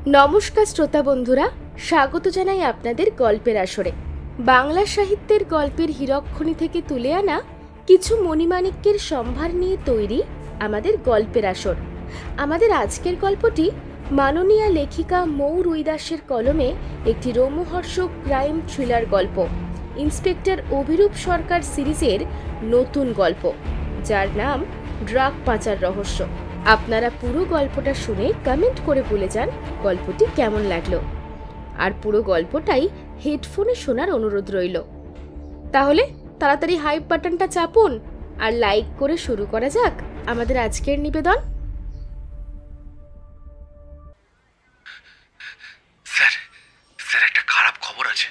নমস্কার শ্রোতা বন্ধুরা, স্বাগত জানাই আপনাদের গল্পের আসরে। বাংলা সাহিত্যের গল্পের হীরকখনি থেকে তুলে আনা কিছু মণিমাণিক্যের সম্ভার নিয়ে তৈরি আমাদের গল্পের আসর। আমাদের আজকের গল্পটি মাননীয়া লেখিকা মৌ রুইদাসের কলমে একটি রোমহর্ষক ক্রাইম থ্রিলার গল্প, ইন্সপেক্টর অভিরূপ সরকার সিরিজের নতুন গল্প, যার নাম ড্রাগ পাচার রহস্য। আপনারা পুরো গল্পটা শুনে কমেন্ট করে বলে যান গল্পটি কেমন লাগলো, আর পুরো গল্পটাই হেডফোনে শোনার অনুরোধ রইল। তাহলে তাড়াতাড়ি হাইপ বাটনটা চাপুন আর লাইক করে শুরু করা যাক আমাদের আজকের নিবেদন। স্যার স্যার একটা খারাপ খবর আছে।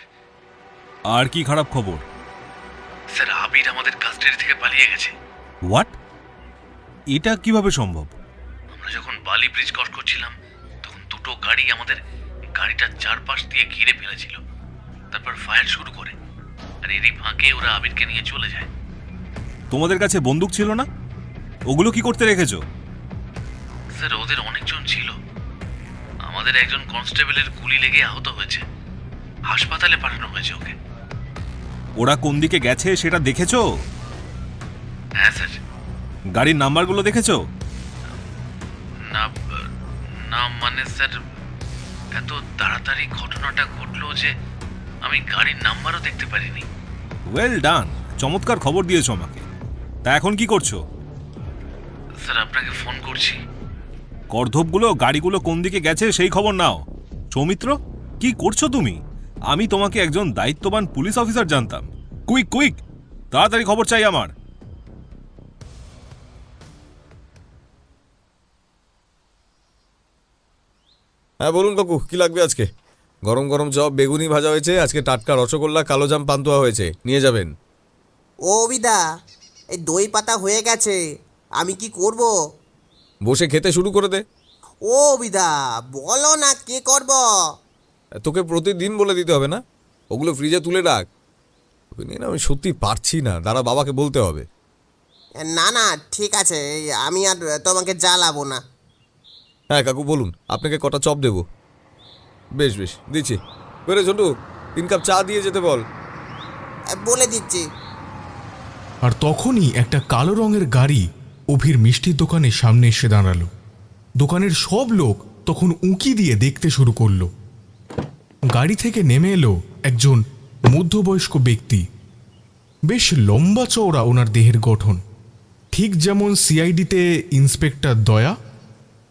আর কি খারাপ খবর? স্যার আবির আমাদের কাস্টাডি থেকে পালিয়ে গেছে। হোয়াট? এটা কিভাবে সম্ভব? আমরা যখন বালি ব্রিজ ক্রস করছিলাম তখন দুটো গাড়ি আমাদের গাড়িটার চারপাশ দিয়ে ঘিরে ফেলেছিল, তারপর ফায়ার শুরু করে, আর এরই ফাঁকে ওরা আবিরকে নিয়ে চলে যায়। তোমাদের কাছে বন্দুক ছিল না? ওগুলো কি করতে রেখেছো? স্যার ওদের অনেকজন ছিল, আমাদের একজন কনস্টেবলের গুলি লেগে আহত হয়েছে, হাসপাতালে পাঠানো হয়েছে ওকে। ওরা কোন দিকে গেছে সেটা দেখেছো? হ্যাঁ স্যার। গাড়ির নাম্বারগুলো দেখেছো? না না মানে স্যার এত তাড়াতাড়ি ঘটনাটা ঘটলো যে আমি গাড়ির নাম্বারও দেখতে পারিনি। ওয়েল ডান, চমৎকার খবর দিয়েছো আমাকে। তা এখন কি করছো? স্যার আপনাকে ফোন করছি। কর্ধবগুলো গাড়িগুলো কোন দিকে গেছে সেই খবর নাও। সৌমিত্র, কি করছো তুমি? আমি তোমাকে একজন দায়িত্ববান পুলিশ অফিসার জানতাম। কুইক কুইক, তাড়াতাড়ি খবর চাই আমার। হ্যাঁ বলুন কাকু, কি লাগবে আজকে? গরম গরম চপ, বেগুনি ভাজা হয়েছে, আজকে টাটকা রসগোল্লা, কালোজাম পান্তুয়া হয়েছে, নিয়ে যাবেন। ও অবিদা, এই দই পাতা হয়ে গেছে, আমি কি করব? বসে খেতে শুরু করে দে। ও অবিদা, বলো না কে করব? তোকে প্রতিদিন বলে দিতে হবে না? ওগুলো ফ্রিজে তুলে রাখ। ওকে নিয়ে না আমি সত্যি পারছি না, দাঁড়া বাবাকে বলতে হবে। না না ঠিক আছে, আমি আর তোমাকে জ্বালাবো না। হ্যাঁ কাকু বলুন, আপনাকে কটা চপ দেবো? বেশ বেশ দিচ্ছি। বেরে ছোটু, 3 কাপ চা দিয়ে যেতে বল। বলে দিচ্ছি। আর তখনই একটা কালো রঙের গাড়ি অভির মিষ্টির দোকানের সামনে এসে দাঁড়ালো। দোকানের সব লোক তখন উঁকি দিয়ে দেখতে শুরু করলো। গাড়ি থেকে নেমে এলো একজন মধ্যবয়স্ক ব্যক্তি। বেশ লম্বা চওড়া ওনার দেহের গঠন, ঠিক যেমন সিআইডিতে ইন্সপেক্টর দয়া।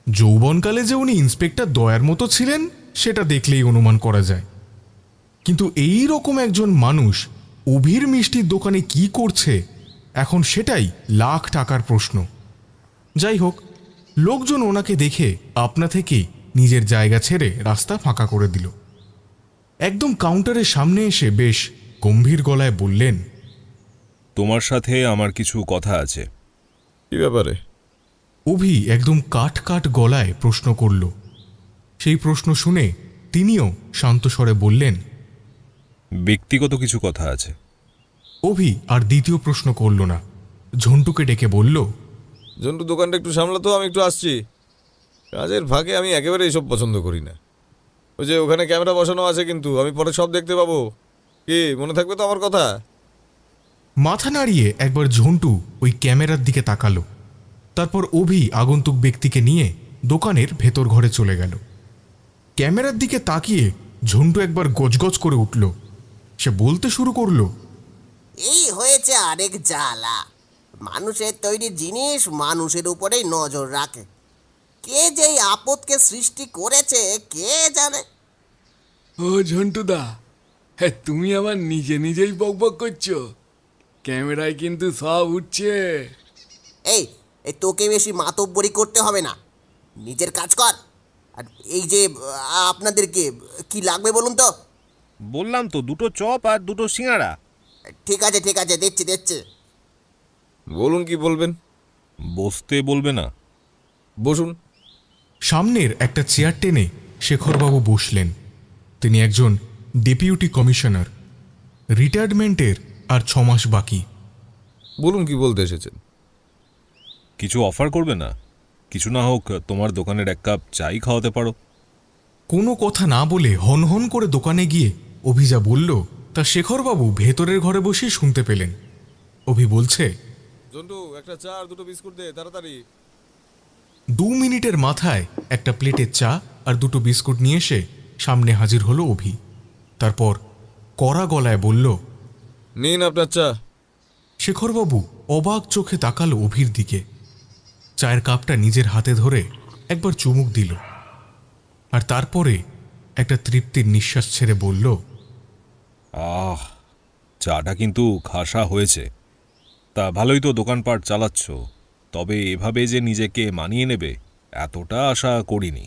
যৌবনকালে যে উনি ইন্সপেক্টর দয়ার মতো ছিলেন সেটা দেখলেই অনুমান করা যায়। কিন্তু এই রকম একজন মানুষ অভির মিষ্টির দোকানে কি করছে এখন সেটাই লাখ টাকার প্রশ্ন। যাই হোক, লোকজন ওনাকে দেখে আপনা থেকেই নিজের জায়গা ছেড়ে রাস্তা ফাঁকা করে দিল। একদম কাউন্টারের সামনে এসে বেশ গম্ভীর গলায় বললেন, তোমার সাথে আমার কিছু কথা আছে। কি ব্যাপারে? অভি একদম কাট কাট গলায় প্রশ্ন করল। সেই প্রশ্ন শুনে তিনিও শান্ত স্বরে বললেন, ব্যক্তিগত কিছু কথা আছে। অভি আর দ্বিতীয় প্রশ্ন করল না, ঝন্টুকে ডেকে বলল, ঝন্টু দোকানটা একটু সামলাতো, আমি একটু আসছি। কাজের ফাঁকে আমি একেবারে এইসব পছন্দ করি না। ওই যে ওখানে ক্যামেরা বসানো আছে, কিন্তু আমি পরে সব দেখতে পাবো। কি মনে থাকবে তো আমার কথা? মাথা নাড়িয়ে একবার ঝন্টু ওই ক্যামেরার দিকে তাকালো। তারপর অভি আগন্তুক ব্যক্তিকে নিয়ে দোকানের ভেতর ঘরে চলে গেল। ক্যামেরার দিকে তাকিয়ে ঝন্টু একবার গজগজ করে উঠল। সে বলতে শুরু করলো, এই হয়েছে আরেক জ্বালা। মানুষের তৈরি জিনিস মানুষের উপরেই নজর রাখে। কে যে এই আপদকে সৃষ্টি করেছে কে জানে। ও ঝন্টুদা, হ্যাঁ তুমি আবার নিজে নিজেই বকবক করছো। ক্যামেরায় কিন্তু সব উঠছে। এই এই তোকে বেশি মাতব্বরি করতে হবে না, নিজের কাজ কর। আর এই যে আপনাদেরকে কি লাগবে বলুন তো? বললাম তো, দুটো চপ আর দুটো সিঙ্গাড়া। ঠিক আছে দিচ্ছি। বলুন কি বলবেন। বসতে বলবে না? বসুন। সামনের একটা চেয়ার টেনে শেখরবাবু বসলেন। তিনি একজন ডেপুটি কমিশনার, রিটায়ারমেন্টের আর 6 মাস বাকি। বলুন কি বলতে এসেছেন। কিছু অফার করবে না? কিছু না হোক তোমার দোকানের 1 কাপ চাই খাওয়াতে পারো। কোনো কথা না বলে হনহন করে দোকানে গিয়ে অভি যা বলল তা শেখরবাবু ভেতরের ঘরে বসেই শুনতে পেলেন। অভি বলছে, জন্টু একটা চা আর দুটো বিস্কুট দে তাড়াতাড়ি। 2 মিনিটের মাথায় একটা প্লেটে চা আর 2টো বিস্কুট নিয়ে এসে সামনে হাজির হলো অভি। তারপর কড়া গলায় বলল, নিন আপনার চা। শেখরবাবু অবাক চোখে তাকালো অভির দিকে। চায়ের কাপটা নিজের হাতে ধরে একবার চুমুক দিল, আর তারপরে একটা তৃপ্তির নিঃশ্বাস ছেড়ে বলল, আহ, চাটা কিন্তু খাসা হয়েছে। তা ভালোই তো দোকানপাট চালাচ্ছ, তবে এভাবে যে নিজেকে মানিয়ে নেবে এতটা আশা করিনি।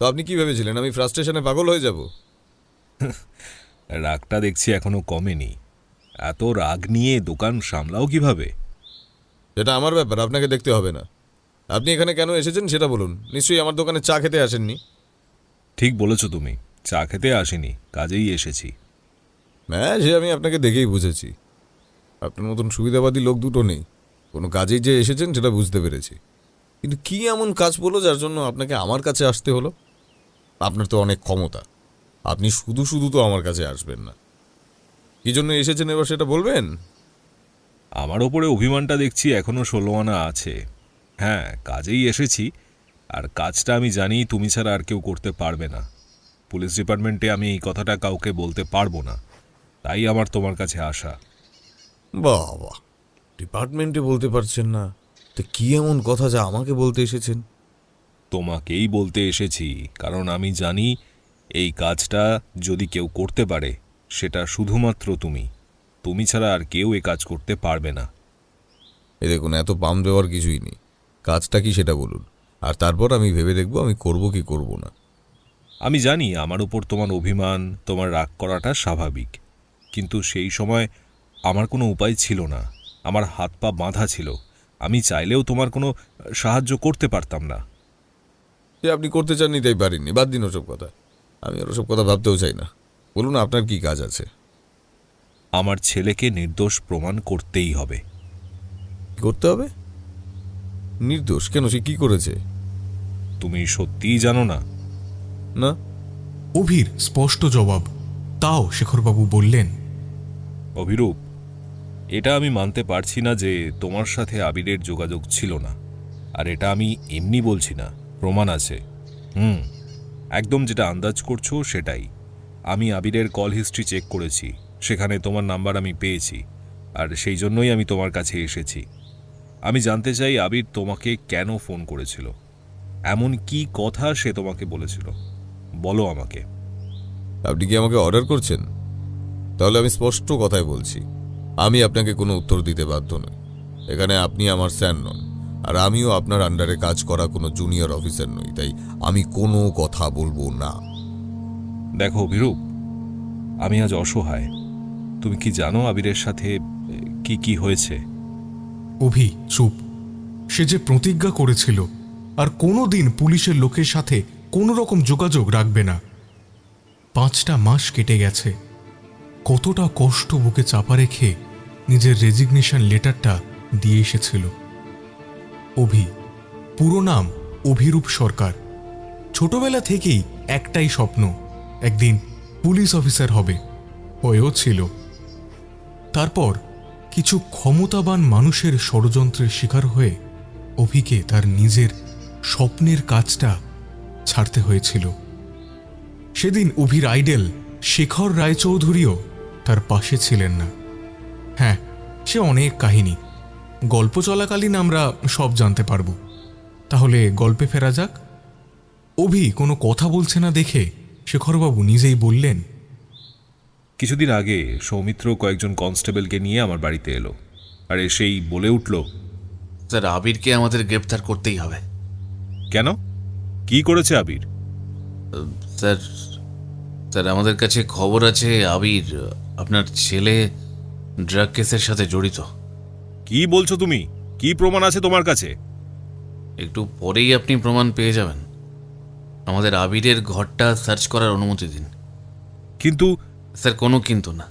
তো আপনি কি ভেবেছিলেন আমি ফ্রাস্ট্রেশনে পাগল হয়ে যাব? রাগটা দেখছি এখনো কমেনি। এত রাগ নিয়ে দোকান সামলাও কিভাবে? সেটা আমার ব্যাপার, আপনাকে দেখতে হবে না। আপনি এখানে কেন এসেছেন সেটা বলুন। নিশ্চয়ই আমার দোকানে চা খেতে আসেননি। ঠিক বলেছ তুমি, চা খেতে আসিনি, কাজেই এসেছি। হ্যাঁ, সে আমি আপনাকে দেখেই বুঝেছি। আপনার মতন সুবিধাবাদী লোক দুটো নেই। কোনো কাজেই যে এসেছেন সেটা বুঝতে পেরেছি, কিন্তু কি এমন কাজ বলো যার জন্য আপনাকে আমার কাছে আসতে হলো? আপনার তো অনেক ক্ষমতা, আপনি শুধু শুধু তো আমার কাছে আসবেন না। কি জন্য এসেছেন এবার সেটা বলবেন? আমার ওপরে অভিমানটা দেখছি এখনো 16 আনা আছে। হ্যাঁ, কাজেই এসেছি, আর কাজটা আমি জানি তুমি ছাড়া আর কেউ করতে পারবে না। পুলিশ ডিপার্টমেন্টে আমি এই কথাটা কাউকে বলতে পারবো না, তাই আমার তোমার কাছে আসা। বাবা, ডিপার্টমেন্টে বলতে পারছেন না? তো কি এমন কথা যা আমাকে বলতে এসেছেন? তোমাকেই বলতে এসেছি, কারণ আমি জানি এই কাজটা যদি কেউ করতে পারে সেটা শুধুমাত্র তুমি। তুমি ছাড়া আর কেউ এ কাজ করতে পারবে না। এ দেখুন, এত পাম দেওয়ার কিছুই নেই। কাজটা কি সেটা বলুন, আর তারপর আমি ভেবে দেখব আমি করব কি করব না। আমি জানি আমার উপর তোমার অভিমান, তোমার রাগ করাটা স্বাভাবিক, কিন্তু সেই সময় আমার কোনো উপায় ছিল না। আমার হাত পা বাঁধা ছিল, আমি চাইলেও তোমার কোনো সাহায্য করতে পারতাম না। যে আপনি করতে চাননি তাই পারিনি, বাদ দিন ওসব কথা। আমি আর ওসব কথা ভাবতেও চাই না। বলুন আপনার কি কাজ আছে? আমার ছেলেকে নির্দোষ প্রমাণ করতেই হবে। কি করতে হবে? নির্দোষ কেন? সে কি করেছে? তুমি সত্যিই জানো না? না। অভির স্পষ্ট জবাব। তাও শেখরবাবু বললেন, অভিরূপ, এটা আমি মানতে পারছি না যে তোমার সাথে আবিরের যোগাযোগ ছিল না। আর এটা আমি এমনি বলছি না, প্রমাণ আছে। একদম যেটা আন্দাজ করছো সেটাই। আমি আবিরের কল হিস্ট্রি চেক করেছি, সেখানে তোমার নাম্বার আমি পেয়েছি, আর সেই জন্যই আমি তোমার কাছে এসেছি। আমি জানতে চাই আবির তোমাকে কেন ফোন করেছিল, এমন কি কথা সে তোমাকে বলেছিল, বলো আমাকে। আপনি কি আমাকে অর্ডার করছেন? তাহলে আমি স্পষ্ট কথায় বলছি, আমি আপনাকে কোনো উত্তর দিতে বাধ্য নই। এখানে আপনি আমার স্যার নন, আর আমিও আপনার আন্ডারে কাজ করা কোনো জুনিয়র অফিসার নই, তাই আমি কোনো কথা বলবো না। দেখো অভিরূপ, আমি আজ অসহায়। তুমি কি জানো আবিরের সাথে কি কি হয়েছে? অভি চুপ। সে যে প্রতিজ্ঞা করেছিল আর কোনো দিন পুলিশের লোকের সাথে কোনো রকম যোগাযোগ রাখবে না। 5টা মাস কেটে গেছে। কতটা কষ্ট বুকে চাপা রেখে নিজের রেজিগনেশন লেটারটা দিয়ে এসেছিল। অভি, পুরো নাম অভিরূপ সরকার। ছোটবেলা থেকেই একটাই স্বপ্ন, একদিন পুলিশ অফিসার হবে, হয়েও ছিল। তারপর কিছু ক্ষমতাবান মানুষের ষড়যন্ত্রের শিকার হয়ে অভিকে তার নিজের স্বপ্নের কাজটা ছাড়তে হয়েছিল। সেদিন অভির আইডেল শেখর রায়চৌধুরীও তার পাশে ছিলেন না। হ্যাঁ, সে অনেক কাহিনী, গল্প চলাকালীন আমরা সব জানতে পারব। তাহলে গল্পে ফেরা যাক। অভি কোনো কথা বলছে না দেখে শেখরবাবু নিজেই বললেন, কিছুদিন আগে সৌমিত্র কয়েকজন কনস্টেবলকে নিয়ে আমার বাড়িতে এলো, আর এসেই বলে উঠল, স্যার আবিরকে আমাদের গ্রেপ্তার করতেই হবে। কেন? কি করেছে আবির? স্যার স্যার আমাদের কাছে খবর আছে আবির আপনার ছেলে ড্রাগ কেসের সাথে জড়িত। কি বলছো তুমি? কি প্রমাণ আছে তোমার কাছে? একটু পরেই আপনি প্রমাণ পেয়ে যাবেন। আমাদের আবিরের ঘরটা সার্চ করার অনুমতি দিন। কিন্তু স্যার কোনো কিন্তু না,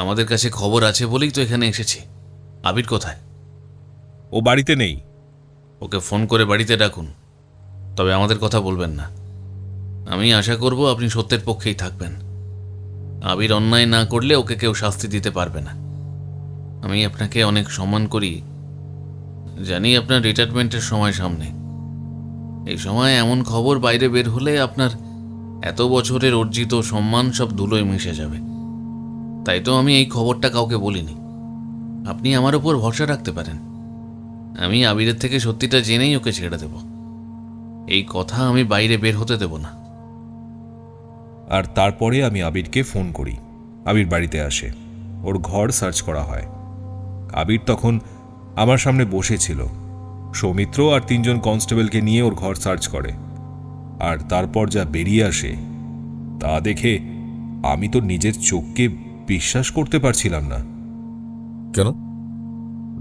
আমাদের কাছে খবর আছে বলেই তো এখানে এসেছি। আবির কোথায়? ও বাড়িতে নেই। ওকে ফোন করে বাড়িতে ডাকুন, তবে আমাদের কথা বলবেন না। আমি আশা করব আপনি সত্যের পক্ষেই থাকবেন। আবির অন্যায় না করলে ওকে কেউ শাস্তি দিতে পারবে না। আমি আপনাকে অনেক সম্মান করি, জানি আপনার রিটায়ারমেন্টের সময় সামনে। এই সময় এমন খবর বাইরে বের হলে আপনার এত বছরের অর্জিত সম্মান সব ধুলোয় মিশে যাবে। তাই তো আমি এই খবরটা কাউকে বলিনি। আপনি আমার উপর ভরসা রাখতে পারেন। আমি আবিরের থেকে সত্যিটা জেনেই ওকে ছেড়ে দেব। এই কথা আমি বাইরে বের হতে দেব না। আর তারপরে আমি আবিরকে ফোন করি। আবির বাড়িতে আসে, ওর ঘর সার্চ করা হয়। আবির তখন আমার সামনে বসেছিল। সৌমিত্র আর 3 জন কনস্টেবলকে নিয়ে ওর ঘর সার্চ করে। আর তারপর যা বেরিয়ে আসে তা দেখে আমি তো নিজের চোখকে বিশ্বাস করতে পারছিলাম না। কেন?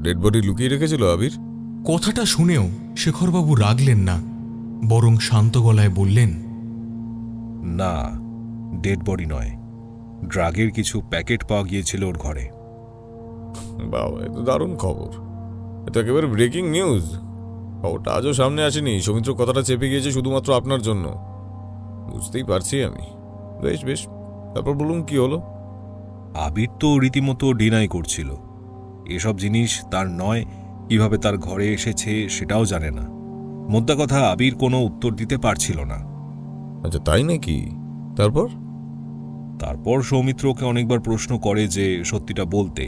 ডেড বডি লুকিয়ে রেখেছিল আবির? কথাটা শুনেও শেখরবাবু রাগলেন না, বরং শান্ত গলায় বললেন, না, ডেড বডি নয়, ড্রাগের কিছু প্যাকেট পাওয়া গিয়েছিল ওর ঘরে। বাবা, এ তো দারুণ খবর। এটা একেবারে ব্রেকিং নিউজ। খবরটা আজও সামনে আসেনি। সৌমিত্র কথাটা চেপে গিয়েছে শুধুমাত্র আপনার জন্য। বুঝতেই পারছি আমি। বেশ বেশ, তারপর বলুন কি হলো? আবির তো রীতিমতো ডিনাই করছিল। এসব জিনিস তার নয়, কিভাবে তার ঘরে এসেছে সেটাও জানে না। মোদ্দা কথা, আবির কোনো উত্তর দিতে পারছিল না। আচ্ছা, তাই নাকি? তারপর? তারপর সৌমিত্র ওকে অনেকবার প্রশ্ন করে যে সত্যিটা বলতে,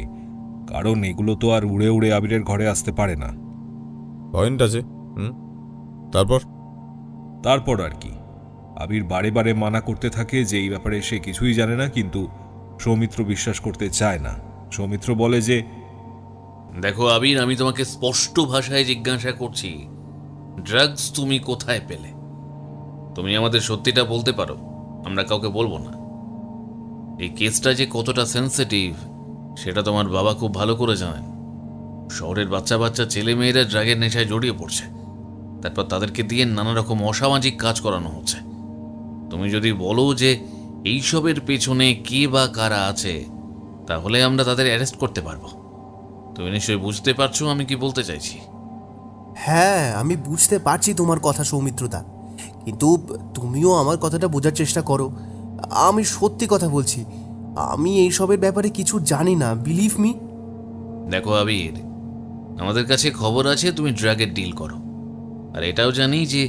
কারণ এগুলো তো আর উড়ে উড়ে আবিরের ঘরে আসতে পারে না। পয়েন্ট আছে। তারপর? তারপর আর কি, আবির বারে বারে মানা করতে থাকে যে এই ব্যাপারে সে কিছুই জানে না, কিন্তু সৌমিত্র বিশ্বাস করতে চায় না। সৌমিত্র বলে যে, দেখো আবির, আমি তোমাকে স্পষ্ট ভাষায় জিজ্ঞাসা করছি, ড্রাগস তুমি কোথায় পেলে? তুমি আমাদের সত্যিটা বলতে পারো, আমরা কাউকে বলবো না। এই কেসটা যে কতটা সেন্সিটিভ সেটা তোমার বাবা খুব ভালো করে জানেন। শহরের বাচ্চা বাচ্চা ছেলে মেয়েরা ড্রাগের নেশায় জড়িয়ে পড়ছে, তারপর তাদেরকে দিয়ে নানা রকম অসামাজিক কাজ করানো হচ্ছে। তুমি যদি বলো যে এইসবের পেছনে কে বা কারা আছে, তাহলে আমরা তাদের অ্যারেস্ট করতে পারবো। তুমি নিশ্চয়ই বুঝতে পারছো আমি কি বলতে চাইছি। হ্যাঁ, আমি বুঝতে পারছি তোমার কথা সৌমিত্রদা, কিন্তু তুমিও আমার কথাটা বোঝার চেষ্টা করো। আমি সত্যি কথা বলছি, আমি এইসবের ব্যাপারে কিছু জানি না, বিলিভ মি। দেখো আবির, আমাদের কাছে খবর আছে তুমি ড্রাগের ডিল করো, আর এটাও জানি যে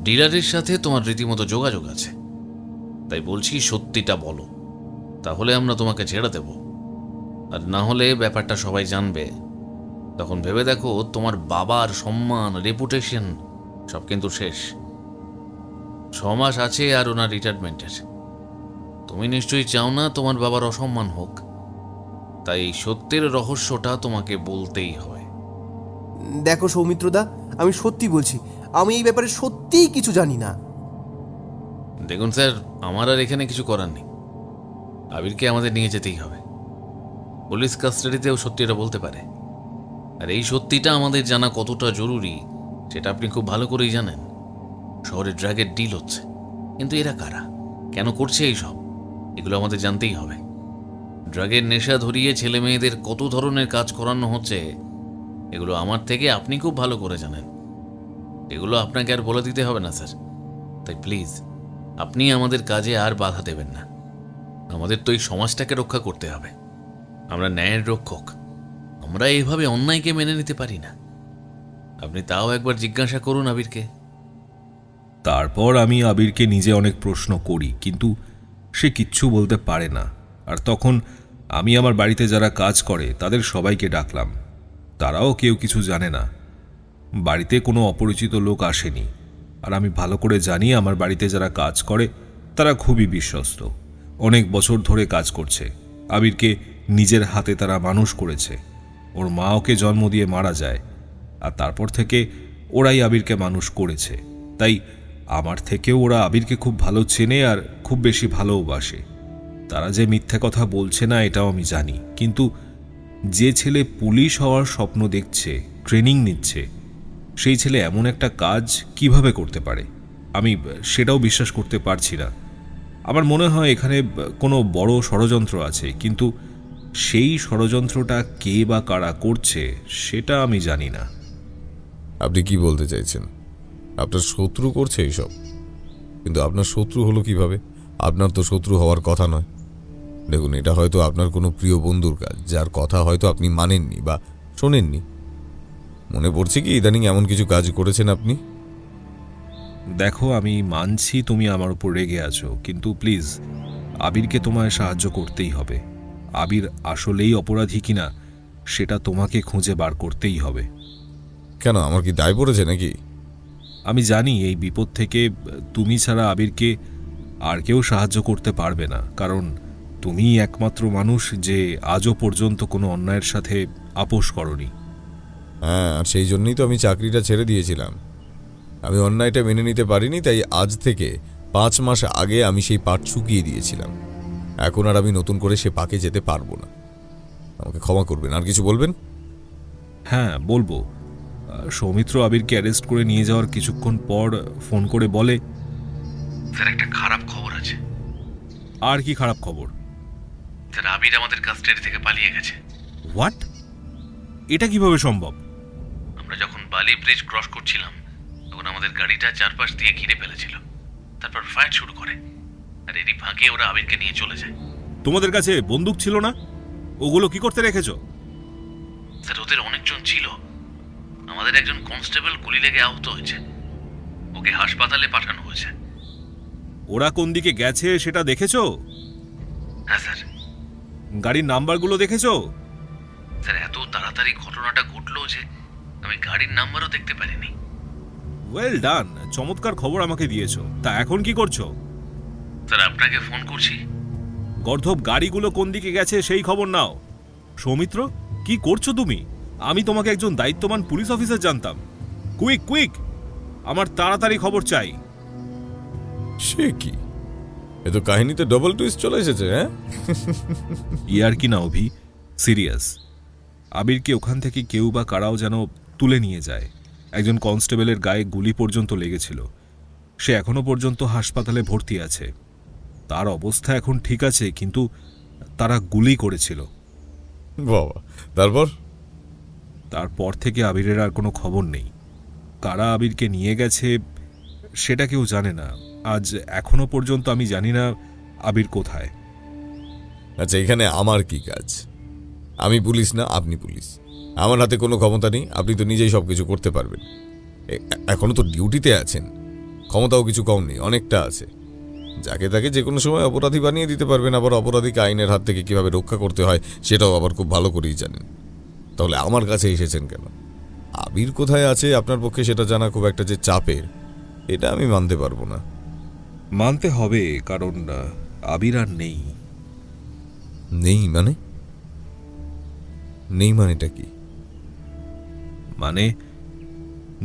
ডিলারের সাথে তোমার রীতিমতো যোগাযোগ আছে। তাই বলছি সত্যিটা বলো, তাহলে আমরা তোমাকে ছেড়ে দেব। আর না হলে ব্যাপারটা সবাই জানবে, তখন ভেবে দেখো তোমার বাবার সম্মান, রেপুটেশন সব কিন্তু শেষ। 6 মাস আছে আর ওনার রিটায়ারমেন্টের। তুমি নিশ্চয়ই চাও না তোমার বাবার অসম্মান হোক, তাই এই সত্যের রহস্যটা তোমাকে বলতেই হয়। দেখো সৌমিত্রদা, আমি সত্যি বলছি, আমি এই ব্যাপারে সত্যিই কিছু জানি না। দেখুন স্যার, আমার আর এখানে কিছু করার নেই। আবিরকে আমাদের নিয়ে যেতেই হবে। পুলিশ কাস্টাডিতেও সত্যিটা বলতে পারে। আর এই সত্যিটা আমাদের জানা কতটা জরুরি সেটা আপনি খুব ভালো করেই জানেন। শহরে ড্রাগের ডিল হচ্ছে, কিন্তু এরা কারা, কেন করছে এইসব, এগুলো আমাদের জানতেই হবে। ড্রাগের নেশা ধরিয়ে ছেলে মেয়েদের কত ধরনের কাজ করানো হচ্ছে, এগুলো আমার থেকে আপনি খুব ভালো করে জানেন। এগুলো আপনাকে আর বলে দিতে হবে না স্যার। তাই প্লিজ আপনি আমাদের কাজে আর বাধা দেবেন না। আমাদের তো এই সমাজটাকে রক্ষা করতে হবে। আমরা ন্যায়ের রক্ষক, আমরা এইভাবে অন্যায়কে মেনে নিতে পারি না। আপনি তাও একবার জিজ্ঞাসা করুন আবিরকে। তারপর আমি আবিরকে নিজে অনেক প্রশ্ন করি, কিন্তু সে কিচ্ছু বলতে পারে না। আর তখন আমি আমার বাড়িতে যারা কাজ করে তাদের সবাইকে ডাকলাম। তারাও কেউ কিছু জানে না। বাড়িতে কোনো অপরিচিত লোক আসেনি। আর আমি ভালো করে জানি আমার বাড়িতে যারা কাজ করে তারা খুবই বিশ্বস্ত। অনেক বছর ধরে কাজ করছে। আবিরকে নিজের হাতে তারা মানুষ করেছে। ওর মা ওকে জন্ম দিয়ে মারা যায়, আর তারপর থেকে ওরাই আবিরকে মানুষ করেছে। তাই আমার থেকেও ওরা আবিরকে খুব ভালো চেনে আর খুব বেশি ভালোবাসে। তারা যে মিথ্যে কথা বলছে না এটাও আমি জানি, কিন্তু যে ছেলে পুলিশ হওয়ার স্বপ্ন দেখছে, ট্রেনিং নিচ্ছে, সেই ছেলে এমন একটা কাজ কিভাবে করতে পারে আমি সেটাও বিশ্বাস করতে পারছি না। আমার মনে হয় এখানে কোনো বড় ষড়যন্ত্র আছে, কিন্তু সেই ষড়যন্ত্রটা কে বা কারা করছে সেটা আমি জানি না। আপনি কি বলতে চাইছেন? আপনার শত্রু করছে এইসব? কিন্তু আপনার শত্রু হলো কিভাবে? আপনার তো শত্রু হওয়ার কথা নয়। দেখুন, এটা হয়তো আপনার কোনো প্রিয় বন্ধুর কাজ, যার কথা হয়তো আপনি মানেননি বা শোনেননি। মনে পড়ছে কি ইদানিং এমন কিছু কাজ করেছেন আপনি? দেখো, আমি মানছি তুমি আমার উপর রেগে আছো, কিন্তু প্লিজ আবিরকে তোমায় সাহায্য করতেই হবে। আবির আসলেই অপরাধী কিনা সেটা তোমাকে খুঁজে বার করতেই হবে। কেন, আমার কি দায় পড়েছে নাকি? আমি জানি এই বিপদ থেকে তুমি ছাড়া আবিরকে আর কেউ সাহায্য করতে পারবে না, কারণ তুমিই একমাত্র মানুষ যে আজও পর্যন্ত কোনো অন্যায়ের সাথে আপোষ করনি। হ্যাঁ, আর সেই জন্যই তো আমি চাকরিটা ছেড়ে দিয়েছিলাম। আমি অন্যায়টা মেনে নিতে পারিনি, তাই আজ থেকে 5 মাস আগে আমি সেই পাট শুকিয়ে দিয়েছিলাম। এখন আর আমি নতুন করে সে পাকে যেতে পারবো না। আমাকে ক্ষমা করবেন। আর কিছু বলবেন? হ্যাঁ, বলবো। সৌমিত্র আবিরকে অ্যারেস্ট করে নিয়ে যাওয়ার কিছুক্ষণ পর ফোন করে বলে, স্যার, একটা খারাপ খবর আছে। আর কি খারাপ খবর? স্যার, আবির আমাদের কাস্টাডি থেকে পালিয়ে গেছে। হোয়াট? এটা কিভাবে সম্ভব? আমরা যখন বালি ব্রিজ ক্রস করছিলাম তখন আমাদের গাড়িটা চারপাশ দিয়ে ঘিরে ফেলেছিল। তারপর ফায়ার শুরু করে, আর এরই ফাঁকে ওরা আবিরকে নিয়ে চলে যায়। তোমাদের কাছে বন্দুক ছিল না? ওগুলো কি করতে রেখেছো? স্যার, ওদের অনেকজন ছিল। আমাদের একজন কনস্টেবল গুলি লেগে আহত হয়েছে, ওকে হাসপাতালে পাঠানো হয়েছে। ওরা কোন দিকে গেছে সেটা দেখেছো? হ্যাঁ স্যার। গাড়ির নাম্বারগুলো দেখেছো? স্যার, এত তাড়াতাড়ি ঘটনাটা ঘটলো যে আমি গাড়ির নাম্বারও দেখতে পারিনি। ওয়েল ডান, চমৎকার খবর আমাকে দিয়েছো। তা এখন কি করছো? স্যার, আপনাকে ফোন করছি। গর্ধব, গাড়িগুলো কোন দিকে গেছে সেই খবর নাও। সৌমিত্র, কি করছো তুমি? আমি তোমাকে একজন দায়িত্ববান পুলিশ অফিসার জানতাম। কুইক কুইক, আমার তাড়াতাড়ি খবর চাই। সে কি, এ তো কাহিনীতে ডবল টুইস্ট চলে এসেছে। হ্যাঁ, ইয়ার কি না অভি, সিরিয়াস। আবিরকে ওখান থেকে কেউ বা কারাও যেন তুলে নিয়ে যায়। একজন কনস্টেবলের গায়ে গুলি পর্যন্ত লেগেছিল। সে এখনো পর্যন্ত হাসপাতালে ভর্তি আছে। তার অবস্থা এখন ঠিক আছে, কিন্তু তারা গুলি করেছিল। বাবা, তারপর? তারপর থেকে আবিরের আর কোনো খবর নেই। কারা আবিরকে নিয়ে গেছে সেটা কেউ জানে না। আজ এখনো পর্যন্ত আমি জানি না আবির কোথায়। আচ্ছা, এখানে আমার কি কাজ? আমি পুলিশ না, আপনি পুলিশ। আমার হাতে কোনো ক্ষমতা নেই। আপনি তো নিজেই সব কিছু করতে পারবেন। এখনো তো ডিউটিতে আছেন, ক্ষমতাও কিছু কম নেই, অনেকটা আছে। যাকে তাকে যে কোনো সময় অপরাধী বানিয়ে দিতে পারবেন। আবার অপরাধীকে আইনের হাত থেকে কিভাবে রক্ষা করতে হয় সেটাও আবার খুব ভালো করেই জানেন। তাহলে আমার কাছে এসেছেন কেন? আবির কোথায় আছে আপনার পক্ষে সেটা জানা খুব একটা যে চাপের, এটা আমি মানতে পারবো না। মানতে হবে, কারণ আবির আর নেই। নেই মানে? নেই মানেটা কি? মানে,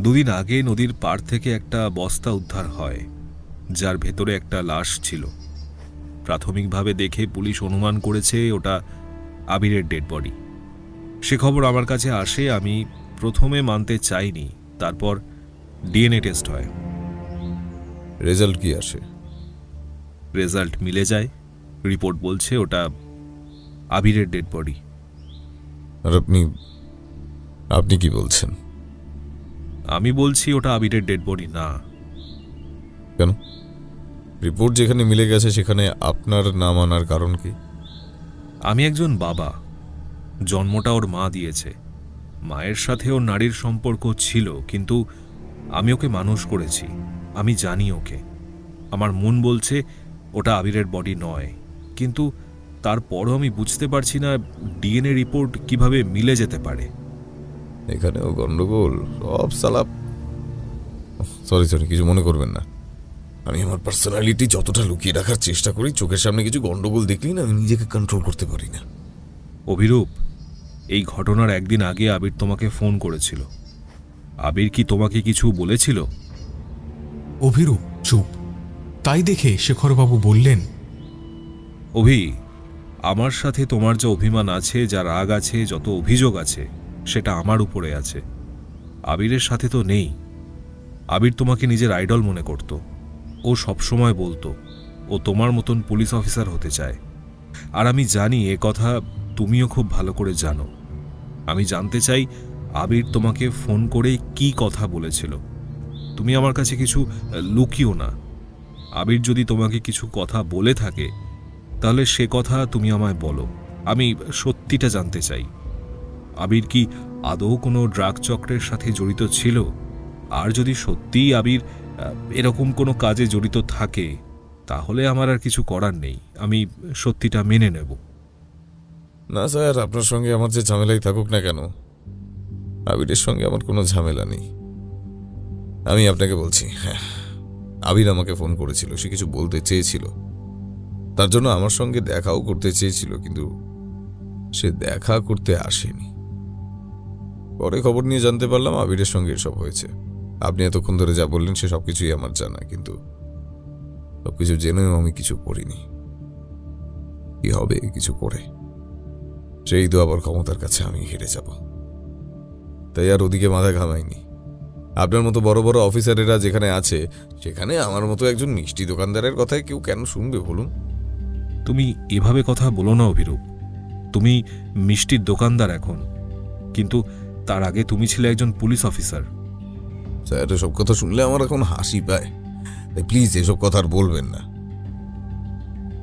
দুদিন আগে নদীর পাড় থেকে একটা বস্তা উদ্ধার হয়, যার ভেতরে একটা লাশ ছিল। প্রাথমিকভাবে দেখে পুলিশ অনুমান করেছে ওটা আবিরের ডেড বডি। সে খবর আমার কাছে আসে। আমি প্রথমে মানতে চাইনি, তারপর ডিএনএ টেস্ট হয়। রেজাল্ট কি আসে? রেজাল্ট মিলে যায়। রিপোর্ট বলছে ওটা আবিরের ডেড বডি। আর আপনি কি বলছেন? আমি বলছি ওটা আবিরের ডেড বডি না। কেন? রিপোর্ট যেখানে মিলে গেছে সেখানে আপনার নাম আনার কারণ কি? আমি একজন বাবা। জন্মটা ওর মা দিয়েছে। মায়ের সাথে ওর নারীর সম্পর্ক ছিল, কিন্তু আমি ওকে মানুষ করেছি। আমি জানি ওকে। আমার মন বলছে ওটা আবিরের বডি নয়, কিন্তু তারপরও আমি বুঝতে পারছি না ডিএনএ রিপোর্ট কিভাবে মিলে যেতে পারে। এখানেও গন্ডগোল সব সালাপ। সরি, কিছু মনে করবেন না। আমি আমার পার্সোনালিটি যতটা লুকিয়ে রাখার চেষ্টা করি, চোখের সামনে কিছু গন্ডগোল দেখলেই না আমি নিজেকে কন্ট্রোল করতে পারি না। অভিরূপ, এই ঘটনার একদিন আগে আবির তোমাকে ফোন করেছিল। আবির কি তোমাকে কিছু বলেছিল? অভিরূপ চুপ। তাই দেখে শেখরবাবু বললেন, অভি, আমার সাথে তোমার যে অভিমান আছে, যা রাগ আছে, যত অভিযোগ আছে, সেটা আমার উপরে আছে। আবিরের সাথে তো নেই। আবির তোমাকে নিজের আইডল মনে করত। ও সবসময় বলতো ও তোমার মতন পুলিশ অফিসার হতে চায়। আর আমি জানি এ কথা তুমিও খুব ভালো করে জানো। আমি জানতে চাই আবির তোমাকে ফোন করে কি কথা বলেছিল। তুমি আমার কাছে কিছু লুকিও না। আবির যদি তোমাকে কিছু কথা বলে থাকে তাহলে সে কথা তুমি আমায় বলো। আমি সত্যিটা জানতে চাই। আবির কি আদৌ কোনো ড্রাগ চক্রের সাথে জড়িত ছিল? আর যদি সত্যিই আবির এরকম কোনো কাজে জড়িত থাকে তাহলে আমার আর কিছু করার নেই, আমি সত্যিটা মেনে নেব। না স্যার, আপনার সঙ্গে আমার যে ঝামেলাই থাকুক না কেন, আবিরের সঙ্গে আমার কোনো ঝামেলা নেই। আমি আপনাকে বলছি, হ্যাঁ, আবির আমাকে ফোন করেছিল, সে কিছু বলতে চেয়েছিল, তার জন্য আমার সঙ্গে দেখাও করতে চেয়েছিল, কিন্তু সে দেখা করতে আসেনি। পরে খবর নিয়ে জানতে পারলাম আবিরের সঙ্গে এসব হয়েছে। আপনি এতক্ষণ ধরে যা বললেন সে সবকিছুই আমার জানা, কিন্তু সবকিছু জেনেও আমি কিছু করিনি। কি হবে কিছু করে? সেই তো আবার ক্ষমতার কাছে আমি হেরে যাব, তাই আর ওদিকে মাথা ঘামাইনি। আপনার মতো বড় বড় অফিসারেরা যেখানে আছে সেখানে আমার মতো একজন মিষ্টি দোকানদারের কথায় কেউ কেন শুনবে বলুন? তুমি এভাবে কথা বলো না অভিরূপ। তুমি মিষ্টির দোকানদার এখন, কিন্তু তার আগে তুমি ছিলে একজন পুলিশ অফিসার। স্যার, এসব কথা শুনলে আমার এখন হাসি পায়, তাই প্লিজ এসব কথা আর বলবেন না।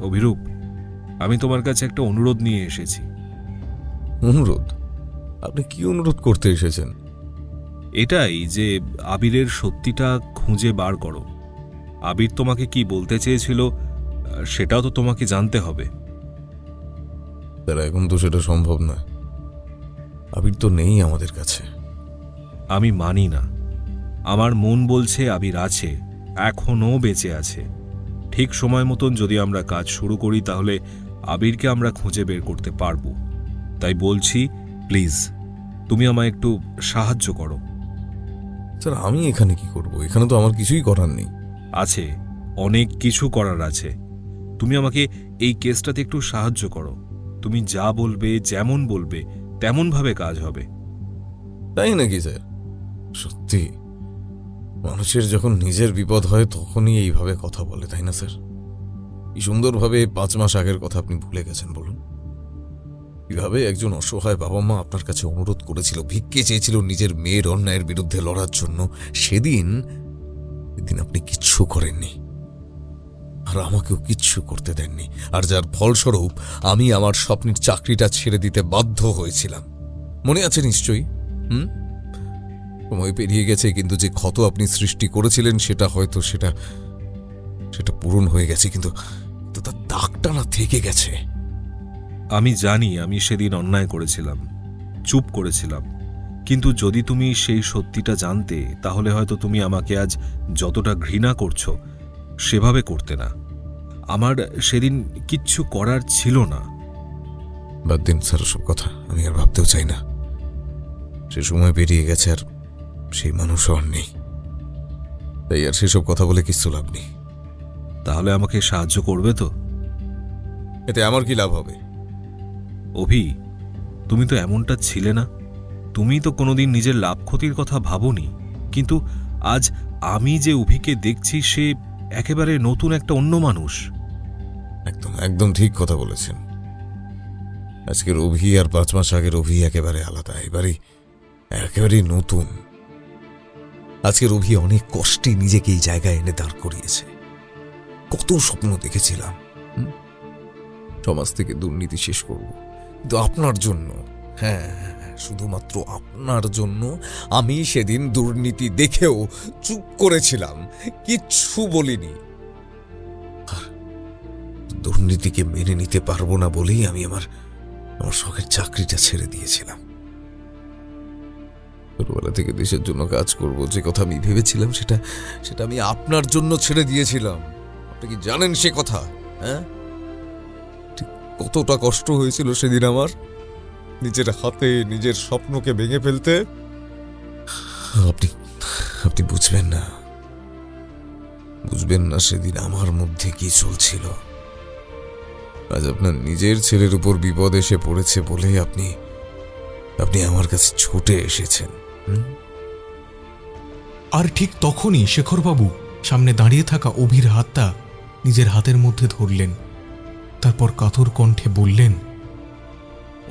অভিরূপ, আমি তোমার কাছে একটা অনুরোধ নিয়ে এসেছি। অনুরোধ? আপনি কি অনুরোধ করতে এসেছেন? এটাই যে আবিরের সত্যিটা খুঁজে বার করো। আবির তোমাকে কি বলতে চেয়েছিল সেটাও তো তোমাকে জানতে হবে। স্যার, এখন তো সেটা সম্ভব নয়। আবির তো নেই আমাদের কাছে। আমি মানি না। আমার মন বলছে আবির আছে, এখনও বেঁচে আছে। ঠিক সময় মতন যদি আমরা কাজ শুরু করি তাহলে আবিরকে আমরা খুঁজে বের করতে পারবো। তাই বলছি, প্লিজ তুমি আমায় একটু সাহায্য করো। স্যার, আমি এখানে কি করব? এখানে তো আমার কিছুই করার নেই। আছে, অনেক কিছু করার আছে। তুমি আমাকে এই কেসটাতে একটু সাহায্য করো। তুমি যা বলবে, যেমন বলবে তেমনভাবে কাজ হবে। তাই নাকি স্যার? সত্যি মানুষের যখন নিজের বিপদ হয় তখনই এইভাবে কথা বলে, তাই না স্যার? কি সুন্দরভাবে 5 মাস আগের কথা আপনি ভুলে গেছেন বলুন। কিভাবে একজন অসহায় বাবা মা আপনার কাছে অনুরোধ করেছিল, ভিক্ষে চেয়েছিল নিজের মেয়ের অন্যায়ের বিরুদ্ধে লড়ার জন্য। সেদিন আপনি কিচ্ছু করেননি, আর আমাকেও কিচ্ছু করতে দেননি, আর যার ফলস্বরূপ আমি আমার স্বপ্নের চাকরিটা ছেড়ে দিতে বাধ্য হয়েছিলাম। মনে আছে নিশ্চয়ই? সময় পেরিয়ে গেছে, কিন্তু যে ক্ষত আপনি সৃষ্টি করেছিলেন সেটা হয়তো সেটা পূরণ হয়ে গেছে, কিন্তু তার দাগটা না থেকে গেছে। আমি জানি আমি সেদিন অন্যায় করেছিলাম, চুপ করেছিলাম, কিন্তু যদি তুমি সেই সত্যিটা জানতে তাহলে হয়তো তুমি আমাকে আজ যতটা ঘৃণা করছো সেভাবে করতে না। আমার সেদিন কিচ্ছু করার ছিল না। বাদ দিন স্যার ওসব কথা, আমি আর ভাবতেও চাই না। সে সময় পেরিয়ে গেছে, আর সেই মানুষও আর নেই, তাই আর সেসব কথা বলে কিছু লাভ নেই। তাহলে আমাকে সাহায্য করবে তো? এতে আমার কি লাভ হবে? অভি, তুমি তো এমনটা ছিলে না। তুমি তো কোনোদিন নিজের লাভ ক্ষতির কথা ভাবোনি, কিন্তু আজ আমি যে অভিকে দেখছি সে একেবারে নতুন একটা অন্য মানুষ। একদম একদম ঠিক কথা বলেছেন। আজকের অভি আর 5 মাস আগের অভি একেবারে আলাদা, একেবারেই নতুন। আজকের অভি অনেক কষ্টে নিজেকে এই জায়গায় এনে দাঁড় করিয়েছে। কত স্বপ্ন দেখেছিলাম, সমাজ থেকে দুর্নীতি শেষ করব, কিন্তু আপনার জন্য, হ্যাঁ শুধুমাত্র আপনার জন্য আমি সেদিন দুর্নীতি দেখেও চুপ করেছিলাম, কিচ্ছু বলিনি। আর দুর্নীতিকে মেনে নিতে পারবো না বলেই আমি আমার শখের চাকরিটা ছেড়ে দিয়েছিলাম। ছোটবেলা থেকে দেশের জন্য কাজ করব যে কথা আমি ভেবেছিলাম সেটা আমি আপনার জন্য ছেড়ে দিয়েছিলাম। আপনি কি জানেন সে কথা? হ্যাঁ, ঠিক কতটা কষ্ট হয়েছিল সেদিন আমার নিজের হাতে নিজের স্বপ্নকে ভেঙে ফেলতে। আপনি বুঝবেন না সেদিন আমার মধ্যে কি চলছিল। আজ আপনার নিজের ছেলের উপর বিপদ এসে পড়েছে বলে আপনি আমার কাছে ছুটে এসেছেন। আর ঠিক তখনই শেখরবাবু সামনে দাঁড়িয়ে থাকা অভির হাতটা নিজের হাতের মধ্যে ধরলেন। তারপর কাতর কণ্ঠে বললেন,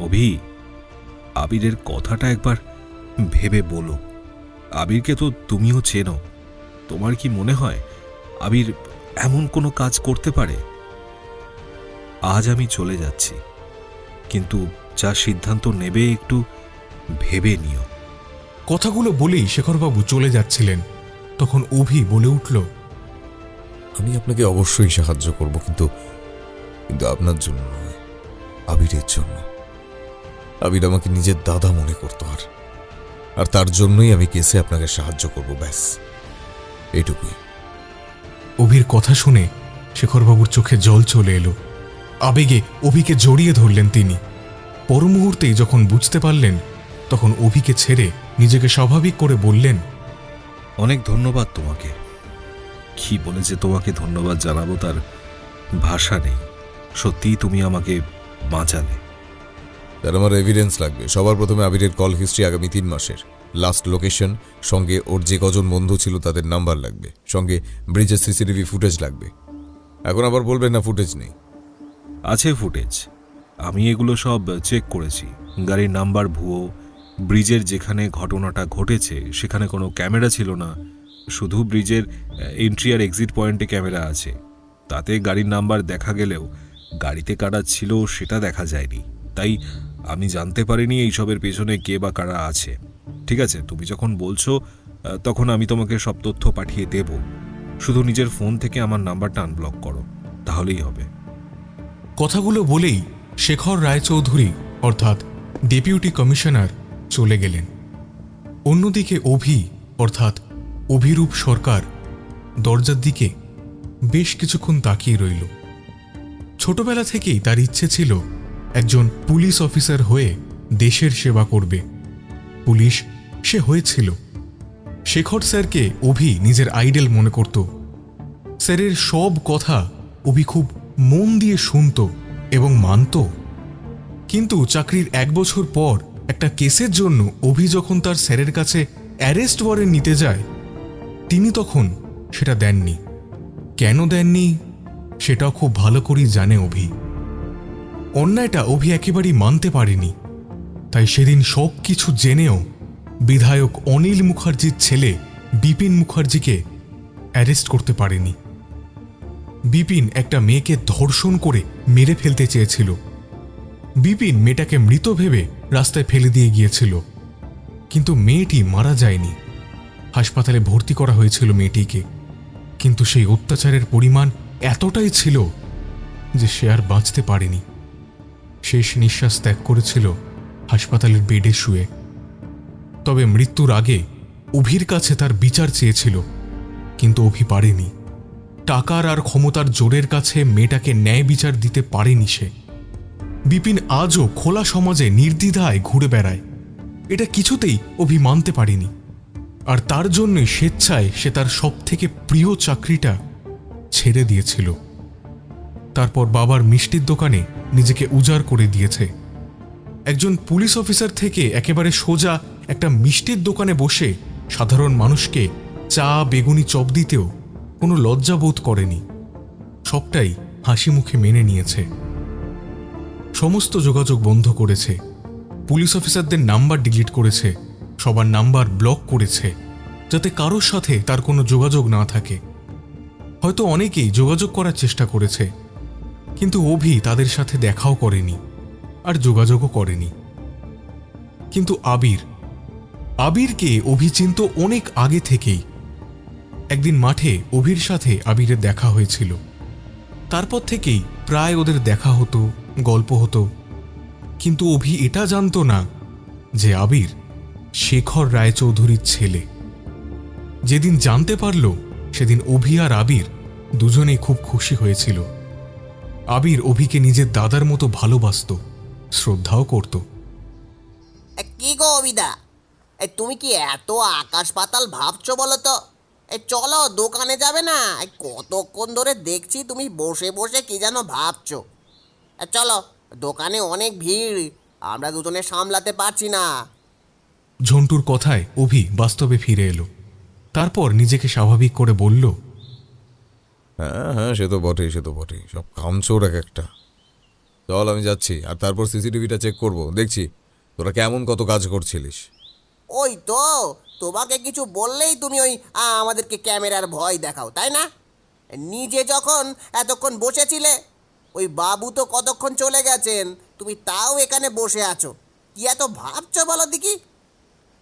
অভি, আবিরের কথাটা একবার ভেবে বলো। আবিরকে তো তুমিও চেনো। তোমার কি মনে হয় এমন কোনো কাজ করতে পারে? আজ আমি চলে যাচ্ছি, কিন্তু যা সিদ্ধান্ত নেবে একটু ভেবে নিও। কথাগুলো বলেই শেখরবাবু চলে যাচ্ছিলেন। তখন অভি বলে উঠল, আমি আপনাকে অবশ্যই সাহায্য করব, কিন্তু কিন্তু আপনার জন্য নয়, আবিরের জন্য। আবির আমাকে নিজের দাদা মনে করতো, আর তার জন্যই আমি কেসে আপনাকে সাহায্য করব, ব্যাস এইটুকুই। অভির কথা শুনে শেখরবাবুর চোখে জল চলে এলো। আবেগে অভিকে জড়িয়ে ধরলেন তিনি। পর মুহূর্তেই যখন বুঝতে পারলেন, তখন অভিকে ছেড়ে নিজেকে স্বাভাবিক করে বললেন, অনেক ধন্যবাদ তোমাকে। কি বলে যে তোমাকে ধন্যবাদ জানাবো তার ভাষা নেই। সত্যিই তুমি আমাকে বাঁচালে। তার আমার এভিডেন্স লাগবে। সবার প্রথমে আবিরের কল হিস্ট্রি আগামী 3 মাসের, লাস্ট লোকেশন, সঙ্গে ওর যে কজন বন্ধু ছিল তাদের নাম্বার লাগবে, সঙ্গে ব্রিজের সিসিটিভি ফুটেজ লাগবে। এখন আবার বলবেন না ফুটেজ নেই। আছে ফুটেজ, আমি এগুলো সব চেক করেছি। গাড়ির নাম্বার ভুয়ো, ব্রিজের যেখানে ঘটনাটা ঘটেছে সেখানে কোনো ক্যামেরা ছিল না, শুধু ব্রিজের এন্ট্রি আর এক্সিট পয়েন্টে ক্যামেরা আছে। তাতে গাড়ির নাম্বার দেখা গেলেও গাড়িতে কারা ছিল সেটা দেখা যায়নি। তাই আমি জানতে পারিনি এইসবের পেছনে কে বা কারা আছে। ঠিক আছে, তুমি যখন বলছো তখন আমি তোমাকে সব তথ্য পাঠিয়ে দেব। শুধু নিজের ফোন থেকে আমার নাম্বারটা আনব্লক করো, তাহলেই হবে। কথাগুলো বলেই শেখর রায়চৌধুরী অর্থাৎ ডেপুটি কমিশনার চলে গেলেন। অন্যদিকে অভি অর্থাৎ অভিরূপ সরকার দরজার দিকে বেশ কিছুক্ষণ তাকিয়ে রইল। ছোটবেলা থেকেই তার ইচ্ছে ছিল একজন পুলিশ অফিসার হয়ে দেশের সেবা করবে। পুলিশ সে হয়েছিল। শেখর স্যারকে অভি নিজের আইডল মনে করত। স্যারের সব কথা অভি খুব মন দিয়ে শুনত এবং মানত। কিন্তু চাকরির 1 বছর পর একটা কেসের জন্য অভি যখন তার স্যারের কাছে অ্যারেস্ট ওয়ারেন্ট নিতে যায়, তিনি তখন সেটা দেননি। কেন দেননি সেটাও খুব ভালো করেই জানে অভি। অন্যায়টা অভি একেবারেই মানতে পারেনি। তাই সেদিন সব কিছু জেনেও বিধায়ক অনিল মুখার্জির ছেলে বিপিন মুখার্জিকে অ্যারেস্ট করতে পারেনি। বিপিন একটা মেয়েকে ধর্ষণ করে মেরে ফেলতে চেয়েছিল। বিপিন মেয়েটাকে মৃত ভেবে রাস্তায় ফেলে দিয়ে গিয়েছিল, কিন্তু মেয়েটি মারা যায়নি। হাসপাতালে ভর্তি করা হয়েছিল মেয়েটিকে, কিন্তু সেই অত্যাচারের পরিমাণ এতটাই ছিল যে সে আর বাঁচতে পারেনি। শেষ নিঃশ্বাস ত্যাগ করেছিল হাসপাতালের বেডে শুয়ে। তবে মৃত্যুর আগে অভির কাছে তার বিচার চেয়েছিল, কিন্তু অভি পারেনি। টাকার আর ক্ষমতার জোরের কাছে মেয়েটাকে ন্যায় বিচার দিতে পারেনি সে। বিপিন আজও খোলা সমাজে নির্দ্বিধায় ঘুরে বেড়ায়। এটা কিছুতেই অভি মানতে পারেনি, আর তার জন্যই স্বেচ্ছায় সে তার সবথেকে প্রিয় চাকরিটা ছেড়ে দিয়েছিল। তারপর বাবার মিষ্টির দোকানে নিজেকে উজাড় করে দিয়েছে। একজন পুলিশ অফিসার থেকে একেবারে সোজা একটা মিষ্টির দোকানে বসে সাধারণ মানুষকে চা বেগুনি চপ দিতেও কোনো লজ্জা বোধ করেনি। সবটাই হাসি মুখে মেনে নিয়েছে। সমস্ত যোগাযোগ বন্ধ করেছে। পুলিশ অফিসারদের নাম্বার ডিলিট করেছে, সবার নাম্বার ব্লক করেছে, যাতে কারোর সাথে তার কোনো যোগাযোগ না থাকে। হয়তো অনেকেই যোগাযোগ করার চেষ্টা করেছে, কিন্তু অভি তাদের সাথে দেখাও করেনি আর যোগাযোগও করেনি। কিন্তু আবিরকে অভি চিনত অনেক আগে থেকেই। একদিন মাঠে অভির সাথে আবিরের দেখা হয়েছিল। তারপর থেকেই প্রায় ওদের দেখা হতো, গল্প হতো। কিন্তু অভি এটা জানতো না যে আবির শেখর রায়চৌধুরীর ছেলে। যেদিন জানতে পারল সেদিন অভি আর আবির দুজনেই খুব খুশি হয়েছিল। আবির অভিকে নিজের দাদার মতো ভালোবাসত, শ্রদ্ধাও করত। কি গো অবিদা, তুমি কি এত আকাশ পাতাল ভাবছো বলো তো? চলো দোকানে যাবে না? কতক্ষণ ধরে দেখছি তুমি বসে বসে কি যেন ভাবছো। চলো, দোকানে অনেক ভিড়, আমরা দুজনে সামলাতে পারছি না। ঝন্টুর কথায় অভি বাস্তবে ফিরে এলো। তারপর নিজেকে স্বাভাবিক করে বলল, হ্যাঁ হ্যাঁ, সে তো বটেই, সে তো বটেই, সব কামচোর এক একটা। চল আমি যাচ্ছি, আর তারপর সিসিটিভিটা চেক করব, দেখছি তোরা কেমন কত কাজ করছিলিস। ওই তো, তোমাকে কিছু বললেই তুমি ওই আমাদেরকে ক্যামেরার ভয় দেখাও, তাই না? নিজে যখন এতক্ষণ বসেছিলে, ওই বাবু তো কতক্ষণ চলে গেছেন, তুমি তাও এখানে বসে আছো, কি এত ভাবছো বলো দেখি?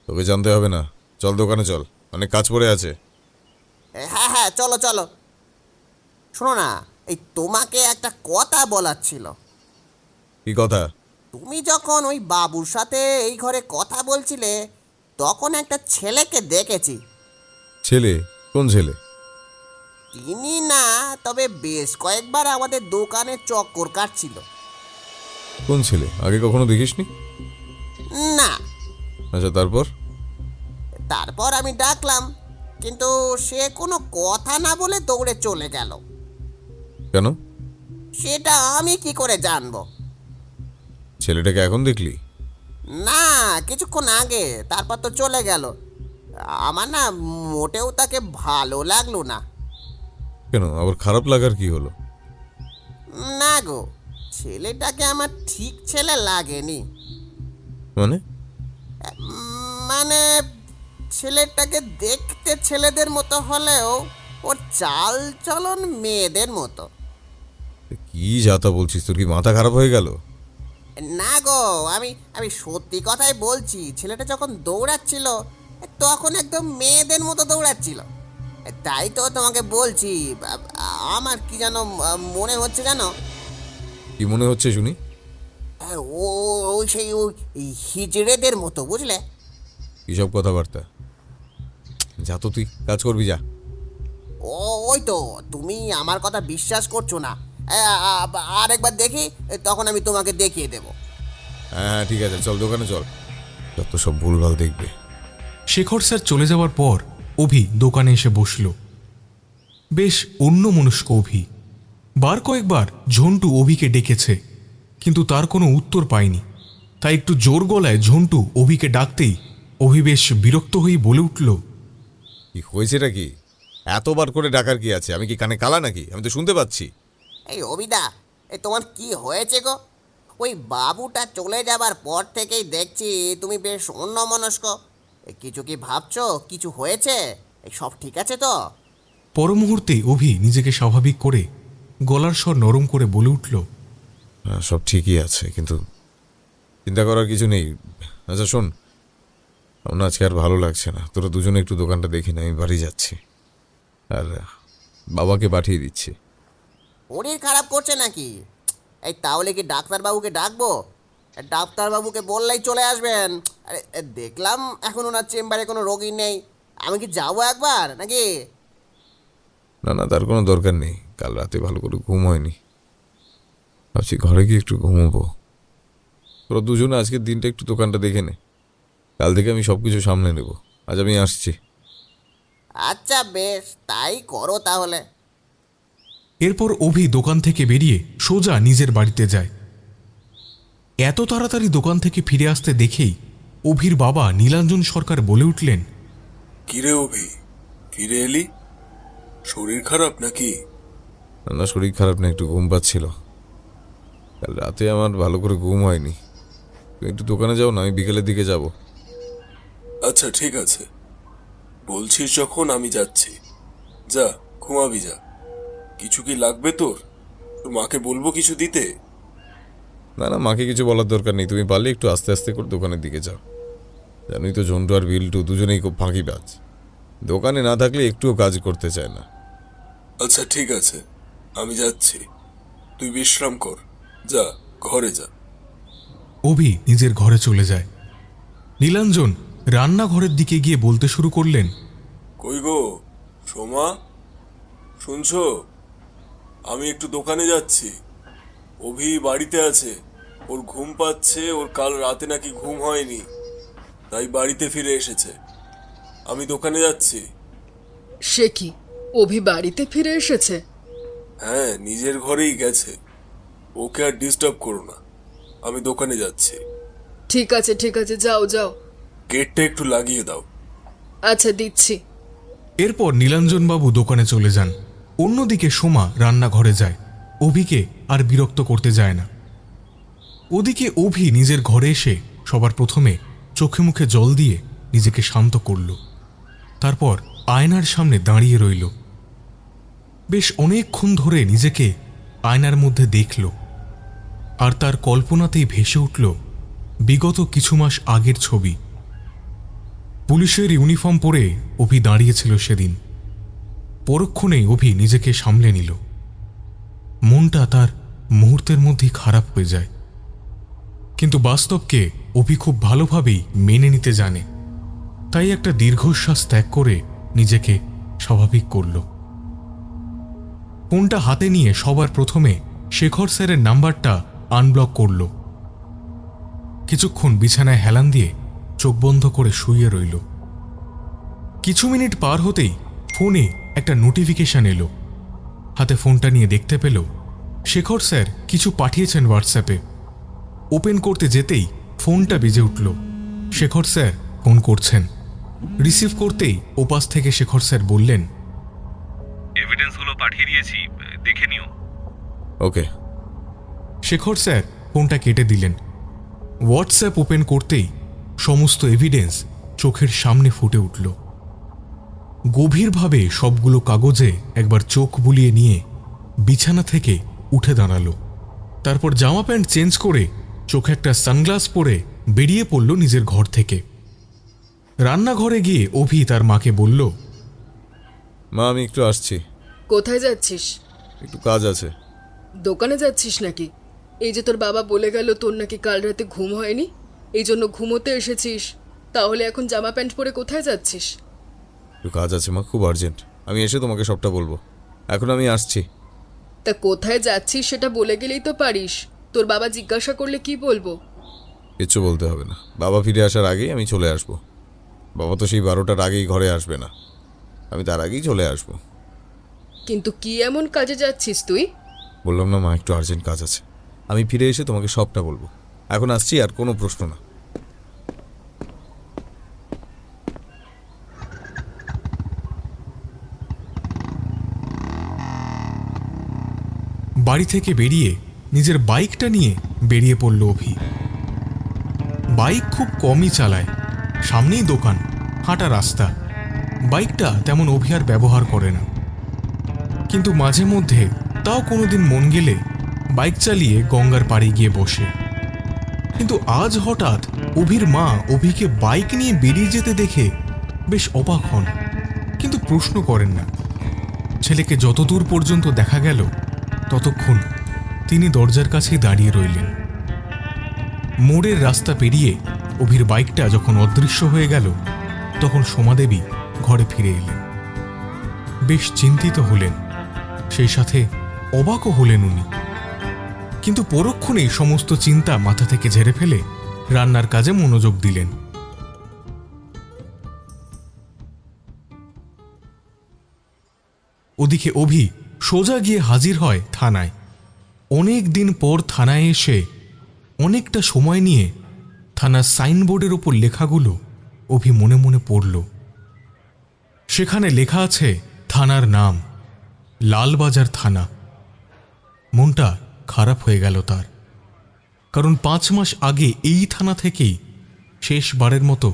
তোকে জানতে হবে না, চল দোকানে চল, অনেক কাজ পড়ে আছে। হ্যাঁ হ্যাঁ, চলো চলো। শোনো না, এই তোমাকে একটা কথা বলার ছিল। কি কথা? তুমি যখন ওই বাবুর সাথে এই ঘরে কথা বলছিলে, তখন একটা ছেলেকে দেখেছি। ছেলে? কোন ছেলে? তিনি না, তবে বেশ কয়েকবার আমাদের দোকানে চক্কর কাটছিল। কোন ছেলে? আগে কখনো দেখিসনি? না। আচ্ছা, তারপর? তারপর আমি ডাকলাম, কিন্তু সে কোনো কথা না বলে দৌড়ে চলে গেল। কেন? সেটা আমি কি করে জানবো? ছেলেটাকে এখন দেখলি? না, কিছুক্ষণ আগে, তারপর তো চলে গেল। আমার না মোটেও তাকে ভালো লাগলো না। কেন, আবার খারাপ লাগার কি হলো? না গো, ছেলেটাকে আমার ঠিক ছেলে লাগেনি। মানে? মানে ছেলেটাকে দেখতে ছেলেদের মতো হলেও ওর চাল চলন মেয়েদের মতো। কি যাতা বলছিস, তোর কি মাথা খারাপ হয়ে গেল? না গো, আমি আমি সত্যি কথাই বলছি। ছেলেটা যখন দৌড়াচ্ছিল, তখন একদম মেয়েদের মতো দৌড়াচ্ছিল। তাই তো তোমাকে বলছি, আমার কি যেন মনে হচ্ছে জানো। কি মনে হচ্ছে শুনি? ও ওই সেই ওই হিজড়েদের মতো, বুঝলে? কিসব কথাবার্তা? যা তো, তুই কাজ করবি, যা। ওই তো, তুমি আমার কথা বিশ্বাস করছো না। আর একবার দেখি, তখন আমি তোমাকে দেখিয়ে দেব। হ্যাঁ ঠিক আছে, চল দোকানে চল, যত সব ভুলভাল দেখবে। শেখর স্যার চলে যাওয়ার পর অভি দোকানে এসে বসল। বেশ অন্যমনস্ক অভি। বার কয়েকবার ঝন্টু অভিকে ডেকেছে, কিন্তু তার কোনো উত্তর পায়নি। তাই একটু জোর গলায় ঝন্টু অভিকে ডাকতেই অভি বেশ বিরক্ত হয়ে বলে উঠল, কি হয়েছেটা কি? এতবার করে ডাকার কি আছে? আমি কি কানে কালা নাকি? আমি তো শুনতে পাচ্ছি। এই অবিদা, তোমার কি হয়েছে গো? ওই বাবুটা চলে যাবার পর থেকেই দেখছি তুমি বেশ অন্যমনস্ক। কিছু কি ভাবছো? কিছু হয়েছে? সব ঠিক আছে তো? পর মুহূর্তে অভি নিজেকে স্বাভাবিক করে গলার স্বর নরম করে বলে উঠল, হ্যাঁ, সব ঠিকই আছে, কিন্তু চিন্তা করার কিছু নেই। আচ্ছা শোন, আমার আজকে আর ভালো লাগছে না, তোরা দুজনে একটু দোকানটা দেখি না, আমি বাড়ি যাচ্ছি, আর বাবাকে পাঠিয়ে দিচ্ছি। শরীর খারাপ করছে নাকি? এই তাহলে কি ডাক্তারবাবুকে ডাকবো? ডাক্তারবাবুকে বললেই চলে আসবেন। আরে দেখলাম এখন ওনার চেম্বারে কোনো রোগী নেই। আমি কি যাবো একবার নাকি? না না, তার কোনো দরকার নেই, কাল রাতে ভালো করে ঘুম হয়নি, ভাবছি ঘরে গিয়ে একটু ঘুমোবো। তোরা দুজনে আজকের দিনটা একটু দোকানটা দেখে নে, কাল থেকে আমি সব কিছু সামলে নেব। আজ আমি আসছি। আচ্ছা বেশ, তাই করো তাহলে। এরপর অভি দোকান থেকে বেরিয়ে সোজা নিজের বাড়িতে যায়। এত তাড়াতাড়ি দোকান থেকে ফিরে আসতে দেখেই অভির বাবা নীলাঞ্জন সরকার বলে উঠলেন, কিরে অভি, ফিরে এলি? শরীর খারাপ নাকি? না, শরীর খারাপ না, একটু ঘুম পাচ্ছিল, কাল রাতে আমার ভালো করে ঘুম হয়নি। তুমি একটু দোকানে যাও না, আমি বিকেলের দিকে যাব। আচ্ছা ঠিক আছে, বলছিস যখন আমি যাচ্ছি। যা ঘুমাবি যা। কিছু কি লাগবে তোর? তোর মাকে বলবো কিছু দিতে? না না, মাকে কিছু বলার দরকার নেই, তুমি পারলে একটু আস্তে আস্তে করে দোকানের দিকে যাও। জানোই তো ঝন্টু আর বিল্টু দুজনেই খুব ফাঁকিবাজ, দোকানে না থাকলে একটুও কাজ করতে চায় না। আচ্ছা ঠিক আছে, আমি যাচ্ছি, তুই বিশ্রাম কর, যা ঘরে যা। অভি নিজের ঘরে চলে যায়। নীলাঞ্জন রান্নাঘরের দিকে গিয়ে বলতে শুরু করলেন, কই গো সোমা, শুনছো? আমি একটু দোকানে যাচ্ছি। অভি বাড়িতে আছে, ওর ঘুম পাচ্ছে, ওর কাল রাতে নাকি ঘুম হয়নি, তাই বাড়িতে ফিরে এসেছে। আমি দোকানে যাচ্ছি। সে কি, অভি বাড়িতে ফিরে এসেছে? হ্যাঁ, নিজের ঘরেই গেছে, ওকে আর ডিস্টার্ব করো না, আমি দোকানে যাচ্ছি। ঠিক আছে ঠিক আছে, যাও যাও। গেটটা একটু লাগিয়ে দাও। আচ্ছা দিচ্ছি। এরপর নীলাঞ্জনবাবু দোকানে চলে যান। অন্যদিকে সোমা রান্নাঘরে যায়, অভিকে আর বিরক্ত করতে যায় না। ওদিকে অভি নিজের ঘরে এসে সবার প্রথমে চোখে মুখে জল দিয়ে নিজেকে শান্ত করল। তারপর আয়নার সামনে দাঁড়িয়ে রইল। বেশ অনেকক্ষণ ধরে নিজেকে আয়নার মধ্যে দেখল, আর তার কল্পনাতেই ভেসে উঠল বিগত কিছু মাস আগের ছবি। পুলিশের ইউনিফর্ম পরে অভি দাঁড়িয়েছিল সেদিন। পরক্ষণেই অভি নিজেকে সামলে নিল। মনটা তার মুহূর্তের মধ্যেই খারাপ হয়ে যায়, কিন্তু বাস্তবকে অভি খুব ভালোভাবেই মেনে নিতে জানে। তাই একটা দীর্ঘশ্বাস ত্যাগ করে নিজেকে স্বাভাবিক করল। ফোনটা হাতে নিয়ে সবার প্রথমে শেখর স্যারের নাম্বারটা আনব্লক করল। কিছুক্ষণ বিছানায় হেলান দিয়ে চোখ বন্ধ করে শুয়ে রইল। কিছু মিনিট পার হতেই ফোনে একটা নোটিফিকেশন এলো। হাতে ফোনটা নিয়ে দেখতে পেল শেখর স্যার কিছু পাঠিয়েছেন হোয়াটসঅ্যাপে। ওপেন করতে যেতেই ফোনটা বেজে উঠল। শেখর স্যার ফোন করছেন। রিসিভ করতেই ওপাশ থেকে শেখর স্যার বললেন, এভিডেন্সগুলো পাঠিয়ে দিয়েছি, দেখে নিও। ওকে। শেখর স্যার ফোনটা কেটে দিলেন। হোয়াটসঅ্যাপ ওপেন করতেই সমস্ত এভিডেন্স চোখের সামনে ফুটে উঠল। গভীরভাবে সবগুলো কাগজে একবার চোখ বুলিয়ে নিয়ে বিছানা থেকে উঠে দাঁড়ালো। তারপর জামা প্যান্ট চেঞ্জ করে চোখে একটা সানগ্লাস পরে বেরিয়ে পড়ল নিজের ঘর থেকে। রান্নাঘরে গিয়ে অভি তার মাকে বলল, মা, আমি একটু আসছি, কোথায় যাচ্ছিস? একটু কাজ আছে। দোকানে যাচ্ছিস নাকি? এই যে তোর বাবা বলে গেল তোর নাকি কাল রাতে ঘুম হয়নি, এই জন্য ঘুমোতে এসেছিস। তাহলে এখন জামা প্যান্ট পরে কোথায় যাচ্ছিস? একটু কাজ আছে মা, খুব আর্জেন্ট। আমি এসে তোমাকে সবটা বলবো। এখন আমি আসছি। তা কোথায় যাচ্ছিস সেটা বলে গেলেই তো পারিস। তোর বাবা জিজ্ঞাসা করলে কি বলবো? কিচ্ছু বলতে হবে না, বাবা ফিরে আসার আগেই আমি চলে আসবো। বাবা তো সেই 12টার আগেই ঘরে আসবে না, আমি তার আগেই চলে আসবো। কিন্তু কি এমন কাজে যাচ্ছিস তুই? বললাম না মা, একটু আর্জেন্ট কাজ আছে। আমি ফিরে এসে তোমাকে সবটা বলবো। এখন আসছি, আর কোনো প্রশ্ন না। বাড়ি থেকে বেরিয়ে নিজের বাইকটা নিয়ে বেরিয়ে পড়ল অভি। বাইক খুব কমই চালায়, সামনেই দোকান, হাঁটা রাস্তা। বাইকটা তেমন অভি আর ব্যবহার করে না, কিন্তু মাঝে মধ্যে তাও কোনোদিন মন গেলে বাইক চালিয়ে গঙ্গার পাড়ে গিয়ে বসে। কিন্তু আজ হঠাৎ অভির মা অভিকে বাইক নিয়ে বেরিয়ে যেতে দেখে বেশ অবাক হন, কিন্তু প্রশ্ন করেন না। ছেলেকে যতদূর পর্যন্ত দেখা গেল ততক্ষণ তিনি দরজার কাছেই দাঁড়িয়ে রইলেন। মোড়ের রাস্তা পেরিয়ে অভির বাইকটা যখন অদৃশ্য হয়ে গেল তখন সোমাদেবী ঘরে ফিরে এলেন। বেশ চিন্তিত হলেন, সেই সাথে অবাকও হলেন উনি। কিন্তু পরক্ষণেই সমস্ত চিন্তা মাথা থেকে ঝেড়ে ফেলে রান্নার কাজে মনোযোগ দিলেন। ওদিকে অভি সোজা গিয়ে হাজির হয় থানায়। অনেক দিন পর থানায় এসে অনেকটা সময় নিয়ে থানার সাইনবোর্ডের ওপর লেখাগুলো অভি মনে মনে পড়ল। সেখানে লেখা আছে থানার নাম, লালবাজার থানা। মনটা খারাপ হয়ে গেল তার, কারণ 5 মাস আগে এই থানা থেকেই শেষবারের মতো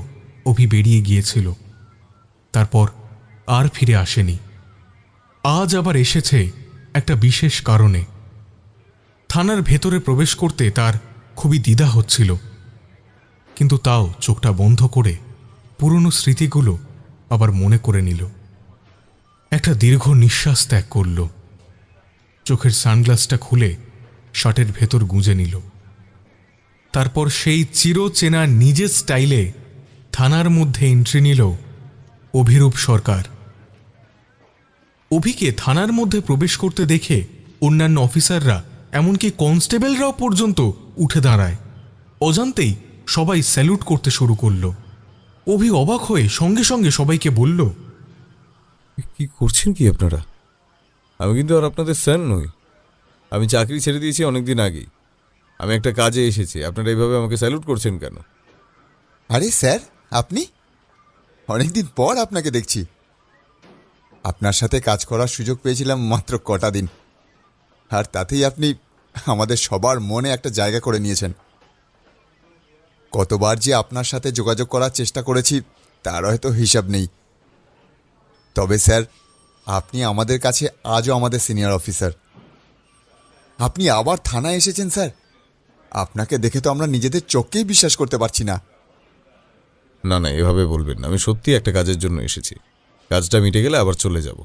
অভি বেরিয়ে গিয়েছিল। তারপর আর ফিরে আসেনি। আজ আবার এসেছে একটা বিশেষ কারণে। থানার ভেতরে প্রবেশ করতে তার খুবই দ্বিধা হচ্ছিল, কিন্তু তাও চোখটা বন্ধ করে পুরনো স্মৃতিগুলো আবার মনে করে নিল। একটা দীর্ঘ নিঃশ্বাস ত্যাগ করল। চোখের সানগ্লাসটা খুলে শার্টের ভেতর গুঁজে নিল। তারপর সেই চিরচেনা নিজের স্টাইলে থানার মধ্যে এন্ট্রি নিল অভিরূপ সরকার। অভিকে থানার মধ্যে প্রবেশ করতে দেখে অন্যান্য অফিসাররা, এমনকি কনস্টেবলরাও পর্যন্ত উঠে দাঁড়ায়। অজান্তেই সবাই স্যালুট করতে শুরু করল। অভি অবাক হয়ে সঙ্গে সঙ্গে সবাইকে বলল, কি করছেন কি আপনারা? আমি কিন্তু আর আপনাদের স্যার নই। আমি চাকরি ছেড়ে দিয়েছি অনেক দিন আগেই। আমি একটা কাজে এসেছি, আপনারা এইভাবে আমাকে স্যালুট করছেন কেন? আরে স্যার, আপনি? অনেকদিন পর আপনাকে দেখছি। আপনার সাথে কাজ করার সুযোগ পেয়েছিলাম মাত্র কটা দিন, আর তাতেই আপনি আমাদের সবার মনে একটা জায়গা করে নিয়েছেন। কতবার যে আপনার সাথে যোগাযোগ করার চেষ্টা করেছি তার হয়তো হিসাব নেই। তবে স্যার, আপনি আমাদের কাছে আজও আমাদের সিনিয়র অফিসার। আপনি আবার থানায় এসেছেন স্যার। আপনাকে দেখে তো আমরা নিজেদের চোখকেই বিশ্বাস করতে পারছি না। না না, এভাবে বলবেন না। আমি সত্যি একটা কাজের জন্য এসেছি। কাজটা মিটে গেলে আবার চলে যাব।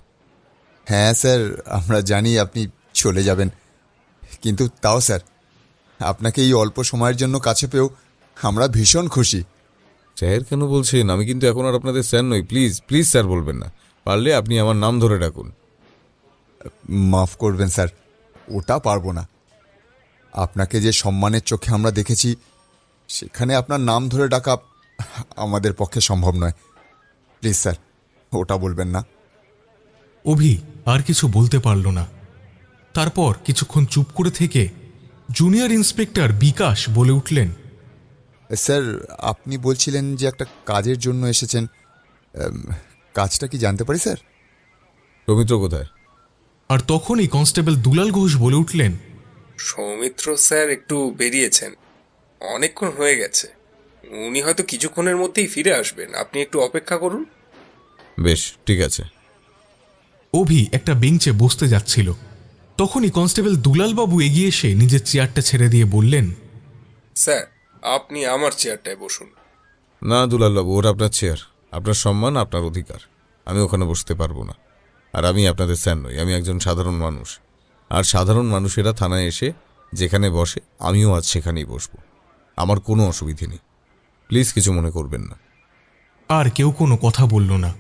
হ্যাঁ স্যার, আমরা জানি আপনি চলে যাবেন, কিন্তু তাও স্যার আপনাকে এই অল্প সময়ের জন্য কাছে পেয়েও আমরা ভীষণ খুশি। স্যার কেন বলছেন? আমি কিন্তু এখন আর আপনাদের স্যার নই। প্লিজ প্লিজ স্যার বলবেন না। পারলে আপনি আমার নাম ধরে ডাকুন। মাফ করবেন স্যার, ওটা পারবো না। আপনাকে যে সম্মানের চোখে আমরা দেখেছি, সেখানে আপনার নাম ধরে ডাকা আমাদের পক্ষে সম্ভব নয়। প্লিজ স্যার, ওটা বলবেন না। অভি আর কিছু বলতে পারল না। তারপর কিছুক্ষণ চুপ করে থেকে জুনিয়র ইন্সপেক্টর বিকাশ বলে উঠলেন, স্যার, আপনি বলছিলেন যে একটা কাজের জন্য এসেছেন। কাজটা কি জানতে পারি স্যার? সৌমিত্র কোথায়? আর তখনই কনস্টেবল দুলাল ঘোষ বলে উঠলেন, সৌমিত্র স্যার একটু বেরিয়েছেন, অনেকক্ষণ হয়ে গেছে। উনি হয়তো কিছুক্ষণের মধ্যেই ফিরে আসবেন, আপনি একটু অপেক্ষা করুন। বেশ, ঠিক আছে। অভি একটা বেঞ্চে বসতে যাচ্ছিল। তখনই কনস্টেবল দুলালবাবু এগিয়ে এসে নিজের চেয়ারটা ছেড়ে দিয়ে বললেন, স্যার, আপনি আমার চেয়ারটায় বসুন। না দুলালবাবু, ওর আপনার চেয়ার। আপনার সম্মান, আপনার অধিকার। আমি ওখানে বসতে পারবো না। আর আমি আপনাদের স্যার নই, আমি একজন সাধারণ মানুষ। আর সাধারণ মানুষেরা থানায় এসে যেখানে বসে, আমিও আজ সেখানেই বসবো। আমার কোনো অসুবিধে নেই। প্লিজ কিছু মনে করবেন না। আর কেউ কোনো কথা বলল না।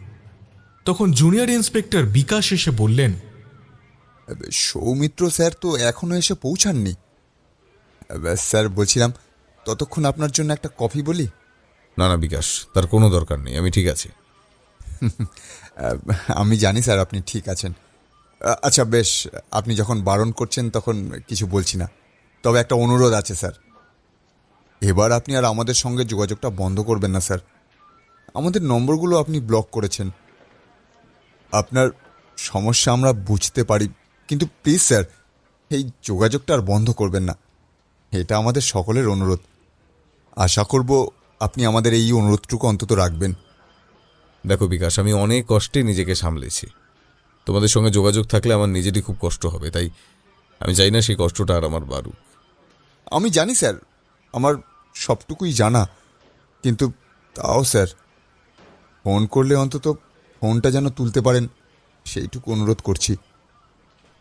তখন জুনিয়র ইন্সপেক্টর বিকাশ এসে বললেন, সৌমিত্র স্যার তো এখনো এসে পৌঁছাননি। স্যার, বলছিলাম ততক্ষণ আপনার জন্য একটা কফি বলি। না না বিকাশ, তার কোনো দরকার নেই। আমি ঠিক আছি। আমি জানি স্যার আপনি ঠিক আছেন। আচ্ছা বেশ, আপনি যখন বারণ করছেন তখন কিছু বলছি না। তবে একটা অনুরোধ আছে স্যার, এবার আপনি আর আমাদের সঙ্গে যোগাযোগটা বন্ধ করবেন না স্যার। আমাদের নম্বরগুলো আপনি ব্লক করেছেন। আপনার সমস্যা আমরা বুঝতে পারি, কিন্তু প্লিজ স্যার এই যোগাযোগটা আর বন্ধ করবেন না। এটা আমাদের সকলের অনুরোধ। আশা করব আপনি আমাদের এই অনুরোধটুকু অন্তত রাখবেন। দেখো বিকাশ, আমি অনেক কষ্টে নিজেকে সামলেছি। তোমাদের সঙ্গে যোগাযোগ থাকলে আমার নিজেরই খুব কষ্ট হবে, তাই আমি চাই না সেই কষ্টটা আর আমার বাড়ুক। আমি জানি স্যার, আমার সবটুকুই জানা, কিন্তু তাও স্যার ফোন করলে অন্তত ফোনটা যেন তুলতে পারেন সেইটুকু অনুরোধ করছি।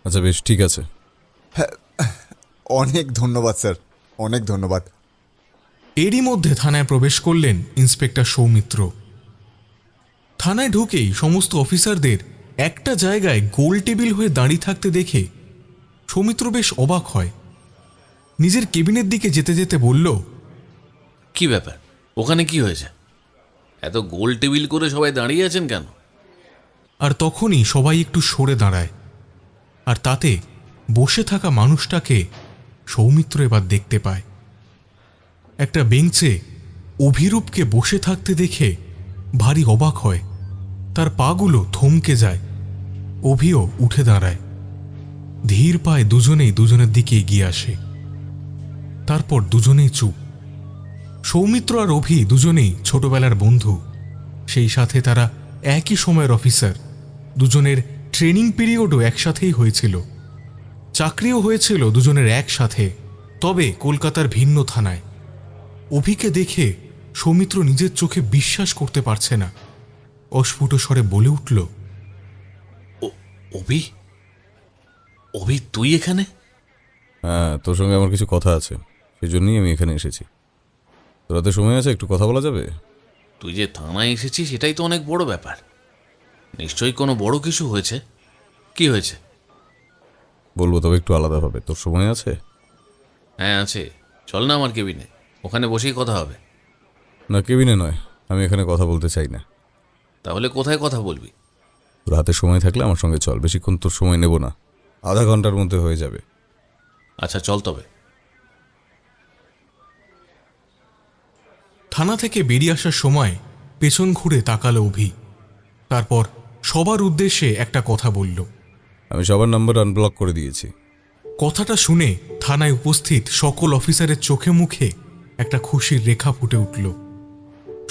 আচ্ছা বেশ, ঠিক আছে। অনেক ধন্যবাদ স্যার, অনেক ধন্যবাদ। এরই মধ্যে থানায় প্রবেশ করলেন ইন্সপেক্টর সৌমিত্র। থানায় ঢুকেই সমস্ত অফিসারদের একটা জায়গায় গোল টেবিল হয়ে দাঁড়িয়ে থাকতে দেখে সৌমিত্র বেশ অবাক হয়। নিজের কেবিনের দিকে যেতে যেতে বলল, কি ব্যাপার? ওখানে কি হয়েছে? এত গোল টেবিল করে সবাই দাঁড়িয়ে আছেন কেন? আর তখনই সবাই একটু সরে দাঁড়ায়। আর তাতে বসে থাকা মানুষটাকে সৌমিত্র এবার দেখতে পায়। একটা বেঞ্চে অভিরূপকে বসে থাকতে দেখে ভারী অবাক হয়। তার পাগুলো থমকে যায়। অভিও উঠে দাঁড়ায়। ধীর পায়ে দুজনেই দুজনের দিকে এগিয়ে আসে। তারপর দুজনেই চুপ। সৌমিত্র আর অভি দুজনেই ছোটবেলার বন্ধু, সেই সাথে তারা একই সময়ের অফিসার। দুজনের ট্রেনিং পিরিয়ডও একসাথেই হয়েছিল, চাকরিও হয়েছিল দুজনের একসাথে, তবে কলকাতার ভিন্ন থানায়। অভিকে দেখে সৌমিত্র নিজের চোখে বিশ্বাস করতে পারছে না। অস্ফুট স্বরে বলে উঠল, অভি, অভি তুই এখানে? হ্যাঁ, তোর সঙ্গে আমার কিছু কথা আছে, সেই জন্যই আমি এখানে এসেছি। তোর হাতে সময় আছে? একটু কথা বলা যাবে? তুই যে থানায় এসেছিস সেটাই তো অনেক বড় ব্যাপার। নিশ্চয়ই কোনো বড় কিছু হয়েছে। কি হয়েছে? বলবো, তবে একটু আলাদাভাবে। তোর সময় আছে? হ্যাঁ আছে, চল না আমার কেবিনে, ওখানে বসেই কথা হবে। না, কেবিনে নয়, আমি এখানে কথা বলতে চাই না। তাহলে কোথায় কথা বলবি? তোর হাতে সময় থাকলে আমার সঙ্গে চল। বেশিক্ষণ তোর সময় নেব না, আধা ঘন্টার মধ্যে হয়ে যাবে। আচ্ছা চল তবে। থানা থেকে বেরিয়ে আসার সময় পেছন ঘুরে তাকালো অভি। তারপর সবার উদ্দেশ্যে একটা কথা বলল। আমি সবার নাম্বার আনব্লক করে দিয়েছি। কথাটা শুনে থানায় উপস্থিত সকল অফিসারের চোখে মুখে একটা খুশির রেখা ফুটে উঠল।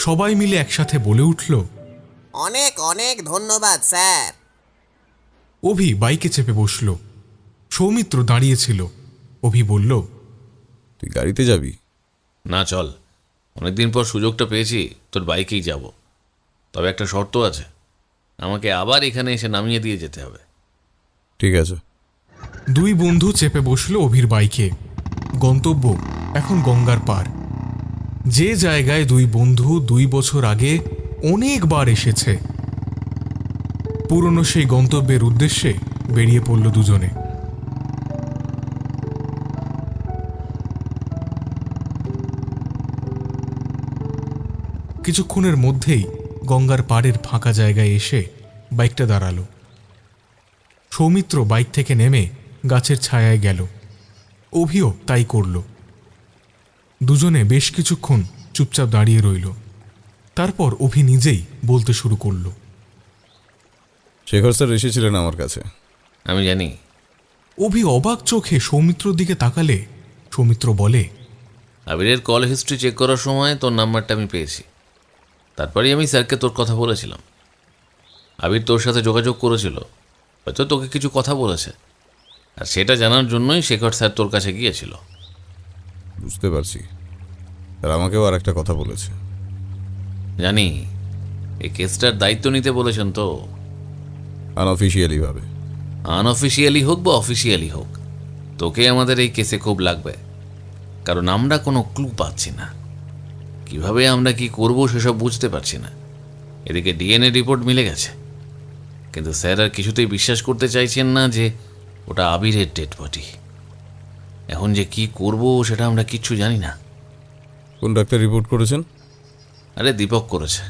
সবাই মিলে একসাথে বলে উঠল, অনেক অনেক ধন্যবাদ স্যার। অভি বাইকে চেপে বসল। সৌমিত্র দাঁড়িয়েছিল। অভি বলল, তুই গাড়িতে যাবি? না, চল, অনেকদিন পর সুযোগটা পেয়েছি, তোর বাইকেই যাব। তবে একটা শর্ত আছে, আমাকে আবার এখানে এসে নামিয়ে দিয়ে যেতে হবে। ঠিক আছে। দুই বন্ধু চেপে বসল অভির বাইকে। গন্তব্য এখন গঙ্গার পার, যে জায়গায় দুই বন্ধু 2 বছর আগে অনেকবার এসেছে। পুরনো সেই গন্তব্যের উদ্দেশ্যে বেরিয়ে পড়ল দুজনে। কিছুক্ষণের মধ্যেই গঙ্গার পাড়ের ফাঁকা জায়গায় এসে বাইকটা দাঁড়ালো। সৌমিত্র বাইক থেকে নেমে গাছের ছায়ায় গেল। অভিও তাই করল। দুজনে বেশ কিছুক্ষণ চুপচাপ দাঁড়িয়ে রইল। তারপর অভি নিজেই বলতে শুরু করল। শেখর স্যার এসেছিলেন আমার কাছে। আমি জানি। অভি অবাক চোখে সৌমিত্রর দিকে তাকালে সৌমিত্র বলে, আবিরের কল হিস্ট্রি চেক করার সময় তোর নাম্বারটা আমি পেয়েছি। তারপরেই আমি স্যারকে তোর কথা বলেছিলাম। আবির তোর সাথে যোগাযোগ করেছিল, হয়তো তোকে কিছু কথা বলেছে, আর সেটা জানার জন্যই শেখর স্যার তোর কাছে গিয়েছিল। বুঝতে পারছি। আর আমাকেও আর একটা কথা বলেছে। জানি, এই কেসটার দায়িত্ব নিতে বলেছেন তো। আনঅফিসিয়ালি ভাবে। আনঅফিসিয়ালি হোক বা অফিসিয়ালি হোক, তোকে আমাদের এই কেসে খুব লাগবে, কারণ আমরা কোনো ক্লু পাচ্ছি না। কিভাবে আমরা কি করব সেসব বুঝতে পারছি না। এদিকে ডিএনএ রিপোর্ট মিলে গেছে, কিন্তু স্যার আর কিছুতেই বিশ্বাস করতে চাইছেন না যে ওটা আবিরের ডেড বডি। এখন যে কি করব সেটা আমরা কিচ্ছু জানি না। কোন ডাক্তার রিপোর্ট করেছেন? আরে দীপক করেছে।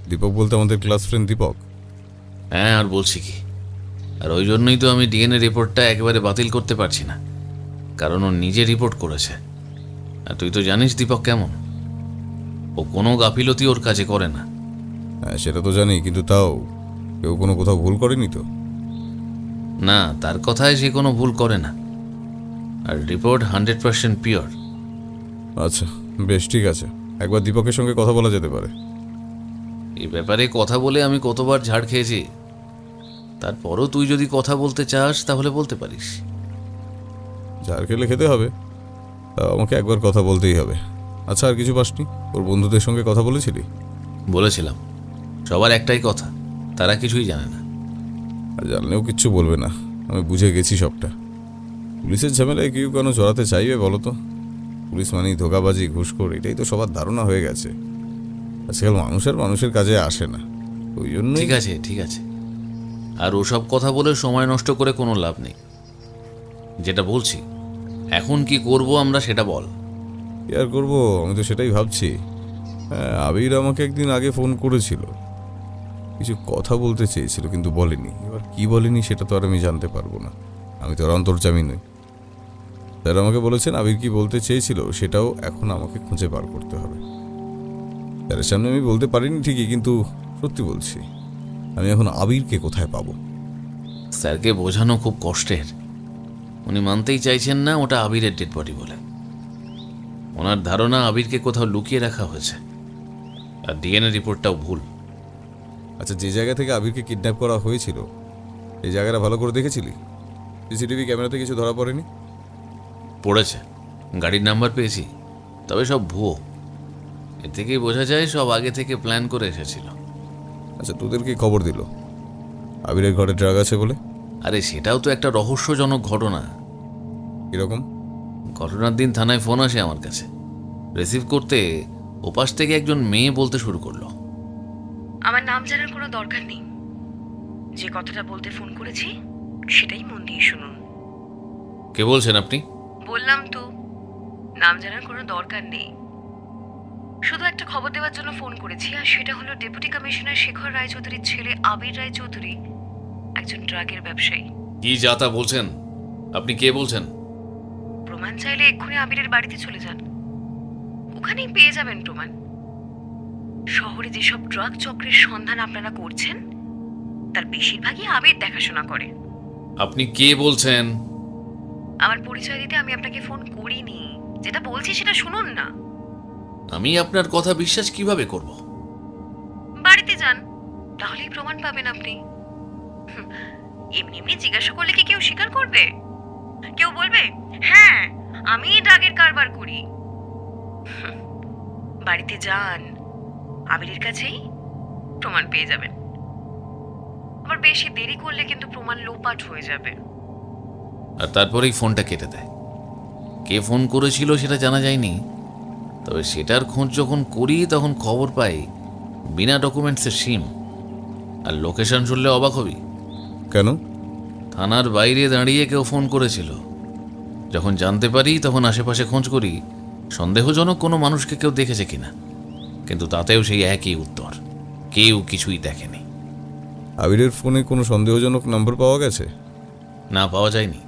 দীপক বলতে আমাদের ক্লাস ফ্রেন্ড দীপক? হ্যাঁ, আর বলছি কি, আর ওই জন্যই তো আমি ডিএনএ রিপোর্টটা একেবারে বাতিল করতে পারছি না, কারণ ও নিজে রিপোর্ট করেছে। আর তুই তো জানিস দীপক কেমন, ও কোনো গাফিলতি ওর কাছে করে না। হ্যাঁ, সেটা তো জানি, কিন্তু তাও কেউ কোনো কোথাও ভুল করেনি তো? না, তার কথায় সে কোনো ভুল করে না, আর রিপোর্ট 100% পিওর। আচ্ছা, বেশ, ঠিক আছে। একবার দীপকের সঙ্গে কথা বলা যেতে পারে। এই ব্যাপারে কথা বলে আমি কতবার ঝাড় খেয়েছি, তারপরও তুই যদি কথা বলতে চাস তাহলে বলতে পারিস। যার খেলে খেতে হবে, তা আমাকে একবার কথা বলতেই হবে। আচ্ছা, আর কিছু পাসনি? ওর বন্ধুদের সঙ্গে কথা বলেছিলি? বলেছিলাম, সবার একটাই কথা, তারা কিছুই জানে না। আর জানলেও কিচ্ছু বলবে না, আমি বুঝে গেছি সবটা। পুলিশের ঝামেলায় কেউ কেন জড়াতে চাইবে বলো তো? পুলিশ মানেই ধোঁকাবাজি, ঘুষখোর, এটাই তো সবার ধারণা হয়ে গেছে। আজকাল মানুষের কাজে আসে না, ওই জন্য। ঠিক আছে, ঠিক আছে, আর ওসব কথা বলে সময় নষ্ট করে কোনো লাভ নেই। যেটা বলছি, এখন কি করব আমরা সেটা বল। কি আর করবো, আমি তো সেটাই ভাবছি। হ্যাঁ, আবির আমাকে একদিন আগে ফোন করেছিল, কিছু কথা বলতে চেয়েছিল, কিন্তু বলেনি। এবার কি বলেনি সেটা তো আর আমি জানতে পারবো না, আমি তো আর অন্তর্যামী নই। স্যার আমাকে বলেছেন আবির কি বলতে চেয়েছিল সেটাও এখন আমাকে খুঁজে বার করতে হবে। স্যারের সামনে আমি বলতে পারিনি ঠিকই, কিন্তু সত্যি বলছি, আমি এখন আবিরকে কোথায় পাবো? স্যারকে বোঝানো খুব কষ্টের। উনি মানতেই চাইছেন না ওটা আবিরের ডেড বডি বলে। ওনার ধারণা আবিরকে কোথাও লুকিয়ে রাখা হয়েছে, আর ডিএনএ রিপোর্টটাও ভুল। আচ্ছা, যে জায়গা থেকে আবিরকে কিডন্যাপ করা হয়েছিল এই জায়গাটা ভালো করে দেখেছিলি? সিসিটিভি ক্যামেরাতে কিছু ধরা পড়েনি? পড়েছে, গাড়ির নাম্বার পেয়েছি, তবে সব ভুয়ো। এ থেকেই বোঝা যায় সব আগে থেকে প্ল্যান করে এসেছিল। আচ্ছা, তোদের কি খবর দিল আবিরের ঘরে ড্রাগ আছে বলে? আরে সেটাও তো একটা রহস্যজনক ঘটনা। এরকম ঘটনার দিন থানায় ফোন আসে আমার কাছে। রিসিভ করতে ওপাশ থেকে একজন মেয়ে বলতে শুরু করলো, আমার নাম জানার কোনো দরকার নেই, যে কথাটা বলতে ফোন করেছি সেটাই মন দিয়ে শুনুন। কে বলছেন আপনি? বললাম তো, নাম জানার কোনো দরকার নেই, শুধু একটা খবর দেওয়ার জন্য ফোন করেছি, আর সেটা হলো ডেপুটি কমিশনার শেখর রায়চৌধুরীর ছেলে আবির রায়চৌধুরী একজন ড্রাগের ব্যবসায়ী। কি যাতা বলছেন? আপনি কে বলছেন? প্রমাণ চাইলে এক্ষুনি আবিরের বাড়িতে চলে যান, ওখানেই পেয়ে যাবেন প্রমাণ। শহরে যেসব ড্রাগ চক্রের সন্ধান আপনারা করছেন তার বেশিরভাগই আবির দেখাশোনা করে। আপনি কে বলছেন? আমার পরিচয় দিতে আমি আপনাকে ফোন করিনি, যেটা বলছি সেটা শুনুন না। আমি আপনার কথা বিশ্বাস কিভাবে করব? বাড়িতে যান, তাহলেই প্রমাণ পাবেন আপনি। এমনি এমনি জিজ্ঞাসা করলে কি কেউ স্বীকার করবে? কেউ বলবে হ্যাঁ আমি ড্রাগের কারবার করি? বাড়িতে যান, আবিরের কাছেই প্রমাণ পেয়ে যাবেন। আবার বেশি দেরি করলে কিন্তু প্রমাণ লোপাট হয়ে যাবে। আর তারপরেই ফোনটা কেটে দেয়। কে ফোন করেছিল সেটা জানা যায়নি, তবে সেটার খোঁজ যখন করি তখন খবর পাই বিনা ডকুমেন্টসের সিম। আর লোকেশন শুনলে অবাক হবি। কেন? থানার বাইরে দাঁড়িয়ে কেউ ফোন করেছিল। যখন জানতে পারি তখন আশেপাশে খোঁজ করি সন্দেহজনক কোনো মানুষকে কেউ দেখেছে কিনা, কিন্তু তাতেও সেই একই উত্তর, কেউ কিছুই দেখেনি। আবিরের ফোনে কোনো সন্দেহজনক নাম্বার পাওয়া গেছে? না, পাওয়া যায়নি।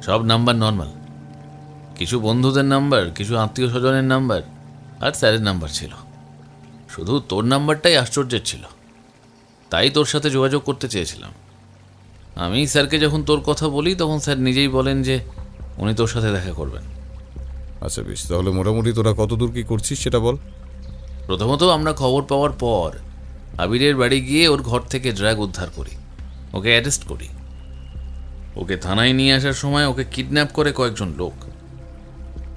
সব নাম্বার নর্মাল। কিছু বন্ধুদের নাম্বার, কিছু আত্মীয় স্বজনের নাম্বার আর স্যারের নাম্বার ছিল। শুধু তোর নাম্বারটাই আশ্চর্যের ছিল, তাই তোর সাথে যোগাযোগ করতে চেয়েছিলাম। আমি স্যারকে যখন তোর কথা বলি তখন স্যার নিজেই বলেন যে উনি তোর সাথে দেখা করবেন। আচ্ছা বেশ, তাহলে মোটামুটি তোরা কতদূর কি করছিস সেটা বল। প্রথমত আমরা খবর পাওয়ার পর আবিরের বাড়ি গিয়ে ওর ঘর থেকে ড্রাগ উদ্ধার করি, ওকে অ্যারেস্ট করি। ওকে থানায় নিয়ে আসার সময় ওকে কিডন্যাপ করে কয়েকজন লোক।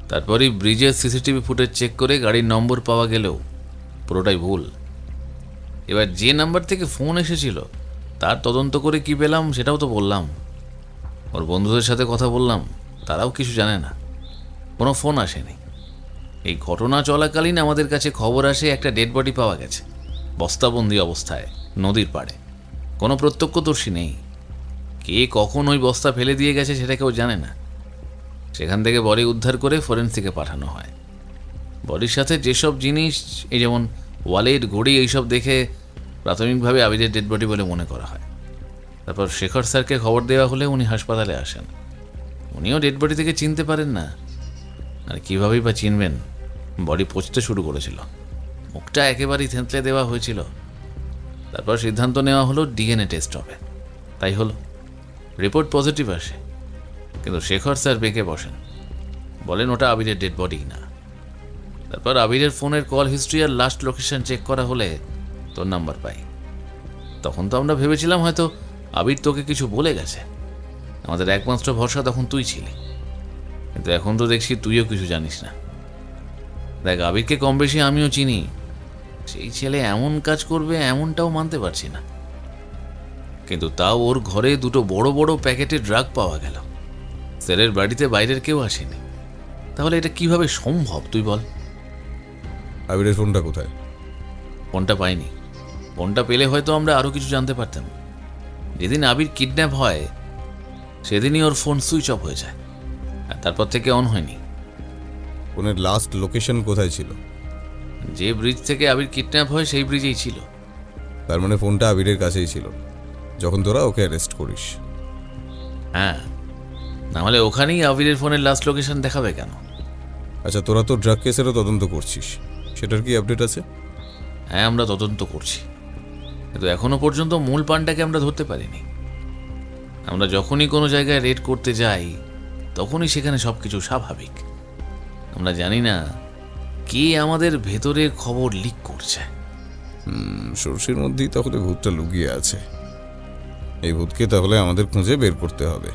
তারপরই ব্রিজের সিসিটিভি ফুটেজ চেক করে গাড়ির নম্বর পাওয়া গেলেও পুরোটাই ভুল। এবার যে নাম্বার থেকে ফোন এসেছিল তার তদন্ত করে কি পেলাম সেটাও তো বললাম। ওর বন্ধুদের সাথে কথা বললাম, তারাও কিছু জানে না, কোনো ফোন আসেনি। এই ঘটনা চলাকালীন আমাদের কাছে খবর আসে একটা ডেড বডি পাওয়া গেছে বস্তাবন্দি অবস্থায় নদীর পাড়ে। কোনো প্রত্যক্ষদর্শী নেই। কে কখন ওই বস্তা ফেলে দিয়ে গেছে সেটা কেউ জানে না। সেখান থেকে বডি উদ্ধার করে ফরেন্সিকে পাঠানো হয়। বডির সাথে যেসব জিনিস, এই যেমন ওয়ালেট, ঘড়ি, এইসব দেখে প্রাথমিকভাবে আবিরের ডেড বডি বলে মনে করা হয়। তারপর শেখর স্যারকে খবর দেওয়া হলে উনি হাসপাতালে আসেন। উনিও ডেড বডি থেকে চিনতে পারেন না, আর কীভাবেই বা চিনবেন? বডি পচতে শুরু করেছিল, মুখটা একেবারেই থেঁতলে দেওয়া হয়েছিল। তারপর সিদ্ধান্ত নেওয়া হলো ডিএনএ টেস্ট হবে। তাই হলো, রিপোর্ট পজিটিভ আসে, কিন্তু শেখর স্যার বেঁকে বসেন, বলেন ওটা আবিরের ডেড বডি না। তারপর আবিরের ফোনের কল হিস্ট্রি আর লাস্ট লোকেশন চেক করা হলে তোর নাম্বার পাই। তখন তো আমরা ভেবেছিলাম হয়তো আবির তোকে কিছু বলে গেছে। আমাদের একমাত্র ভরসা তখন তুই ছিলি, কিন্তু এখন তো দেখছি তুইও কিছু জানিস না। দেখ, আবিরকে কম বেশি আমিও চিনি। সেই ছেলে এমন কাজ করবে এমনটাও মানতে পারছি না, কিন্তু তাও ওর ঘরে দুটো বড় বড় প্যাকেটে ড্রাগ পাওয়া গেল। স্যারের বাড়িতে বাইরের কেউ আসেনি। তাহলে এটা কিভাবে সম্ভব তুই বল? আবিরের ফোনটা কোথায়? ফোনটা পাইনি। ফোনটা পেলে হয়তো আমরা আরও কিছু জানতে পারতাম। যেদিন আবির কিডন্যাপ হয় সেদিনই ওর ফোন সুইচ অফ হয়ে যায়, আর তারপর থেকে অন হয়নি। ফোনের লাস্ট লোকেশন কোথায় ছিল? যে ব্রিজ থেকে আবির কিডন্যাপ হয় সেই ব্রিজেই ছিল। তার মানে ফোনটা আবিরের কাছেই ছিল যখন তোরা ওকে অ্যারেস্ট করিস? হ্যাঁ, নাহলে ওখানেই আবিরের ফোনের লাস্ট লোকেশন দেখাবে কেন? আচ্ছা, তোরা তো ড্রাগ কেসেরও তদন্ত করছিস, সেটার কি আপডেট আছে? হ্যাঁ, আমরা তদন্ত করছি, কিন্তু এখনো পর্যন্ত মূল পানটাকে আমরা ধরতে পারিনি। আমরা যখনই কোনো জায়গায় রেড করতে যাই তখনই সেখানে সব কিছু স্বাভাবিক। আমরা জানি না কে আমাদের ভেতরের খবর লিক করছে। সর্ষের মধ্যেই তাহলে ভূতটা লুকিয়ে আছে। এই ভূতকে তাহলে আমাদের খুঁজে বের করতে হবে।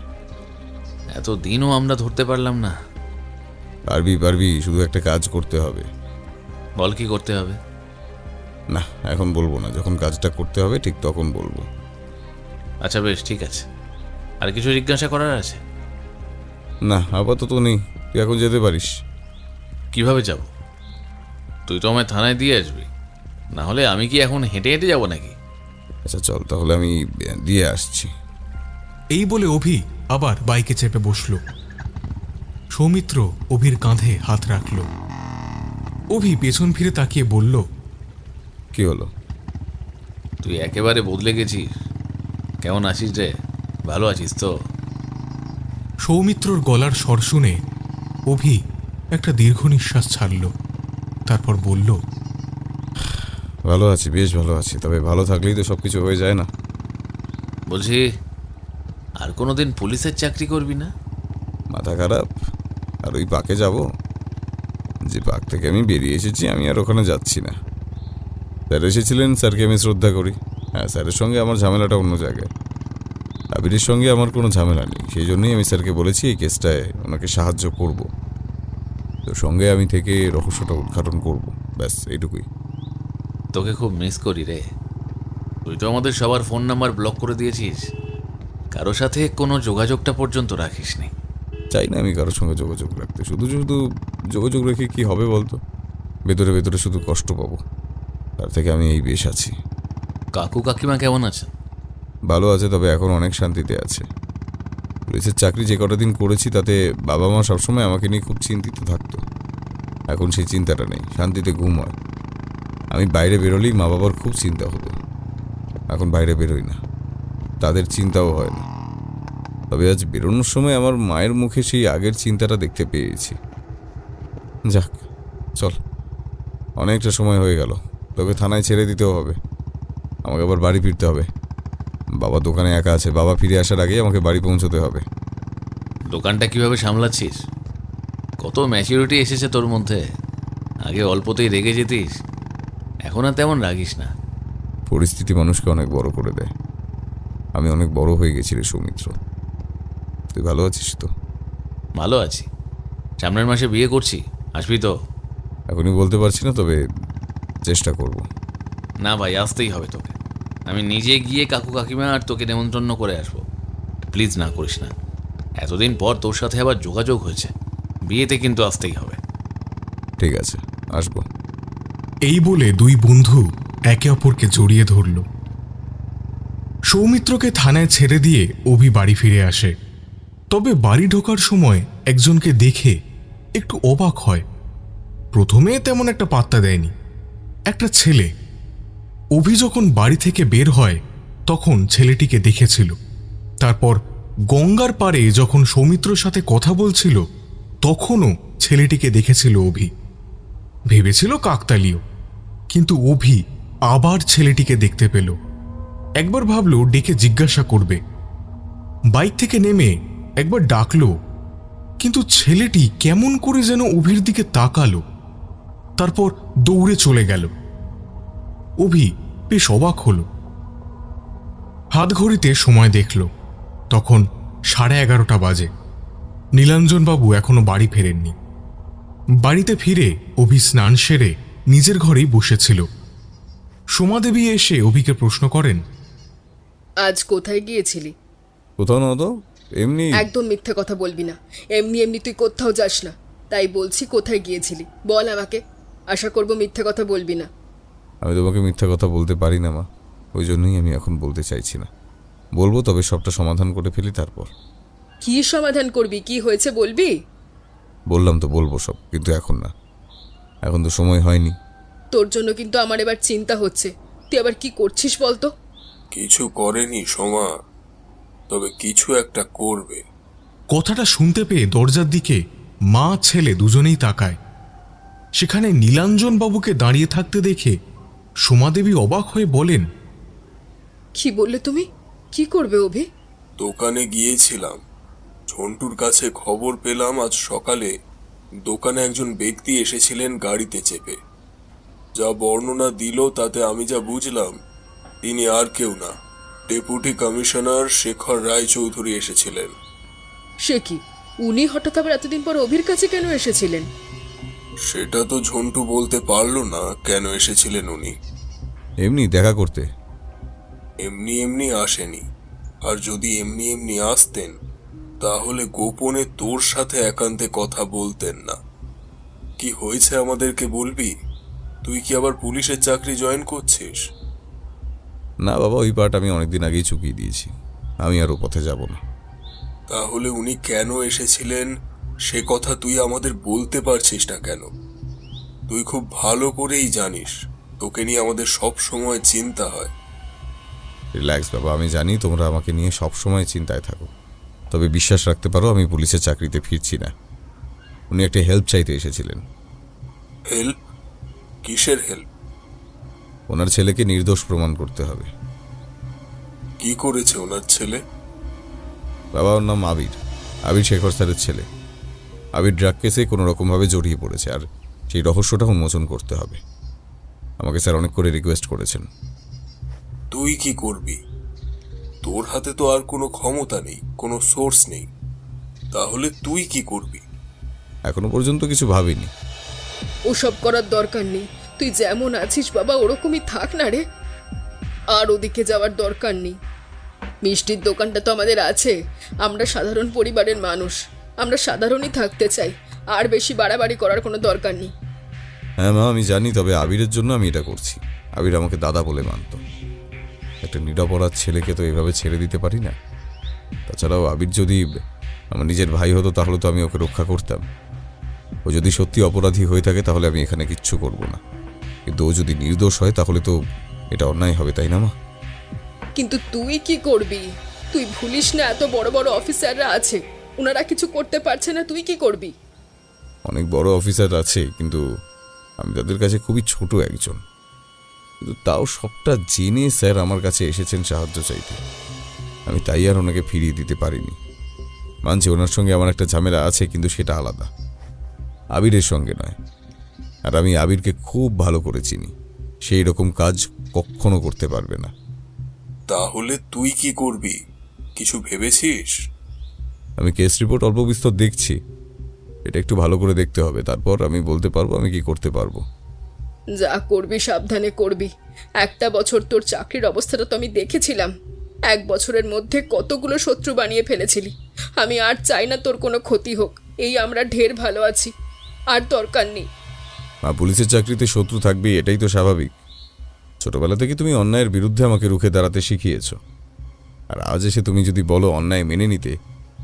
এতদিনও আমরা ধরতে পারলাম না। পারবি পারবি, শুধু একটা কাজ করতে হবে। বল, কি করতে হবে? না, এখন বলবো না, যখন কাজটা করতে হবে ঠিক তখন বলবো। আচ্ছা বেশ, ঠিক আছে। আর কিছু জিজ্ঞাসা করার আছে? না, আপাতত নেই। তুই এখন যেতে পারিস। কিভাবে যাব? তুই তো আমায় থানায় দিয়ে আসবি, না হলে আমি কি এখন হেঁটে হেঁটে যাব নাকি? আচ্ছা চল, তাহলে আমি দিয়ে আসছি। এই বলে অভি আবার বাইকে চেপে বসল। সৌমিত্র অভির কাঁধে হাত রাখল। অভি পেছন ফিরে তাকিয়ে বলল, কি হলো? তুই একেবারে বদলে গেছিস। কেমন আছিস রে? ভালো আছিস তো? সৌমিত্রর গলার স্বর শুনে অভি একটা দীর্ঘ নিঃশ্বাস ছাড়ল। তারপর বলল, ভালো আছি, বেশ ভালো আছি। তবে ভালো থাকলেই তো সব কিছু হয়ে যায় না। বলছি, আর কোনোদিন পুলিশের চাকরি করবি না? মাথা খারাপ? আর ওই পাকে যাব? যে পাক থেকে আমি বেরিয়ে এসেছি, আমি আর ওখানে যাচ্ছি না। স্যার এসেছিলেন, স্যারকে আমি শ্রদ্ধা করি। হ্যাঁ, স্যারের সঙ্গে আমার ঝামেলাটা অন্য জায়গায়। আবিরের সঙ্গে আমার কোনো ঝামেলা নেই, সেই জন্যই আমি স্যারকে বলেছি এই কেসটায় ওনাকে সাহায্য করব। তো সঙ্গে আমি থেকে রহস্যটা উদ্ঘাটন করব, ব্যাস এইটুকুই। তোকে খুব মিস করি রে। তুই তো আমাদের সবার ফোন নাম্বার ব্লক করে দিয়েছিস, কারো সাথে কোনো যোগাযোগটা পর্যন্ত রাখিসনি। চাই না আমি কারোর সঙ্গে যোগাযোগ রাখতে, শুধু শুধু যোগাযোগ রেখে কি হবে বলতো? ভেতরে ভেতরে শুধু কষ্ট পাবো, তার থেকে আমি এই বেশ আছি। কাকু কাকিমা কেমন আছেন? ভালো আছে, তবে এখন অনেক শান্তিতে আছে। পুলিশের চাকরি যে কটা দিন করেছি তাতে বাবা মা সবসময় আমাকে নিয়ে খুব চিন্তিত থাকতো। এখন সেই চিন্তাটা নেই, শান্তিতে ঘুম হয়। আমি বাইরে বেরোলেই মা বাবার খুব চিন্তা হতো, এখন বাইরে বেরোই না, তাদের চিন্তাও হয় না। তবে আজ বেরোনোর সময় আমার মায়ের মুখে সেই আগের চিন্তাটা দেখতে পেয়েছি। যাক চল, অনেকটা সময় হয়ে গেল, তোকে থানায় ছেড়ে দিতেও হবে, আমাকে আবার বাড়ি ফিরতে হবে। বাবা দোকানে একা আছে, বাবা ফিরে আসার আগেই আমাকে বাড়ি পৌঁছতে হবে। দোকানটা কিভাবে সামলাচ্ছিস? কত ম্যাচিউরিটি এসেছে তোর মধ্যে। আগে অল্পতেই রেগে যেতিস, এখন আর তেমন রাগিস না। পরিস্থিতি মানুষকে অনেক বড় করে দেয়। আমি অনেক বড় হয়ে গেছি রে সৌমিত্র। তুই ভালো আছিস তো? ভালো আছি। সামনের মাসে বিয়ে করছি, আসবি তো? এখনই বলতে পারছি না, তবে চেষ্টা করব। না ভাই, আসতেই হবে তোকে। আমি নিজে গিয়ে কাকু কাকিমা আর তোকে নেমন্তন্ন করে আসবো। প্লিজ না করিস না, এতদিন পর তোর সাথে আবার যোগাযোগ হয়েছে, বিয়েতে কিন্তু আসতেই হবে। ঠিক আছে, আসবো। এই বলে দুই বন্ধু একে অপরকে জড়িয়ে ধরল। সৌমিত্রকে থানায় ছেড়ে দিয়ে অভি বাড়ি ফিরে আসে। তবে বাড়ি ঢোকার সময় একজনকে দেখে একটু অবাক হয়। প্রথমে তেমন একটা পাত্তা দেয়নি, একটা ছেলে। অভি যখন বাড়ি থেকে বের হয় তখন ছেলেটিকে দেখেছিল। তারপর গঙ্গার পাড়ে যখন সৌমিত্রর সাথে কথা বলছিল তখনও ছেলেটিকে দেখেছিল অভি। ভেবেছিল কাকতালীয়, কিন্তু অভি আবার ছেলেটিকে দেখতে পেল। একবার ভাবল ডেকে জিজ্ঞাসা করবে, বাইক থেকে নেমে একবার ডাকলো, কিন্তু ছেলেটি কেমন করে যেন অভির দিকে তাকালো, তারপর দৌড়ে চলে গেল। অভি বেশ অবাক হল। হাত ঘড়িতে সময় দেখল, তখন 11:30 বাজে। নীলাঞ্জনবাবু এখনো বাড়ি ফেরেননি। বাড়িতে ফিরে অভি স্নান সেরে নিজের ঘরেই বসেছিল। সোমাদেবী এসে অভিকে প্রশ্ন করেন, আজ কোথায় গিয়েছিলি? কোথাও না তো, এমনি। একদম মিথ্যে কথা বলবি না। এমনি এমনি তুই কোথাও যাস না, তাই বলছি কোথায় গিয়েছিলি বল আমাকে। আশা করব মিথ্যে কথা বলবি না। আমি তোমাকে মিথ্যা কথা বলতে পারি না মা, ওই জন্যই আমি এখন বলতে চাইছি না। বলবো, তবে সবটা সমাধান করে ফেলি তারপর। কি সমাধান করবি? কি হয়েছে বলবি? বললাম তো বলবো সব, কিন্তু এখন না, এখন তো সময় হয়নি। তোর জন্য কিন্তু আমার এবার চিন্তা হচ্ছে। তুই আবার কি করছিস বলতো? কিছু করেনি সোমা, তবে কিছু একটা করবে। কথাটা শুনতে পেয়ে দরজার দিকে মা ছেলে দুজনেই তাকায়। সেখানে নীলাঞ্জন বাবুকে দাঁড়িয়ে থাকতে দেখে সোমাদেবী অবাক হয়ে বলেন, কি বললে তুমি? কি করবে অভি? দোকানে গিয়েছিলাম, ঝন্টুর কাছে খবর পেলাম আজ সকালে দোকানে একজন ব্যক্তি এসেছিলেন গাড়িতে চেপে। যা বর্ণনা দিল তাতে আমি যা বুঝলাম তিনি আর কেউ না, ডেপুটি কমিশনার শেখর রায়চৌধুরী এসেছিলেন। সে কি, উনি হঠাৎ আবার এতদিন পর অভির কাছে কেন এসেছিলেন? সেটা তো ঝন্টু বলতে পারলো না কেন এসেছিলেন উনি। এমনি দেখা করতে। এমনি এমনি আসেনি, আর যদি এমনি এমনি আসতেন তাহলে গোপনে তোর সাথে একান্তে কথা বলতেন না। কি হয়েছে আমাদেরকে বলবি? তুই কি আবার পুলিশের চাকরি জয়েন করছিস? না বাবা, ওই পার্ট আমি অনেকদিন আগেই চুকিয়ে দিয়েছি, আমি আর ও পথে যাব না। তাহলে উনি কেন এসেছিলেন সে কথা তুই আমাদের বলতে পারছিস না কেন? তুই খুব ভালো করেই জানিস তোকে নিয়ে আমাদের সব সময় চিন্তা হয়। রিল্যাক্স বাবা, আমি জানি তোমরা আমাকে নিয়ে সব সময় চিন্তায় থাকো, তবে বিশ্বাস রাখতে পারো আমি পুলিশের চাকরিতে ফিরছি না। উনি একটা হেল্প চাইতে এসেছিলেন। হেল্প? কিসের হেল্প? ওনার ছেলেকে নির্দোষ প্রমাণ করতে হবে। কি করেছে ওনার ছেলে? বাবা, ওর নাম আবির, আবির শেখর স্যারের ছেলে। আবির ড্রাগ কেসে কোনো রকমভাবে জড়িয়ে পড়েছে, আর সেই রহস্যটা উন্মোচন করতে হবে। আমাকে স্যার অনেক করে রিকোয়েস্ট করেছেন। তুই কি করবি? তোর হাতে তো আর কোনো ক্ষমতা নেই, কোনো সোর্স নেই, তাহলে তুই কি করবি? এখনো পর্যন্ত কিছু ভাবিনি। ওসব করার দরকার নেই, তুই যেমন আছিস বাবা ওরকমই থাক না রে। আর ওদিকে যাওয়ার দরকার নেই। মিষ্টির দোকানটা তো আমাদের আছে, আমরা সাধারণ পরিবারের মানুষ, আমরা সাধারণই থাকতে চাই, আর বেশি বাড়াবাড়ি করার কোনো দরকার নেই। হ্যাঁ মা, আমি জানি, তবে আবিরের জন্য আমি এটা করছি। আবির আমাকে দাদা বলে মানত। একটা নিরপরাধ ছেলেকে তো এভাবে ছেড়ে দিতে পারি না। তাছাড়াও আবির যদি আমার নিজের ভাই হতো তাহলে তো আমি ওকে রক্ষা করতাম। ও যদি সত্যি অপরাধী হয়ে থাকে তাহলে আমি এখানে কিচ্ছু করব না, কিন্তু ও যদি নির্দোষ হয় তাহলে তো এটা অন্যায় হবে, তাই না মা? কিন্তু তুই কি করবি? তুই ভুলিস না এত বড় বড় অফিসাররা আছে, ওনারা কিছু করতে পারছে না, তুই কি করবি? অনেক বড় অফিসার আছে, কিন্তু আমি তাদের কাছে খুবই ছোট একজন। কিন্তু তাও সবটা জেনে স্যার আমার কাছে এসেছেন সাহায্য চাইতে। আমি তাই আর ওনাকে ফিরিয়ে দিতে পারিনি। মানছি ওনার সঙ্গে আমার একটা ঝামেলা আছে, কিন্তু সেটা আলাদা, আবিরের সঙ্গে নয়। আর আমি আবিরকে খুব ভালো করে চিনি, সেই রকম কাজ কখনো করতে পারবে না। তাহলে তুই কি করবি, কিছু ভেবেছিস? আমি কেস রিপোর্ট অল্প বিস্তর দেখছি, এটা একটু ভালো করে দেখতে হবে, তারপর আমি বলতে পারবো আমি কি করতে পারবো। যা করবি সাবধানে করবি। একটা বছর তোর চাকরির অবস্থাটা তো আমি দেখেছিলাম, 1 বছরের মধ্যে কতগুলো শত্রু বানিয়ে ফেলেছিলি। আমি আর চাই না তোর কোনো ক্ষতি হোক, এই আমরা ঢের ভালো আছি, আর দরকার নেই। পুলিশের চাকরিতে শত্রু থাকবেই, এটাই তো স্বাভাবিক। ছোটবেলা থেকে তুমি অন্যায়ের বিরুদ্ধে আমাকে রুখে দাঁড়াতে শিখিয়েছ, আর আজ এসে তুমি যদি বলো অন্যায় মেনে নিতে,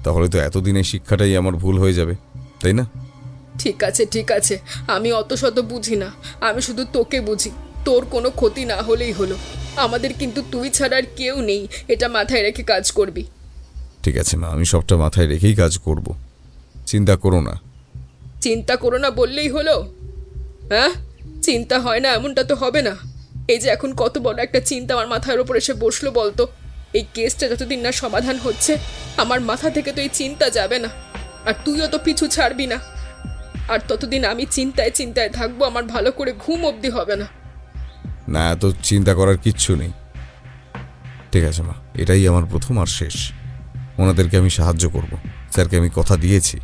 তাহলে তো এতদিনের শিক্ষাটাই আমার ভুল হয়ে যাবে, তাই না? ঠিক আছে ঠিক আছে, আমি অত শত বুঝি না, আমি শুধু তোকে বুঝি। তোর কোনো ক্ষতি না হলেই হলো, আমাদের কিন্তু তুই ছাড়া আর কেউ নেই, এটা মাথায় রেখে কাজ করবি। ঠিক আছে মা, আমি সবটা মাথায় রেখেই কাজ করব, চিন্তা করো না। চিন্তা করো না বললেই হলো? হ্যাঁ, চিন্তা হয় না এমনটা তো হবে না। এই যে এখন কত বড় একটা চিন্তা আমার মাথার ওপর এসে বসলো বলতো। এই কেসটা যতদিন না সমাধান হচ্ছে আমার মাথা থেকে তো এই চিন্তা যাবে না, আর তুইও তো পিছু ছাড়বি না। আর ততদিন আমি চিন্তায় চিন্তায় থাকবো, আমার ভালো করে ঘুম অবধি হবে না। না, এত চিন্তা করার কিচ্ছু নেই। ঠিক আছে মা, এটাই আমার প্রথম আর শেষ। ওনাদেরকে আমি সাহায্য করব, স্যারকে আমি কথা দিয়েছি।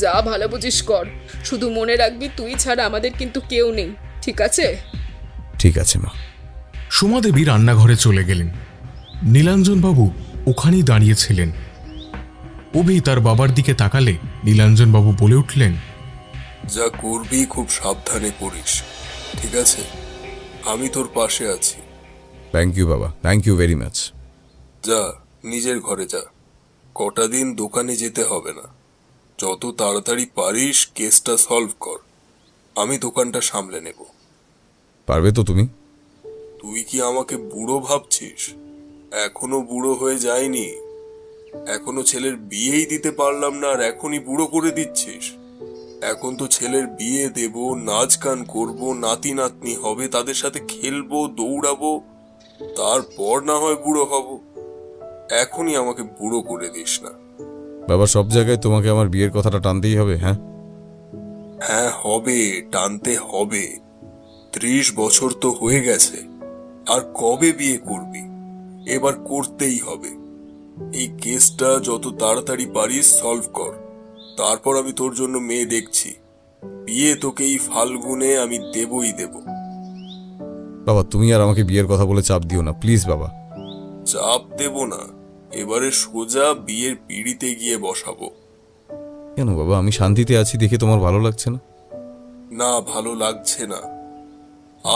যা ভালো বুঝিস কর, শুধু মনে রাখবি তুই ছাড়া আমাদের কিন্তু কেউ নেই, ঠিক আছে? ঠিক আছে মা। সোমাদেবী রান্নাঘরে চলে গেলেন। নীলাঞ্জনবাবু ওখানেই দাঁড়িয়েছিলেন। অভি তার বাবার দিকে তাকালে নীলাঞ্জনবাবু বলে উঠলেন, যা করবি খুব সাবধানে করিস, ঠিক আছে? আমি তোর পাশে আছি। থ্যাংক ইউ বাবা, থ্যাংক ইউ ভেরি মাচ। যা নিজের ঘরে যা, কটা দিন দোকানে যেতে হবে না। যত তাড়াতাড়ি পারিস কেসটা সলভ কর, আমি দোকানটা সামলে নেব। পারবে তো তুমি? তুই কি আমাকে বুড়ো ভাবছিস? এখনো বুড়ো হয়ে যায়নি, এখনো ছেলের বিয়েই দিতে পারলাম না, আর এখনই বুড়ো করে দিচ্ছিস? এখন তো ছেলের বিয়ে দেব, নাচ গান করবো, নাতি নাতনি হবে, তাদের সাথে খেলবো, দৌড়াবো, তারপর না হয় বুড়ো হব। এখনই আমাকে বুড়ো করে দিস না। বাবা, সব জায়গায় তোমাকে আমার বিয়ের কথাটা টানতেই হবে? হ্যাঁ হ্যাঁ হবে, টানতে হবে। 30 বছর তো হয়ে গেছে, আর কবে বিয়ে করবি? এবার করতেই হবে। এই কেসটা যত তাড়াতাড়ি পারিস সলভ কর, তারপর আমি তোর জন্য মেয়ে দেখছি। বিয়ে তোকে এই ফাল্গুনে আমি দেবই দেব। বাবা, তুমি আর আমাকে বিয়ের কথা বলে চাপ দিও না প্লিজ বাবা। চাপ দেব না, এবারে সোজা বিয়ের পিঁড়িতে গিয়ে বসাবো। কেন বাবা, আমি শান্তিতে আছি দেখে তোমার ভালো লাগছে না? না, ভালো লাগছে না।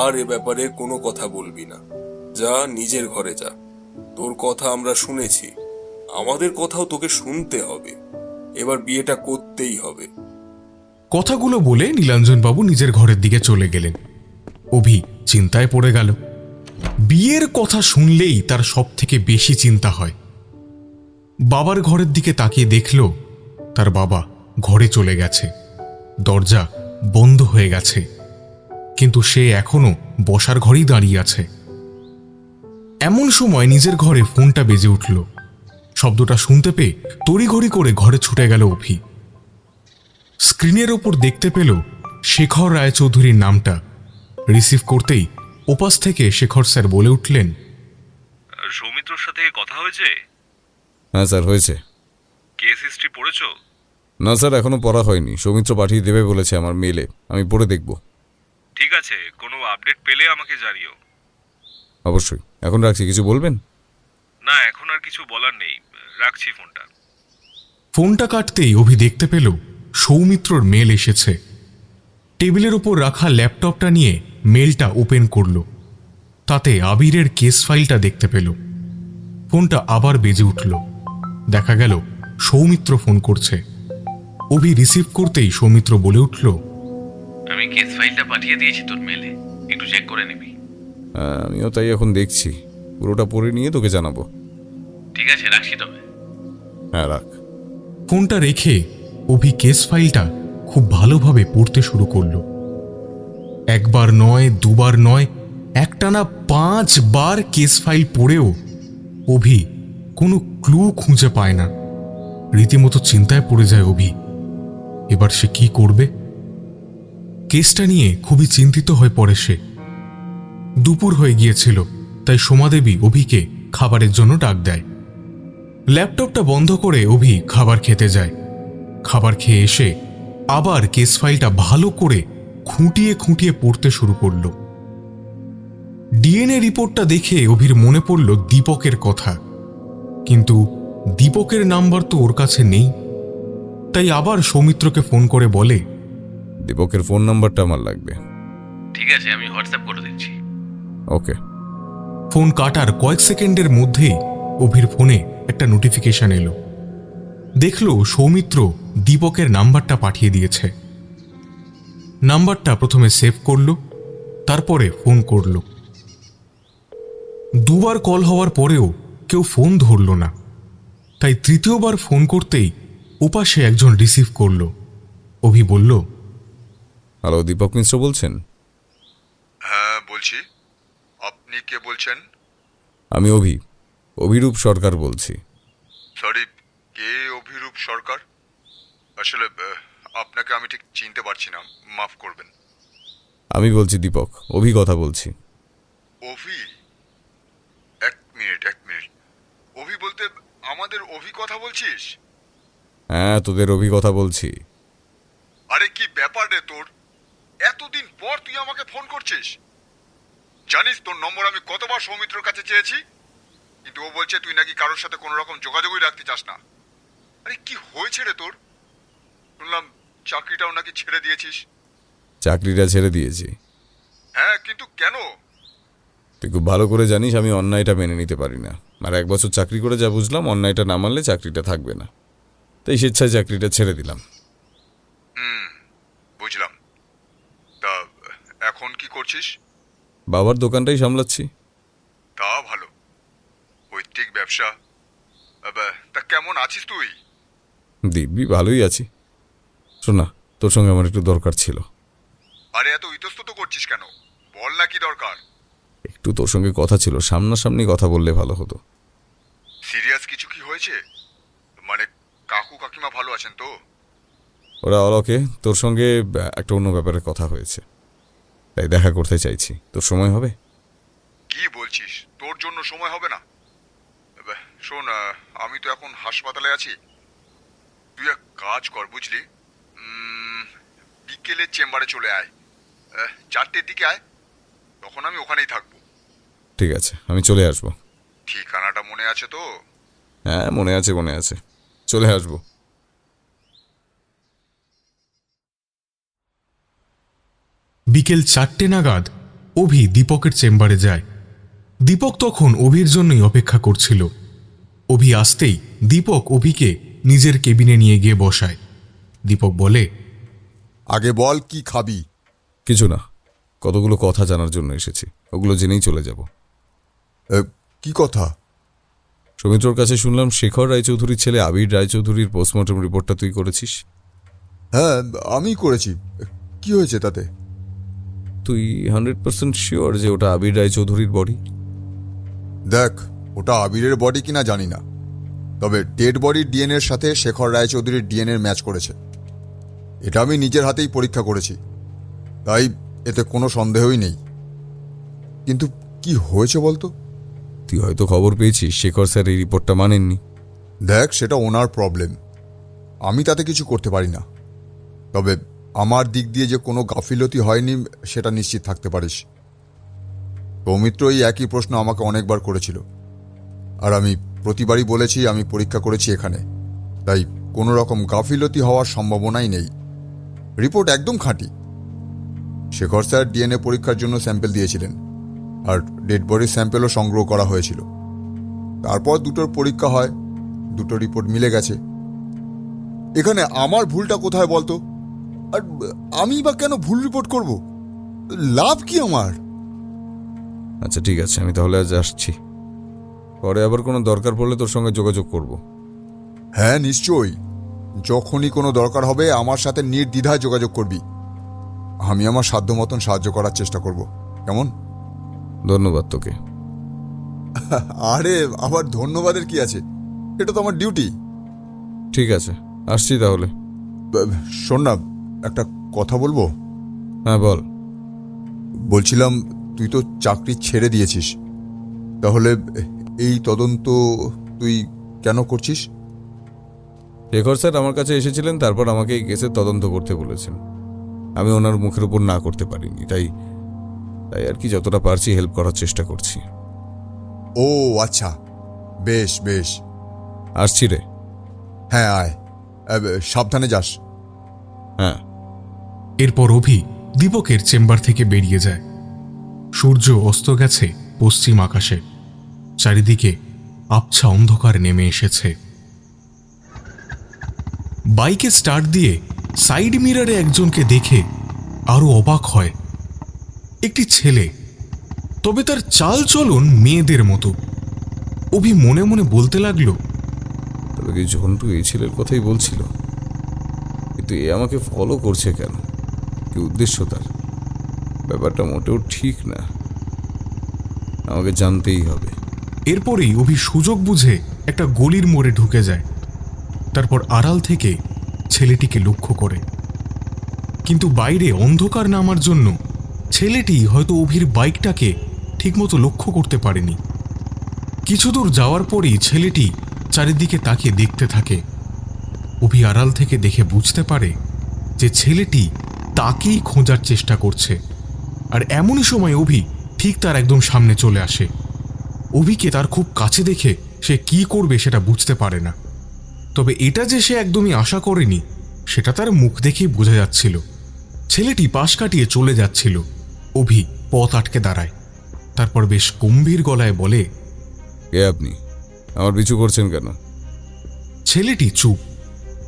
আর এ ব্যাপারে কোনো কথা বলবি না, যা নিজের ঘরে যা। তোর কথা আমরা শুনেছি, আমাদের কথাও তোকে শুনতে হবে। এবার বিয়েটা করতেই হবে। কথাগুলো বলে নীলাঞ্জনবাবু নিজের ঘরের দিকে চলে গেলেন। অভি চিন্তায় পড়ে গেল। বিয়ের কথা শুনলেই তার সব থেকে বেশি চিন্তা হয়। বাবার ঘরের দিকে তাকিয়ে দেখল তার বাবা ঘরে চলে গেছে, দরজা বন্ধ হয়ে গেছে, কিন্তু সে এখনো বসার ঘরেই দাঁড়িয়ে আছে। এমন সময় নিজের ঘরে ফোনটা বেজে উঠল। শব্দটা শুনতে পেয়ে তড়িঘড়ি করে ঘরে ছুটে গেল অভি। স্ক্রিনের ওপর দেখতে পেল শেখর রায়চৌধুরীর নামটা। রিসিভ করতেই ওপাশ থেকে শেখর স্যার বলে উঠলেন, সৌমিত্রর সাথে কথা হয়েছে? হ্যাঁ স্যার, হয়েছে। কেস হিস্ট্রি পড়েছো? না স্যার, এখনো পড়া হয়নি। সৌমিত্র পাঠিয়ে দেবে বলেছে আমার মেলে, আমি পড়ে দেখব। ঠিক আছে, কোনো আপডেট পেলে আমাকে জানিও। অবশ্যই। এখন রাখছি, কিছু বলবেন? না, এখন আর কিছু বলার নেই, রাখছি ফোনটা। ফোনটা কাটতেই অভি দেখতে পেল সৌমিত্রর মেল এসেছে। টেবিলের উপর রাখা ল্যাপটপটা নিয়ে মেলটা ওপেন করল। তাতে আবিরের কেস ফাইলটা দেখতে পেল। ফোনটা আবার বেজে উঠল। দেখা গেল সৌমিত্র ফোন করছে। অভি রিসিভ করতেই সৌমিত্র বলে উঠল, আমি কেস ফাইলটা পাঠিয়ে দিয়েছি তোর মেলে, একটু চেক করে নিবি। হ্যাঁ, আমিও তাই এখন দেখছি, পুরোটা পড়ে নিয়ে তোকে জানাবো। ঠিক আছে, রাখছি তবে। হ্যাঁ, রাখ। ফোনটা রেখে অভি কেস ফাইলটা খুব ভালোভাবে পড়তে শুরু করল। একবার নয়, দুবার নয়, একটানা 5 বার কেস ফাইল পড়েও অভি কোনো ক্লু খুঁজে পায় না। রীতিমতো চিন্তায় পড়ে যায় অভি। এবার সে কি করবে? কেসটা নিয়ে খুবই চিন্তিত হয়ে পড়ে সে। দুপুর হয়ে গিয়েছিল, তাই সোমাদেবী অভিকে খাবারের জন্য ডাক দেয়। ল্যাপটপটা বন্ধ করে অভি খাবার খেতে যায়। খাবার খেয়ে এসে আবার কেস ফাইলটা ভালো করে খুঁটিয়ে খুঁটিয়ে পড়তে শুরু করল। ডিএনএ রিপোর্টটা দেখে অভির মনে পড়ল দীপকের কথা, কিন্তু দীপকের নাম্বার তো ওর কাছে নেই। তাই আবার সৌমিত্রকে ফোন করে বলে, দীপকের ফোন নাম্বারটা আমার লাগবে। ঠিক আছে, আমি হোয়াটসঅ্যাপ করে দিচ্ছি। ওকে। ফোন কাটার কয়েক সেকেন্ডের মধ্যেই অভির ফোনে একটা নোটিফিকেশন এলো। দেখল সৌমিত্র দীপকের নাম্বারটা পাঠিয়ে দিয়েছে। নাম্বারটা প্রথমে সেভ করল, তারপরে ফোন করল। দুবার কল হওয়ার পরেও কেউ ফোন ধরল না। তাই তৃতীয়বার ফোন করতেই ওপাশে একজন রিসিভ করল। অভি বলল, হ্যালো, দীপক মিশ্র বলছেন? হ্যাঁ বলছি, আপনি কে বলছেন? আমি অভিরূপ সরকার বলছি। সরি, কে অভিরূপ সরকার? আসলে আপনাকে আমি ঠিক চিনতে পারছি না, মাফ করবেন। আমি বলছি দীপক, অভি কথা বলছি। অভি? এক মিনিট। অভি বলতে আমাদের অভি কথা বলছিস? হ্যাঁ, তোদের অভি কথা বলছি। আরে কি ব্যাপার রে তোর? এতদিন পর তুই আমাকে ফোন করছিস? জানিস তোর নম্বর আমি কতবার সৌমিত্রর কাছে চেয়েছি, কিন্তু ও বলছে তুই নাকি কারোর সাথে কোনো রকম যোগাযোগই রাখতে চাস না। আরে কি হয়েছে রে তোর? শুনলাম চাকরিটাও নাকি ছেড়ে দিয়েছিস। চাকরিটা ছেড়ে দিয়েছি। হ্যাঁ, কিন্তু কেন? তুই খুব ভালো করে জানিস আমি অন্যায়টা মেনে নিতে পারি না। আর 1 বছর চাকরি করে যা বুঝলাম, অন্যায়টা না মানলে চাকরিটা থাকবে না। তাই স্বেচ্ছায় চাকরিটা ছেড়ে দিলাম। বুঝলাম। তা এখন কি করছিস? বাবার দোকানটাই সামলাচ্ছি। তা ভালো, পৈতৃক ব্যবসা। তা কেমন আছিস তুই? দিব্যি ভালোই আছি। শোন না, তোর সঙ্গে আমার একটু দরকার ছিল। আরে এত ইতস্তত করছিস কেন? বল না কি দরকার। একটু তোর সঙ্গে কথা ছিল, সামনাসামনি কথা বললে ভালো হতো। সিরিয়াস কিছু কি হয়েছে? মানে কাকু কাকিমা ভালো আছেন তো? ওরা অলকে, তোর সঙ্গে একটা অন্য ব্যাপারে কথা হয়েছে, তাই দেখা করতে চাইছি। তোর সময় হবে? কি বলছিস, তোর জন্য সময় হবে না? শোন, আমি তো এখন হাসপাতালে আছি। তুই এক কাজ কর বুঝলি, বিকেলের চেম্বারে চলে আয়, 4টের দিকে আয়, তখন আমি ওখানেই থাকবো। ঠিক আছে, আমি চলে আসবো। ঠিকানাটা মনে আছে তো? হ্যাঁ, মনে আছে, চলে আসবো। বিকেল 4টে নাগাদ অভি দীপকের চেম্বারে যায়। দীপক তখন অভির জন্যই অপেক্ষা করছিল। অভি আসতেই দীপক অভিকে নিজের কেবিনে নিয়ে গিয়ে বসায়। দীপক বলে, আগে বল কি খাবি? কিছু না, কতগুলো কথা জানার জন্য এসেছি, ওগুলো জেনেই চলে যাব। কি কথা? সৌমিত্রর কাছে শুনলাম শেখর রায়চৌধুরীর ছেলে আবির রায়চৌধুরীর পোস্টমর্টম রিপোর্টটা তুই করেছিস। হ্যাঁ, আমি করেছি। কি হয়েছে তাতে? তুই 100% শিওর যে ওটা আবির রায়চৌধুরীর বডি? দেখ, ওটা আবিরের বডি কিনা জানি না, তবে ডেড বডির ডিএনএর সাথে শেখর রায়চৌধুরীর ডিএনএ ম্যাচ করেছে। এটা আমি নিজের হাতেই পরীক্ষা করেছি, তাই এতে কোনো সন্দেহই নেই। কিন্তু কি হয়েছে বলতো? তুই হয়তো খবর পেয়েছিস শেখর স্যার এই রিপোর্টটা মানেননি। দেখ, সেটা ওনার প্রবলেম, আমি তাতে কিছু করতে পারি না। তবে আমার দিক দিয়ে যে কোনো গাফিলতি হয়নি সেটা নিশ্চিত থাকতে পারিস। সৌমিত্র এই একই প্রশ্ন আমাকে অনেকবার করেছিল, আর আমি প্রতিবারই বলেছি আমি পরীক্ষা করেছি এখানে, তাই কোনো রকম গাফিলতি হওয়ার সম্ভাবনাই নেই। রিপোর্ট একদম খাঁটি। শেখর স্যার ডিএনএ পরীক্ষার জন্য স্যাম্পেল দিয়েছিলেন, আর ডেড বডির স্যাম্পেলও সংগ্রহ করা হয়েছিল। তারপর দুটোর পরীক্ষা হয়, দুটো রিপোর্ট মিলে গেছে। এখানে আমার ভুলটা কোথায় বলতো? আর আমি বা কেন ভুল রিপোর্ট করব? লাভ কি আমার? আচ্ছা ঠিক আছে, আমি তাহলে আজ আসছি। পরে আবার কোনো দরকার পড়লে তোর সঙ্গে যোগাযোগ করব। হ্যাঁ নিশ্চয়ই, যখনই কোনো দরকার হবে আমার সাথে নির্দ্বিধায় যোগাযোগ করবি। আমি আমার সাধ্য মতন সাহায্য করার চেষ্টা করব, কেমন? ধন্যবাদ তোকে। আরে আবার ধন্যবাদের কি আছে, এটা তো আমার ডিউটি। ঠিক আছে, আসছি তাহলে। শোন না, একটা কথা বলবো? হ্যাঁ বল। বলছিলাম, তুই তো চাকরি ছেড়ে দিয়েছিস, তাহলে এই তদন্ত তুই কেন করছিস? শেখর স্যার আমার কাছে এসেছিলেন, তারপর আমাকে এই কেসের তদন্ত করতে বলেছেন। আমি ওনার মুখের উপর না করতে পারিনি, তাই আর কি যতটা পারছি হেল্প করার চেষ্টা করছি। ও আচ্ছা, বেশ বেশ। আসছি রে। হ্যাঁ আয়, সাবধানে যাস। হ্যাঁ। এরপর অভি দীপকের চেম্বার থেকে বেরিয়ে যায়। সূর্য অস্ত গেছে পশ্চিম আকাশে, চারিদিকে আবছা অন্ধকার নেমে এসেছে। বাইকে স্টার্ট দিয়ে সাইড মিররে একজনকে দেখে আরো অবাক হয়। একটি ছেলে, তবে তার চাল চলন মেয়েদের মতো। অভি মনে মনে বলতে লাগলো, তবে কি ঝন্টু এই ছেলের কথাই বলছিল? কিন্তু এ আমাকে ফলো করছে কেন? কি উদ্দেশ্য তার? ব্যাপারটা মোটেও ঠিক না, আমাকে জানতেই হবে। এরপরেই অভি সুযোগ বুঝে একটা গলির মোড়ে ঢুকে যায়। তারপর আড়াল থেকে ছেলেটিকে লক্ষ্য করে, কিন্তু বাইরে অন্ধকার নামার জন্য ছেলেটি হয়তো অভির বাইকটাকে ঠিকমতো লক্ষ্য করতে পারেনি। কিছু দূর যাওয়ার পরই ছেলেটি চারিদিকে তাকিয়ে দেখতে থাকে। অভি আড়াল থেকে দেখে বুঝতে পারে যে ছেলেটি তাকেই খোঁজার চেষ্টা করছে। আর এমনই সময় অভি ঠিক তার একদম সামনে চলে আসে। অভিকে তার খুব কাছে দেখে সে কি করবে সেটা বুঝতে পারে না, তবে এটা যে সে একদমই আশা করেনি সেটা তার মুখ দেখেই বোঝা যাচ্ছিল। ছেলেটি পাশ কাটিয়ে চলে যাচ্ছিল। অভি পথ আটকে দাঁড়ায়, তারপর বেশ গম্ভীর গলায় বলে, কে আপনি? আমার পিছু করছেন কেন? ছেলেটি চুপ।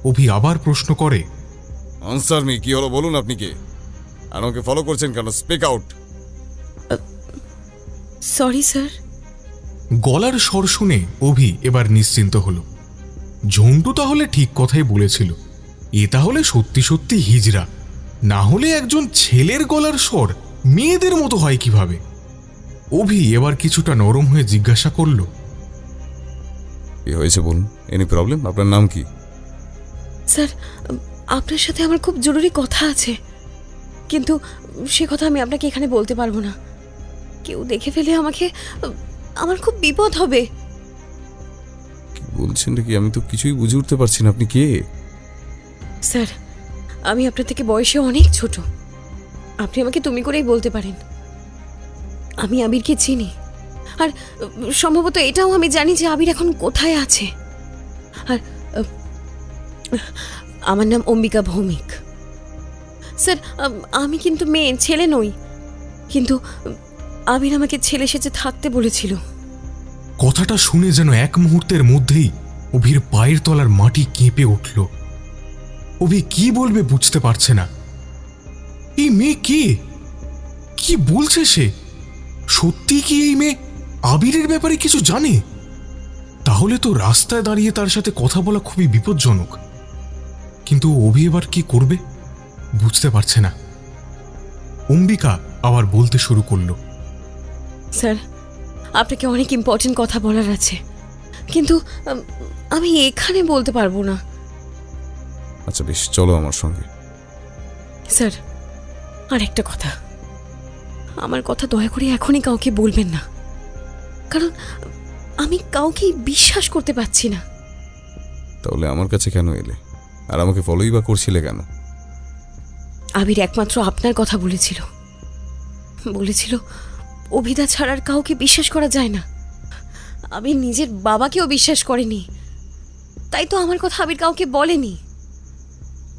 অভি আবার প্রশ্ন করে, আনসার মি, কি হলো বলুন, আপনি কে? আর আমাকে ফলো করছেন কেন? Speak out. Sorry sir. গলার স্বর শুনে অভি এবার নিশ্চিন্ত হলো। ঝন্টু তাহলে ঠিক কথাই বলেছিল, এ তাহলে সত্যি সত্যি হিজড়া, না হলে একজন ছেলের গলার স্বর মেয়েদের মতো হয় কিভাবে? অভি এবার কিছুটা নরম হয়ে জিজ্ঞাসা করল, কি হয়েছে বলুন, এনি প্রবলেম? আপনার নাম কি? স্যার, আপনার সাথে আমার খুব জরুরি কথা আছে, কিন্তু সে কথা আমি আপনাকে এখানে বলতে পারবো না। কেউ দেখে ফেলে আমাকে, আমার খুব বিপদ হবে। কি বলছেন নাকি? আমি তো কিছুই বুঝে উঠতে পারছি না, আপনি কে? স্যার, আমি আপনার থেকে বয়সে অনেক ছোট, আপনি আমাকে তুমি করেই বলতে পারেন। আমি আবিরকে চিনি, আর সম্ভবত এটাও আমি জানি যে আবির এখন কোথায় আছে। আর আমার নাম অম্বিকা ভৌমিক। স্যার, আমি কিন্তু মেয়ে, ছেলে নই, কিন্তু আবির আমাকে ছেলে সেজে থাকতে বলেছিল। কথাটা শুনে যেন এক মুহূর্তের মধ্যেই অভির পায়ের তলার মাটি কেঁপে উঠল। অভি কি বলবে বুঝতে পারছে না। এই মেয়ে কে? কি বলছে সে? সত্যি কি এই মেয়ে আবিরের ব্যাপারে কিছু জানে? তাহলে তো রাস্তায় দাঁড়িয়ে তার সাথে কথা বলা খুবই বিপজ্জনক। কিন্তু অভি এবার কি করবে বুঝতে পারছে না। অম্বিকা আবার বলতে শুরু করলো, স্যার, আপনাকে অনেক ইম্পর্টেন্ট কথা বলার আছে, কিন্তু আমি এখানে বলতে পারবো না। আচ্ছা বেশ, চলো আমার সঙ্গে। স্যার, আর একটা কথা, আমার কথা দয়া করে এখনই কাউকে বলবেন না। কারণ আমি কাউকেই বিশ্বাস করতে পারছি না। তাহলে আমার কাছে কেন এলে, আর আমাকে ফলোই বা করছিলে কেন? আবির একমাত্র আপনার কথা বলেছিল, অভিদা ছাড়া আর কাউকে বিশ্বাস করা যায় না। আবির নিজের বাবাকেও বিশ্বাস করেনি, তাই তো আমার কথা আবির কাউকে বলেনি।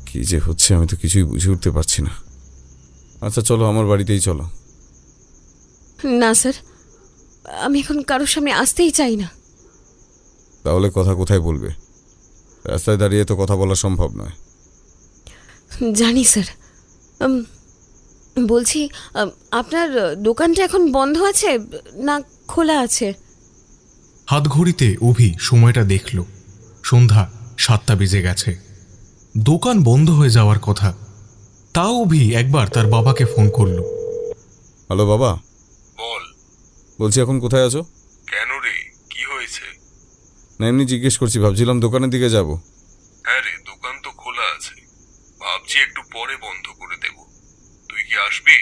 কি যে হচ্ছে আমি তো কিছুই বুঝে উঠতে পারছি না। আচ্ছা চলো, আমার বাড়িতেই চলো। না স্যার, আমি এখন কারোর সামনে আসতেই চাই না। তাহলে কথা কোথায় বলবে? রাস্তায় দাঁড়িয়ে তো কথা বলা সম্ভব নয়। জানি স্যার। বলছি, আপনার দোকানটা এখন বন্ধ আছে না খোলা আছে? হাতঘড়িতে অভি সময়টা দেখল, সন্ধ্যা 7টা বেজে গেছে। দোকান বন্ধ হয়ে যাওয়ার কথা। তাও অভি একবার তার বাবাকে ফোন করলো। হ্যালো বাবা। বল। বলছি এখন কোথায় আছো? কেন রে, কি হয়েছে? না এমনি জিজ্ঞেস করছি, ভাবছিলাম দোকানের দিকে যাব। হ্যাঁ রে, দোকান তো খোলা আছে, ভাবছি একটু পরে বন্ধ করে দেব। তুই কি আসবি?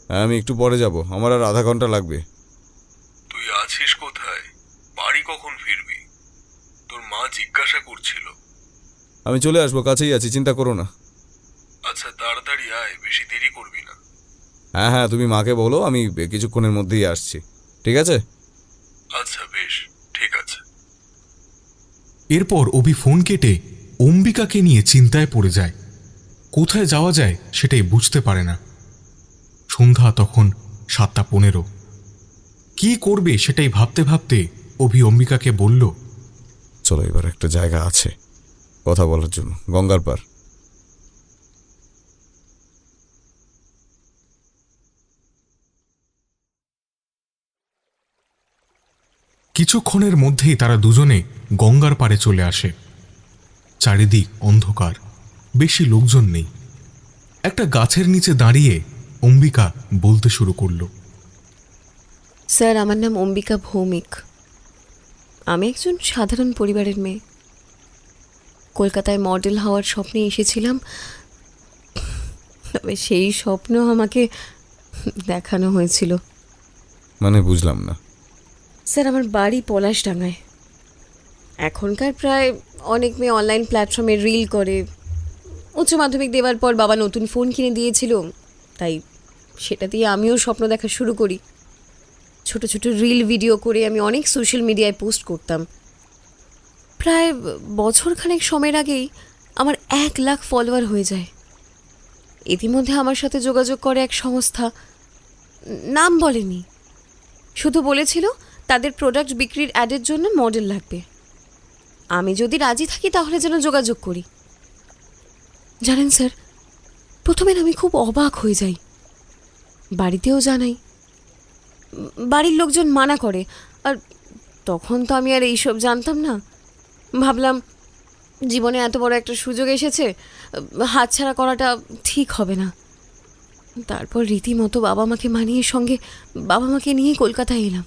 হ্যাঁ আমি একটু পরে যাব, আমার আর আধা ঘন্টা লাগবে। তুই আছিস কোথায়? বাড়ি কখন ফিরবি? তোর মা জিজ্ঞাসা করছিল। আমি চলে আসবো, কাছেই আছি, চিন্তা করো না। আচ্ছা তাড়াতাড়ি আয়, বেশি দেরি করবি না। হ্যাঁ হ্যাঁ, তুমি মাকে বলো আমি কিছুক্ষণের মধ্যেই আসছি, ঠিক আছে? আচ্ছা বেশ, ঠিক আছে। এরপর অভি ফোন কেটে অম্বিকাকে নিয়ে চিন্তায় পড়ে যায়। কোথায় যাওয়া যায় সেটাই বুঝতে পারে না। সন্ধ্যা তখন 7:15। কি করবে সেটাই ভাবতে ভাবতে অভি অম্বিকাকে বলল, চলো এবার একটা জায়গা আছে কথা বলার জন্য, গঙ্গার পার। কিছুক্ষণের মধ্যেই তারা দুজনে গঙ্গার পাড়ে চলে আসে। চারিদিক অন্ধকার, বেশি লোকজন নেই। একটা গাছের নিচে দাঁড়িয়ে অম্বিকা বলতে শুরু করল, স্যার আমার নাম অম্বিকা ভৌমিক। আমি একজন সাধারণ পরিবারের মেয়ে। কলকাতায় মডেল হওয়ার স্বপ্নে এসেছিলাম, তবে সেই স্বপ্ন আমাকে দেখানো হয়েছিল। মানে বুঝলাম না। স্যার আমার বাড়ি পলাশডাঙ্গায়। এখনকার প্রায় অনেক মেয়ে অনলাইন প্ল্যাটফর্মে রিল করে। উচ্চ মাধ্যমিক দেওয়ার পর বাবা নতুন ফোন কিনে দিয়েছিল, তাই সেটা দিয়ে আমিও স্বপ্ন দেখা শুরু করি। ছোট ছোট রিল ভিডিও করে আমি অনেক সোশ্যাল মিডিয়ায় পোস্ট করতাম। প্রায় বছরখানেক সময়ের আগেই আমার 1 লাখ ফলোয়ার হয়ে যায়। ইতিমধ্যে আমার সাথে যোগাযোগ করে এক সংস্থা, নাম বলেনি, শুধু বলেছিল তাদের প্রোডাক্ট বিক্রির অ্যাডের জন্য মডেল লাগবে। আমি যদি রাজি থাকি তাহলে যেন যোগাযোগ করি। জানেন স্যার, প্রথমে আমি খুব অবাক হয়ে যাই, বাড়িতেও জানাই। বাড়ির লোকজন মানা করে, আর তখন তো আমি আর এইসব জানতাম না। ভাবলাম জীবনে এত বড় একটা সুযোগ এসেছে, হাতছাড়া করাটা ঠিক হবে না। তারপর রীতিমতো বাবা মাকে মানিয়ে সঙ্গে বাবা মাকে নিয়ে কলকাতায় এলাম।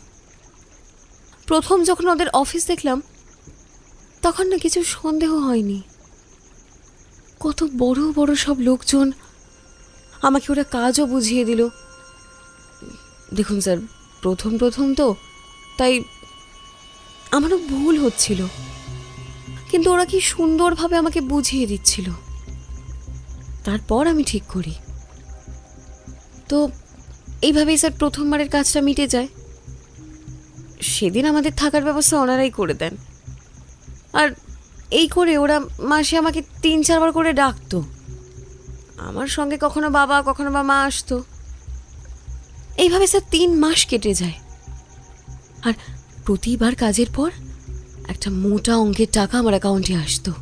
প্রথম যখন ওদের অফিস দেখলাম তখন না কিছু সন্দেহ হয়নি। কত বড় বড় সব লোকজন, আমাকে ওরা কাজও বুঝিয়ে দিল। দেখুন স্যার, প্রথম তো তাই আমারও ভুল হচ্ছিল, কিন্তু ওরা কি সুন্দরভাবে আমাকে বুঝিয়ে দিচ্ছিল। তারপর আমি ঠিক করি। তো এইভাবেই স্যার প্রথমবারের কাজটা মিটে যায়। সেদিন আমাদের থাকার ব্যবস্থা ওনারাই করে দেন, আর এই করে ওরা মাসে আমাকে 3-4 বার করে ডাকতো। আমার সঙ্গে কখনো বাবা কখনো বা মা আসতো। এইভাবে স্যার 3 মাস কেটে যায়, আর প্রতিবার কাজের পর একটা মোটা অঙ্কের টাকা আমার অ্যাকাউন্টে আসতো।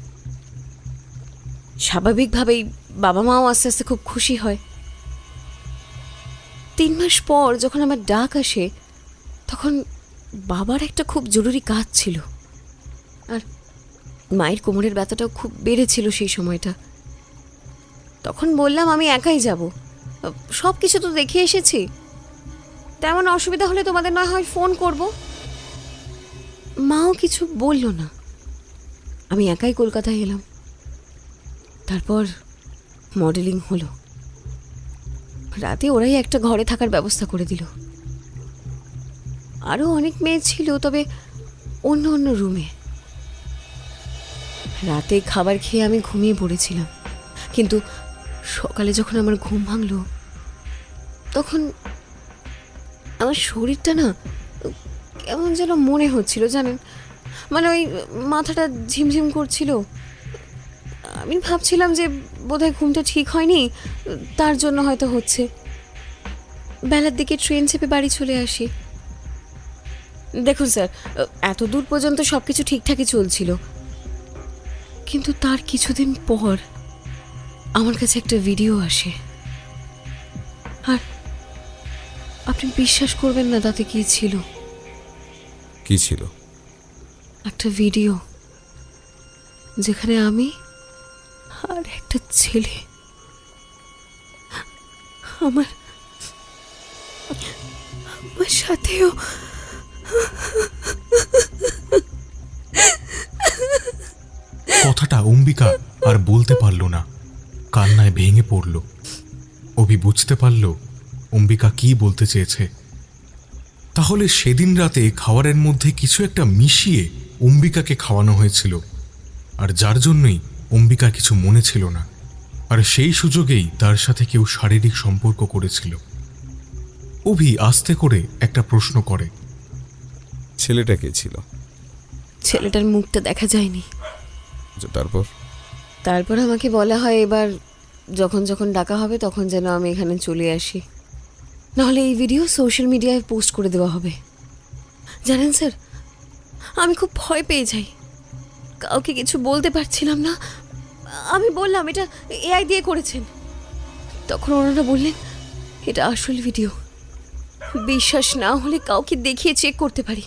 স্বাভাবিকভাবেই বাবা মাও আস্তে আস্তে খুব খুশি হয়। 3 মাস পর যখন আমার ডাক আসে, তখন বাবার একটা খুব জরুরি কাজ ছিল, আর মায়ের কোমরের ব্যথাটাও খুব বেড়েছিল সেই সময়টা। তখন বললাম আমি একাই যাব, সব কিছু তো দেখে এসেছি, তেমন অসুবিধা হলে তোমাদের না হয় ফোন করব। মাও কিছু বলল না, আমি একাই কলকাতায় এলাম। তারপর মডেলিং হলো। রাতে ওরাই একটা ঘরে থাকার ব্যবস্থা করে দিল। আরও অনেক মেয়ে ছিল, তবে অন্য অন্য রুমে। রাতে খাবার খেয়ে আমি ঘুমিয়ে পড়েছিলাম, কিন্তু সকালে যখন আমার ঘুম ভাঙলো তখন আমার শরীরটা না কেমন যেন মনে হচ্ছিল, জানেন, মানে ওই মাথাটা ঝিমঝিম করছিল। আমি ভাবছিলাম যে বোধহয় ঘুমটা ঠিক হয়নি, তার জন্য হয়তো হচ্ছে। বেলার দিকে ট্রেন চেপে বাড়ি চলে আসি। দেখুন স্যার, এত দূর পর্যন্ত সব কিছু ঠিকঠাকই চলছিল, কিন্তু তার কিছুদিন পর আমার কাছে একটা ভিডিও আসে। আর আপনি বিশ্বাস করবেন না তাতে কি ছিল। কি ছিল? একটা ভিডিও যেখানে আমি আর একটা ছেলে আমার সাথেও কথাটা অম্বিকা আর বলতে পারল না, কান্নায় ভেঙে পড়ল। অভি বুঝতে পারল অম্বিকা কি বলতে চেয়েছে। তাহলে সেদিন রাতে খাবারের মধ্যে কিছু একটা মিশিয়ে অম্বিকাকে খাওয়ানো হয়েছিল, আর যার জন্যই অম্বিকার কিছু মনে ছিল না, আর সেই সুযোগেই তার সাথে কেউ শারীরিক সম্পর্ক করেছিল। অভি আস্তে করে একটা প্রশ্ন করে, ছেলেটা কে ছিল? ছেলেটার মুখটা দেখা যায়নি। তারপর আমাকে বলা হয় এবার যখন যখন ডাকা হবে তখন যেন আমি এখানে চলে আসি, নাহলে এই ভিডিও সোশ্যাল মিডিয়ায় পোস্ট করে দেওয়া হবে। জানেন স্যার, আমি খুব ভয় পেয়ে যাই, কাউকে কিছু বলতে পারছিলাম না। আমি বললাম এটা এআই দিয়ে করেছেন, তখন ওনারা বললেন এটা আসল ভিডিও, বিশ্বাস না হলে কাউকে দেখিয়ে চেক করতে পারি।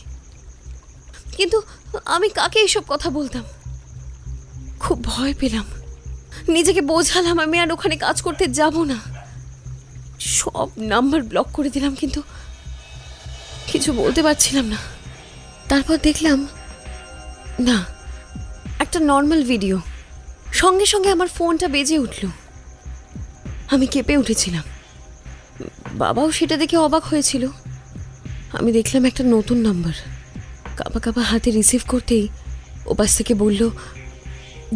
কিন্তু আমি কাকে এসব কথা বলতাম? খুব ভয় পেলাম, নিজেকে বোঝালাম আমি আর ওখানে কাজ করতে যাব না। সব নাম্বার ব্লক করে দিলাম, কিন্তু কিছু বলতে পারছিলাম না। তারপর দেখলাম না, একটা নর্মাল ভিডিও। সঙ্গে সঙ্গে আমার ফোনটা বেজে উঠল। আমি কেঁপে উঠেছিলাম, বাবাও সেটা দেখে অবাক হয়েছিল। আমি দেখলাম একটা নতুন নাম্বার। কাঁপা কাঁপা হাতে রিসিভ করতেই ওপাশ থেকে বলল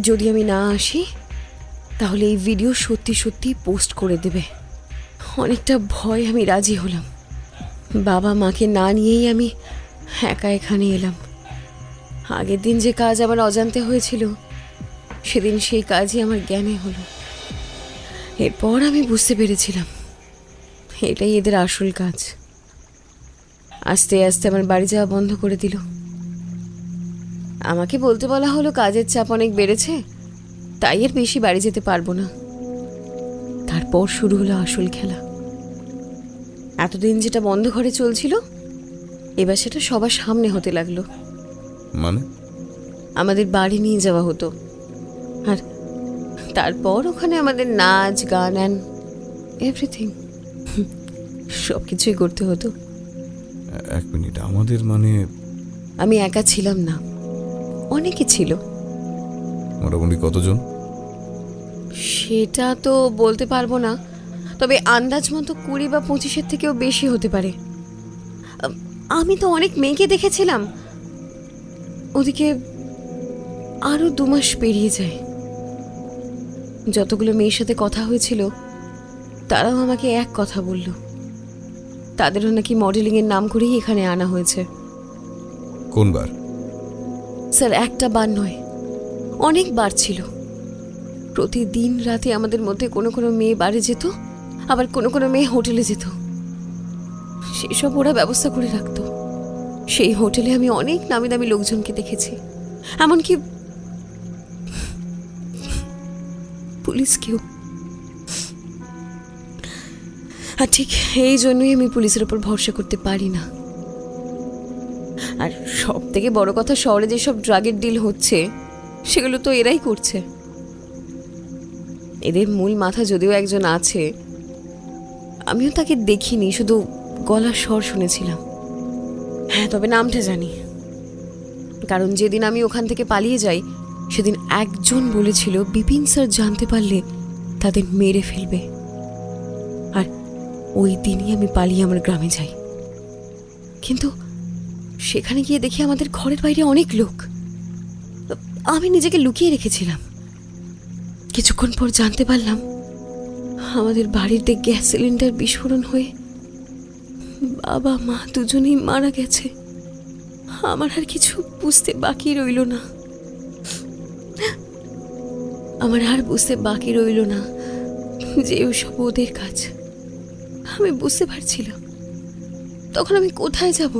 যদি আমি না আসি তাহলে এই ভিডিও সত্যি সত্যি পোস্ট করে দেবে। অনেকটা ভয় আমি রাজি হলাম। বাবা মাকে না নিয়েই আমি একা এখানে এলাম। আগের দিন যে কাজ আমার অজান্তে হয়েছিল, সেদিন সেই কাজই আমার জ্ঞানে হলো। এরপর আমি বুঝতে পেরেছিলাম এটাই এদের আসল কাজ। আস্তে আস্তে আমার বাড়ি যাওয়া বন্ধ করে দিল। আমাকে বলতে বলা হলো কাজের চাপ অনেক বেড়েছে, তাই আর বেশি বাড়ি যেতে পারবো না। তারপর শুরু হলো আসল খেলা। এতদিন যেটা বন্ধ ঘরে চলছিল, এবার সেটা সবার সামনে হতে লাগলো। মানে? আমাদের বাড়ি নিয়ে যাওয়া হতো, আর তারপর ওখানে আমাদের নাচ গান অ্যান্ড এভরিথিং সব কিছুই করতে হতো। এক মিনিট, আমাদের মানে? আমি একা ছিলাম না, অনেকে ছিল। মোটামুটি কতজন? সেটা তো বলতে পারবো না, তবে আন্দাজ মতো 20 বা 25-এর থেকেও বেশি হতে পারে। আমি তো অনেক মেয়েকে দেখেছিলাম। ওদিকে আরো 2 মাস পেরিয়ে যায়। যতগুলো মেয়ের সাথে কথা হয়েছিল তারাও আমাকে এক কথা বলল, তাদেরও নাকি মডেলিংয়ের নাম করেই এখানে আনা হয়েছে। কোন বার? স্যার, একটা বার নয়, অনেক বার ছিল। প্রতিদিন রাতে আমাদের মধ্যে কোনো কোনো মেয়ে বাড়ি যেত, আবার কোনো কোনো মেয়ে হোটেলে যেত। সেসব ওরা ব্যবস্থা করে রাখতো। সেই হোটেলে আমি অনেক নামি দামি লোকজনকে দেখেছি, এমনকি পুলিশকেও। আর ঠিক এই জন্যই আমি পুলিশের ওপর ভরসা করতে পারি না। আর সব থেকে বড় কথা, শহরে যেসব ড্রাগের ডিল হচ্ছে সেগুলো তো এরাই করছে। এদের মূল মাথা যদিও একজন আছে, আমিও তাকে দেখিনি, শুধু গলার স্বর শুনেছিলাম। হ্যাঁ, তবে নামটা জানি, কারণ যেদিন আমি ওখান থেকে পালিয়ে যাই সেদিন একজন বলেছিল বিপিন স্যার জানতে পারলে তাদের মেরে ফেলবে। আর ওই দিনই আমি পালিয়ে আমার গ্রামে যাই। কিন্তু সেখানে গিয়ে দেখি আমাদের ঘরের বাইরে অনেক লোক। আমি নিজেকে লুকিয়ে রেখেছিলাম। কিছুক্ষণ পর জানতে পারলাম আমাদের বাড়িতে গ্যাস সিলিন্ডার বিস্ফোরণ হয়ে বাবা মা দুজনেই মারা গেছে। আমার আর কিছু বুঝতে বাকি রইল না। যে ওসব ওদের কাজ। আমি বুঝতে পারছিলাম তখন আমি কোথায় যাব।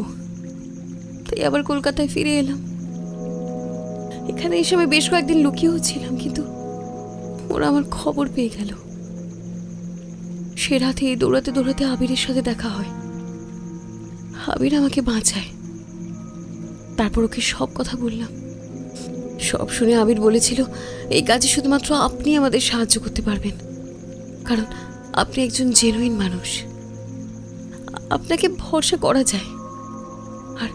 তাই আবার কলকাতায় ফিরে এলাম। এখানে এসে আমি বেশ কয়েকদিন লুকিয়েও ছিলাম, কিন্তু ওরা আমার খবর পেয়ে গেল। সে রাতে দৌড়াতে দৌড়াতে আবিরের সাথে দেখা হয়। আবির আমাকে বাঁচায়। তারপর ওকে সব কথা বললাম। সব শুনে আবির বলেছিল এই কাজে শুধুমাত্র আপনি আমাদের সাহায্য করতে পারবেন, কারণ আপনি একজন জেনুইন মানুষ, আপনাকে ভরসা করা যায়। আর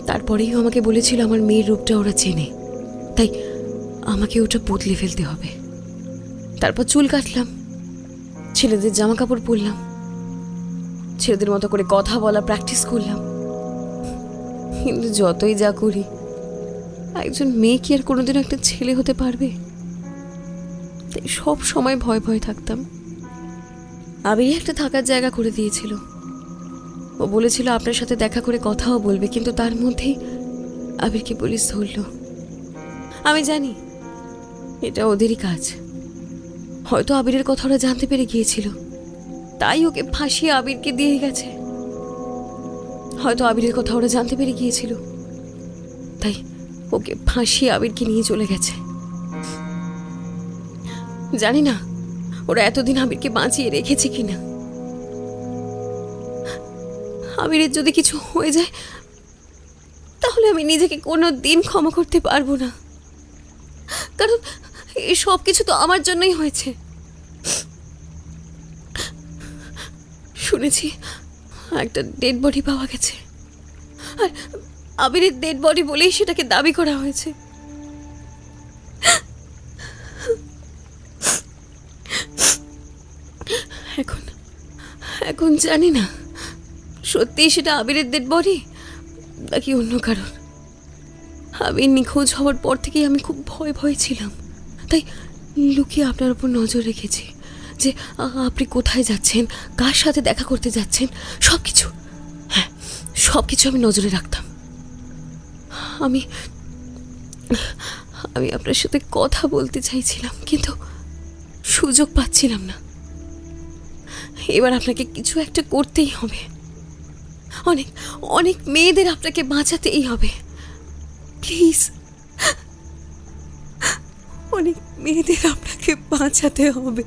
তারপরেই আমাকে বলেছিল আমার মেয়ের রূপটা ওরা চেনে, তাই আমাকে ওটা বদলে ফেলতে হবে। তারপর চুল কাটলাম, ছেলেদের জামা কাপড় পরলাম, ছেলেদের মতো করে কথা বলা প্র্যাকটিস করলাম। কিন্তু যতই যা করি, একজন মেয়ে কি আর কোনোদিন একটা ছেলে হতে পারবে? তাই সব সময় ভয় ভয় থাকতাম। আবির একটা থাকার জায়গা করে দিয়েছিল। ও বলেছিল আপনার সাথে দেখা করে কথাও বলবে, কিন্তু তার মধ্যেই আবিরকে পুলিশ ধরল। আমি জানি এটা ওদেরই কাজ। হয়তো আবিরের কথা ওরা জানতে পেরে গিয়েছিল, তাই ওকে ফাঁসিয়ে আবিরকে দিয়ে গেছে। হয়তো আবিরের কথা ওরা জানতে পেরে গিয়েছিল, তাই ওকে ফাঁসিয়ে আবিরকে নিয়ে চলে গেছে। জানি না ওরা এতদিন আবিরকে বাঁচিয়ে রেখেছে কিনা। আবিরের যদি কিছু হয়ে যায়, তাহলে আমি নিজেকে কোনো দিন ক্ষমা করতে পারবো না, কারণ এই সব কিছু তো আমার জন্যই হয়েছে। শুনেছি একটা ডেড বডি পাওয়া গেছে, আর আবিরের ডেড বডি বলেই সেটাকে দাবি করা হয়েছে। এখন জানি না সত্যিই সেটা আবিরের ডেড বডি নাকি অন্য কারণ। আবির নিখোঁজ হওয়ার পর থেকেই আমি খুব ভয় ভয় ছিলাম, তাই লুকিয়ে আপনার উপর নজর রেখেছি যে আপনি কোথায় যাচ্ছেন, কার সাথে দেখা করতে যাচ্ছেন, সব কিছু আমি নজরে রাখতাম। আমি আপনার সাথে কথা বলতে চাইছিলাম, কিন্তু সুযোগ পাচ্ছিলাম না। এবার আপনাকে কিছু একটা করতেই হবে। অনেক অনেক মেয়েদের আপনাকে বাঁচাতেই হবে। প্লিজ, অনেক মেয়েদের আপনাকে বাঁচাতে হবে।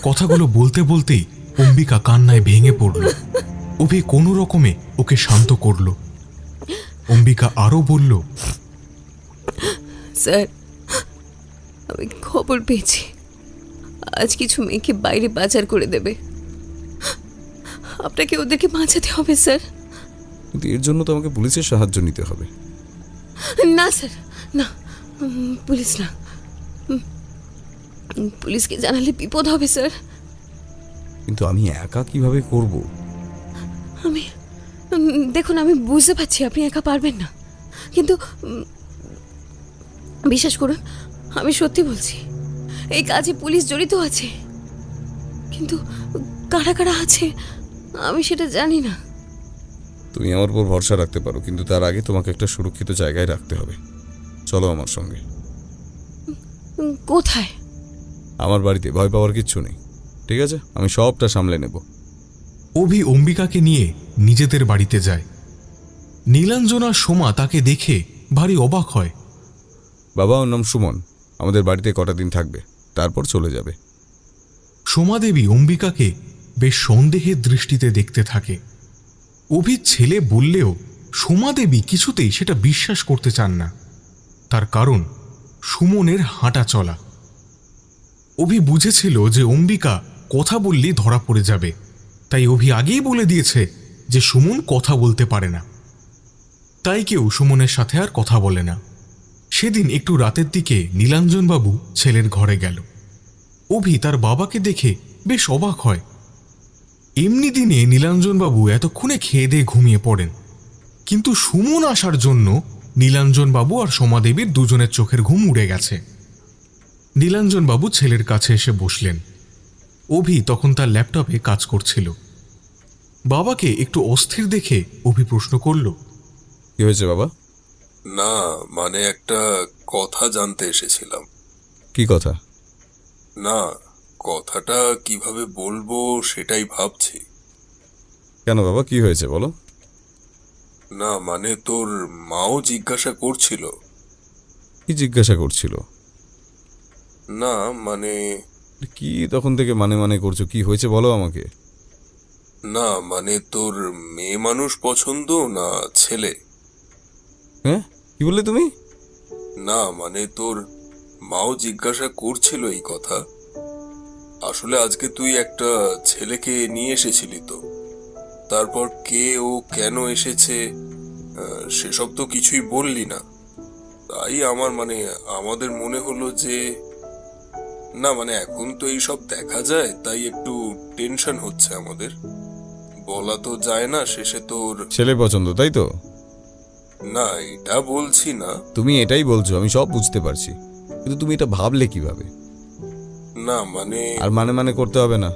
কথাগুলো বলতে বলতেই অম্বিকা কান্নায় ভেঙে পড়ল। অভি কোনো রকমে ওকে শান্ত করল। অম্বিকা আরো বলল, স্যার, আমি খবর পেয়েছি আজ কিছু মেয়েকে বাইরে পাচার করে দেবে। আপনাকে ওদেরকে বাঁচাতে হবে স্যার। কিন্তু এর জন্য তো আমাকে পুলিশের সাহায্য নিতে হবে। না স্যার, না, পুলিশ না। পুলিশকে জানালে বিপদ হবে স্যার। কিন্তু আমি একা কিভাবে করব? দেখুন, আমি বুঝতে পারছি আপনি একা পারবেন না, কিন্তু বিশ্বাস করুন, আমি সত্যি বলছি, এই কাজে পুলিশ জড়িত আছে। কিন্তু কারা কারা আছে আমি সেটা জানি না। তুমি আমার উপর ভরসা রাখতে পারো, কিন্তু তার আগে তোমাকে একটা সুরক্ষিত জায়গায় রাখতে হবে। চলো আমার সঙ্গে। কোথায়? আমার বাড়িতে। ভয় পাওয়ার কিচ্ছু নেই, ঠিক আছে? আমি সবটা সামলে নেব। অভি অম্বিকাকে নিয়ে নিজেদের বাড়িতে যায়। নীলাঞ্জনা সোমা তাকে দেখে ভারী অবাক হয়। বাবা, ওর নাম সুমন, আমাদের বাড়িতে কটা দিন থাকবে, তারপর চলে যাবে। সোমা দেবী অম্বিকাকে বেশ সন্দেহের দৃষ্টিতে দেখতে থাকে। অভির ছেলে বললেও সোমা দেবী কিছুতেই সেটা বিশ্বাস করতে চান না। তার কারণ সুমনের হাঁটা চলা। অভি বুঝেছিল যে অম্বিকা কথা বললেই ধরা পড়ে যাবে, তাই অভি আগেই বলে দিয়েছে যে সুমন কথা বলতে পারে না। তাই কেউ সুমনের সাথে আর কথা বলে না। সেদিন একটু রাতের দিকে নীলাঞ্জনবাবু ছেলের ঘরে গেল। অভি তার বাবাকে দেখে বেশ অবাক হয়। এমনি দিনে নীলাঞ্জনবাবু এতক্ষণে খেয়ে দিয়ে ঘুমিয়ে পড়েন, কিন্তু সুমন আসার জন্য নীলাঞ্জন বাবু আর সোমাদেবীর দুজনের চোখের ঘুম উড়ে গেছে। নীলাঞ্জন বাবু ছেলের কাছে এসে বসলেন। অভি তখন তার ল্যাপটপে কাজ করছিল। বাবাকে একটু অস্থির দেখে অভি প্রশ্ন করল, কি হয়েছে বাবা? না মানে একটা কথা জানতে এসেছিলাম। কি কথা? না, কথাটা কিভাবে বলবো সেটাই ভাবছি। কেন বাবা, কি হয়েছে বলো? না মানে তোর মাও জিজ্ঞাসা করছিল। কি জিজ্ঞাসা করছিল? না মানে কি তখন থেকে মানে মানে করছো, কি হয়েছে বলো আমাকে। না মানে তোর মেয়ে মানুষ পছন্দ না ছেলে? হ্যাঁ, কি বললে তুমি? না মানে তোর মাও জিজ্ঞাসা করছিল এই কথা। আসলে আজকে তুই একটা ছেলেকে নিয়ে এসেছিলি তো, তারপর কে ও কেন এসেছে সেসব তো কিছুই বললি না। তাই আমাদের মনে হলো যে না মানে এখন তো এইসব দেখা যায়, তাই একটু টেনশন হচ্ছে আমাদের। বলা তো যায় না, শেষে তোর ছেলে পছন্দ, তাই তো? না এটা বলছি না। তুমি এটাই বলছো, আমি সব বুঝতে পারছি, কিন্তু তুমি এটা ভাবলে কিভাবে? না মানে আর মানে মানে করতে হবে না,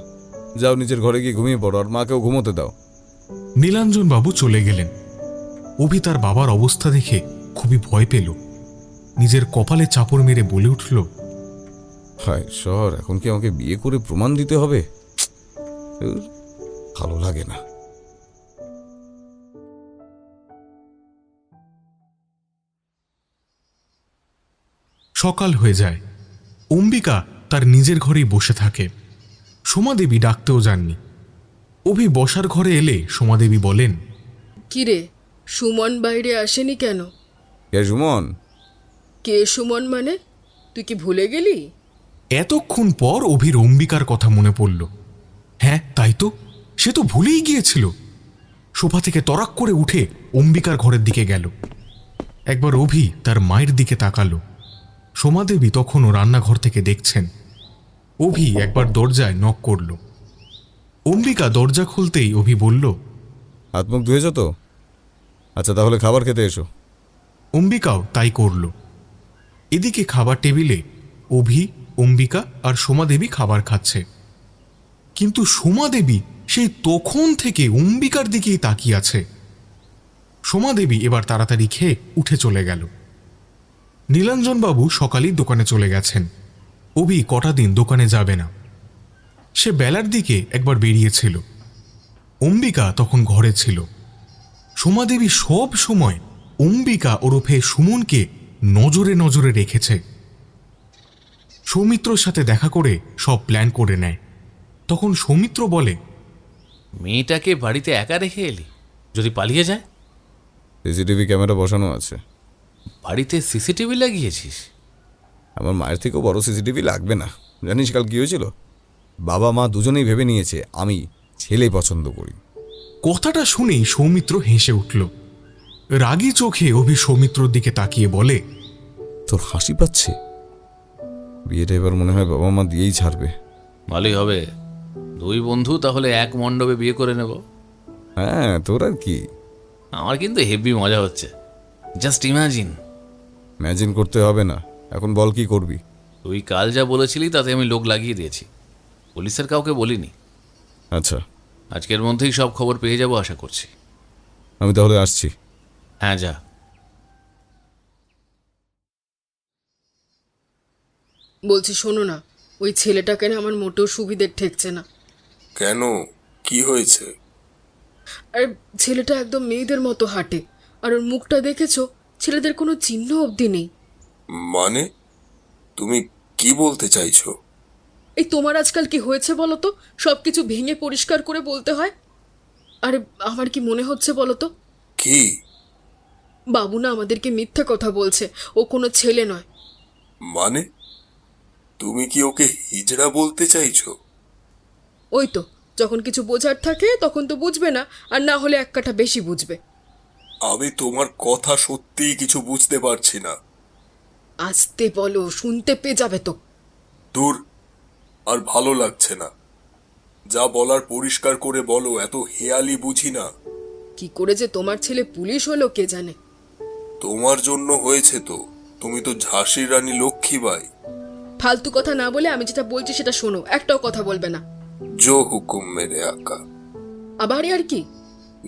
যাও নিজের ঘরে গিয়ে ঘুমিয়ে পড়ো, আর মাকেও ঘুমোতে দাও। নীলাঞ্জন বাবু চলে গেলেন। অভি তার বাবার অবস্থা দেখে খুবই ভয় পেল। নিজের কপালে চাপড় মেরে বলে উঠল, হায় ঈশ্বর, এখন কি আমাকে বিয়ে করে প্রমাণ দিতে হবে? ভালো লাগে না। সকাল হয়ে যায়। অম্বিকা তার নিজের ঘরেই বসে থাকে। সোমাদেবী ডাকতেও যাননি। অভি বসার ঘরে এলে সোমাদেবী বলেন, কিরে, সুমন বাইরে আসেনি কেন? কে সুমন? কে সুমন মানে? তুই কি ভুলে গেলি? এতক্ষণ পর অভির অম্বিকার কথা মনে পড়ল। হ্যাঁ তাই তো, সে তো ভুলেই গিয়েছিল। সোফা থেকে তরাক করে উঠে অম্বিকার ঘরের দিকে গেল। একবার অভি তার মায়ের দিকে তাকালো। সোমাদেবী তখনও রান্নাঘর থেকে দেখছেন। অভি একবার দরজায় নক করল। অম্বিকা দরজা খুলতেই অভি বলল, হাত মুখ ধুয়েছ তো? আচ্ছা তাহলে খাবার খেতে এসো। অম্বিকাও তাই করল। এদিকে খাবার টেবিলে অভি, অম্বিকা আর সোমাদেবী খাবার খাচ্ছে। কিন্তু সোমাদেবী সেই তখন থেকে অম্বিকার দিকেই তাকিয়ে আছে। সোমাদেবী এবার তাড়াতাড়ি খেয়ে উঠে চলে গেল। নীলাঞ্জনবাবু সকালেই দোকানে চলে গেছেন। অভি কটা দিন দোকানে যাবে না। সে বেলার দিকে একবার বেরিয়েছিল। অম্বিকা তখন ঘরে ছিল। সোমাদেবী সব সময় অম্বিকা ওরফে সুমনকে নজরে নজরে রেখেছে। সৌমিত্রর সাথে দেখা করে সব প্ল্যান করে নেয়। তখন সৌমিত্র বলে, মেয়েটাকে বাড়িতে একা রেখে এলি? যদি পালিয়ে যায়? সিসিটিভি ক্যামেরা বসানো আছে। বাড়িতে সিসিটিভি লাগিয়েছিস? আমার মায়ের থেকেও বড় সিসিটিভি লাগবে না। জানিস কাল কি হয়েছিল? বাবা মা দুজনেই ভেবে নিয়েছে আমি ছেলে পছন্দ করি। কথাটা শুনেই সৌমিত্র হেসে উঠল। রাগী চোখে অভি সৌমিত্রর দিকে তাকিয়ে বলে, তোর হাসি পাচ্ছে? বিয়েটা এবার মনে হয় বাবা মা দিয়েই ছাড়বে। ভালোই হবে, দুই বন্ধু তাহলে এক মণ্ডপে বিয়ে করে নেব। হ্যাঁ, তোর আর কি। আমার কিন্তু হেভি মজা হচ্ছে। Just imagine. ইমাজিন করতে হবে না, এখন বল কি করবি? তুই কাল যা বলেছিলি তাতে আমি লোক লাগিয়ে দিয়েছি। পুলিশের কাউকে বলিনি। আচ্ছা, আজকের মধ্যেই সব খবর পেয়ে যাব আশা করছি। আমি তাহলে আসছি। হ্যাঁ যা। বলছি শোনো না, ওই ছেলেটাকে না আমার মোটেও সুবিধের ঠেকছে না। কেন, কি হয়েছে? আর ছেলেটা একদম মেয়েদের মতো হাঁটে, আর ওর মুখটা দেখেছো? ছেলেদের কোনো চিহ্ন অবধি নেই। মানে তুমি কি বলতে চাইছো? এই তোমার আজকাল কি হয়েছে বলো তো? সব কিছু ভেঙে পরিষ্কার করে বলতে হয়। আরে আমার কি মনে হচ্ছে বলো তো? কি? বাবু না আমাদেরকে মিথ্যে কথা বলছে, ও কোনো ছেলে নয়। মানে তুমি কি ওকে হিজড়া বলতে চাইছো? ওই তো, যখন কিছু বোঝার থাকে তখন তো বুঝবে না, আর না হলে এক কাঠা বেশি বুঝবে। আমি তোমার কথা সত্যিই কিছু বুঝতে পারছি না। আসতে বলো, শুনতে পেয়ে যাবে তো। দূর, আর ভালো লাগছে না। যা বলার পরিষ্কার করে বলো, এত হেয়ালি বুঝি না। কি করে যে তোমার ছেলে পুলিশ হলো কে জানে। তোমার জন্য হয়েছে তো, তুমি তো ঝাঁসির রানী লক্ষ্মীবাই। ফালতু কথা না বলে আমি যেটা বলছি সেটা শোনো, একটাও কথা বলবে না। জো হুকুম মেরে আকা। আবার আর কি?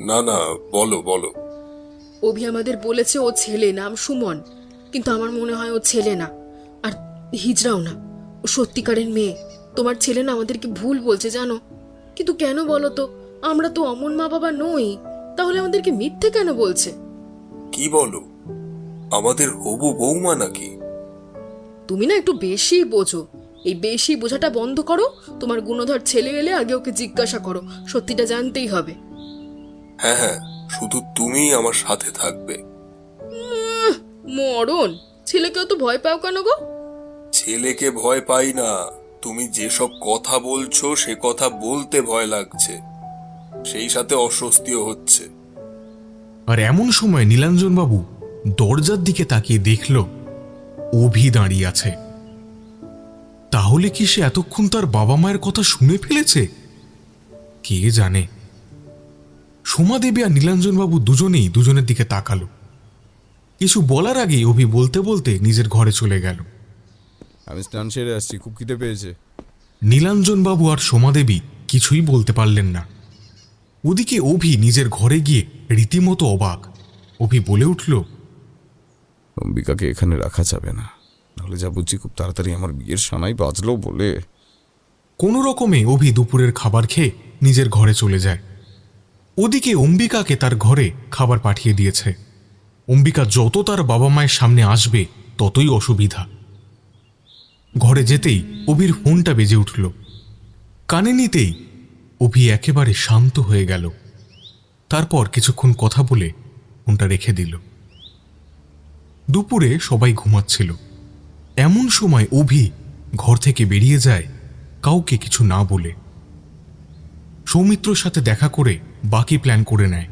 না না, বলো বলো। অভি আমাদের বলেছে ও ছেলে, নাম সুমন, কিন্তু আমার মনে হয় ও ছেলে না, আর হিজড়াও না, ও সত্যিকারের মেয়ে। তোমার ছেলে না আমাদেরকে ভুল বলছে জানো, কিন্তু কেন বলো তো? আমরা তো অমন মা বাবা নই, তাহলে আমাদেরকে মিথ্যে কেন বলছে? কি বলো, আমাদের হবু বৌমা নাকি? তুমি না একটু বেশি বোঝো, এই বেশি বোঝাটা বন্ধ করো। তোমার গুণধর ছেলে এলে আগে ওকে জিজ্ঞাসা করো, সত্যিটা জানতেই হবে। হ্যাঁ হ্যাঁ, শুধু তুমিই আমার সাথে থাকবে। মরণ, ছেলেকেও তো ভয় পাও কেন গো? ছেলেকে ভয় পাই না, তুমি যেসব কথা বলছো সে কথা বলতে ভয় লাগছে, সেই সাথে অস্বস্তিও হচ্ছে। আর এমন সময় নীলাঞ্জনবাবু দরজার দিকে তাকিয়ে দেখল অভি দাঁড়িয়ে আছে। তাহলে কি সে এতক্ষণ তার বাবা মায়ের কথা শুনে ফেলেছে? কে জানে। সোমাদেবী আর নীলাঞ্জনবাবু দুজনেই দুজনের দিকে তাকালো। কিছু বলার আগেই অভি বলতে বলতে নিজের ঘরে চলে গেল। আমি স্নান সেরে আসছি, খুব খিদে পেয়েছে। নীলাঞ্জনবাবু আর সোমাদেবী কিছুই বলতে পারলেন না। ওদিকে অভি নিজের ঘরে গিয়ে রীতিমতো অবাক। অভি বলে উঠল, অম্বিকাকে এখানে রাখা যাবে না, নাহলে যা বুঝছি খুব তাড়াতাড়ি আমার বিয়ের সানাই বাজলো বলে। কোনো রকমে অভি দুপুরের খাবার খেয়ে নিজের ঘরে চলে যায়। ওদিকে অম্বিকাকে তার ঘরে খাবার পাঠিয়ে দিয়েছে। অম্বিকা যত তার বাবা মায়ের সামনে আসবে ততই অসুবিধা। ঘরে যেতেই অভির ফোনটা বেজে উঠল। কানে নিতেই অভি একেবারে শান্ত হয়ে গেল। তারপর কিছুক্ষণ কথা বলে ফোনটা রেখে দিল। দুপুরে সবাই ঘুমাচ্ছিল। এমন সময় অভি ঘর থেকে বেরিয়ে যায় কাউকে কিছু না বলে। সৌমিত্রর সাথে দেখা করে বাকি প্ল্যান করে নেয়।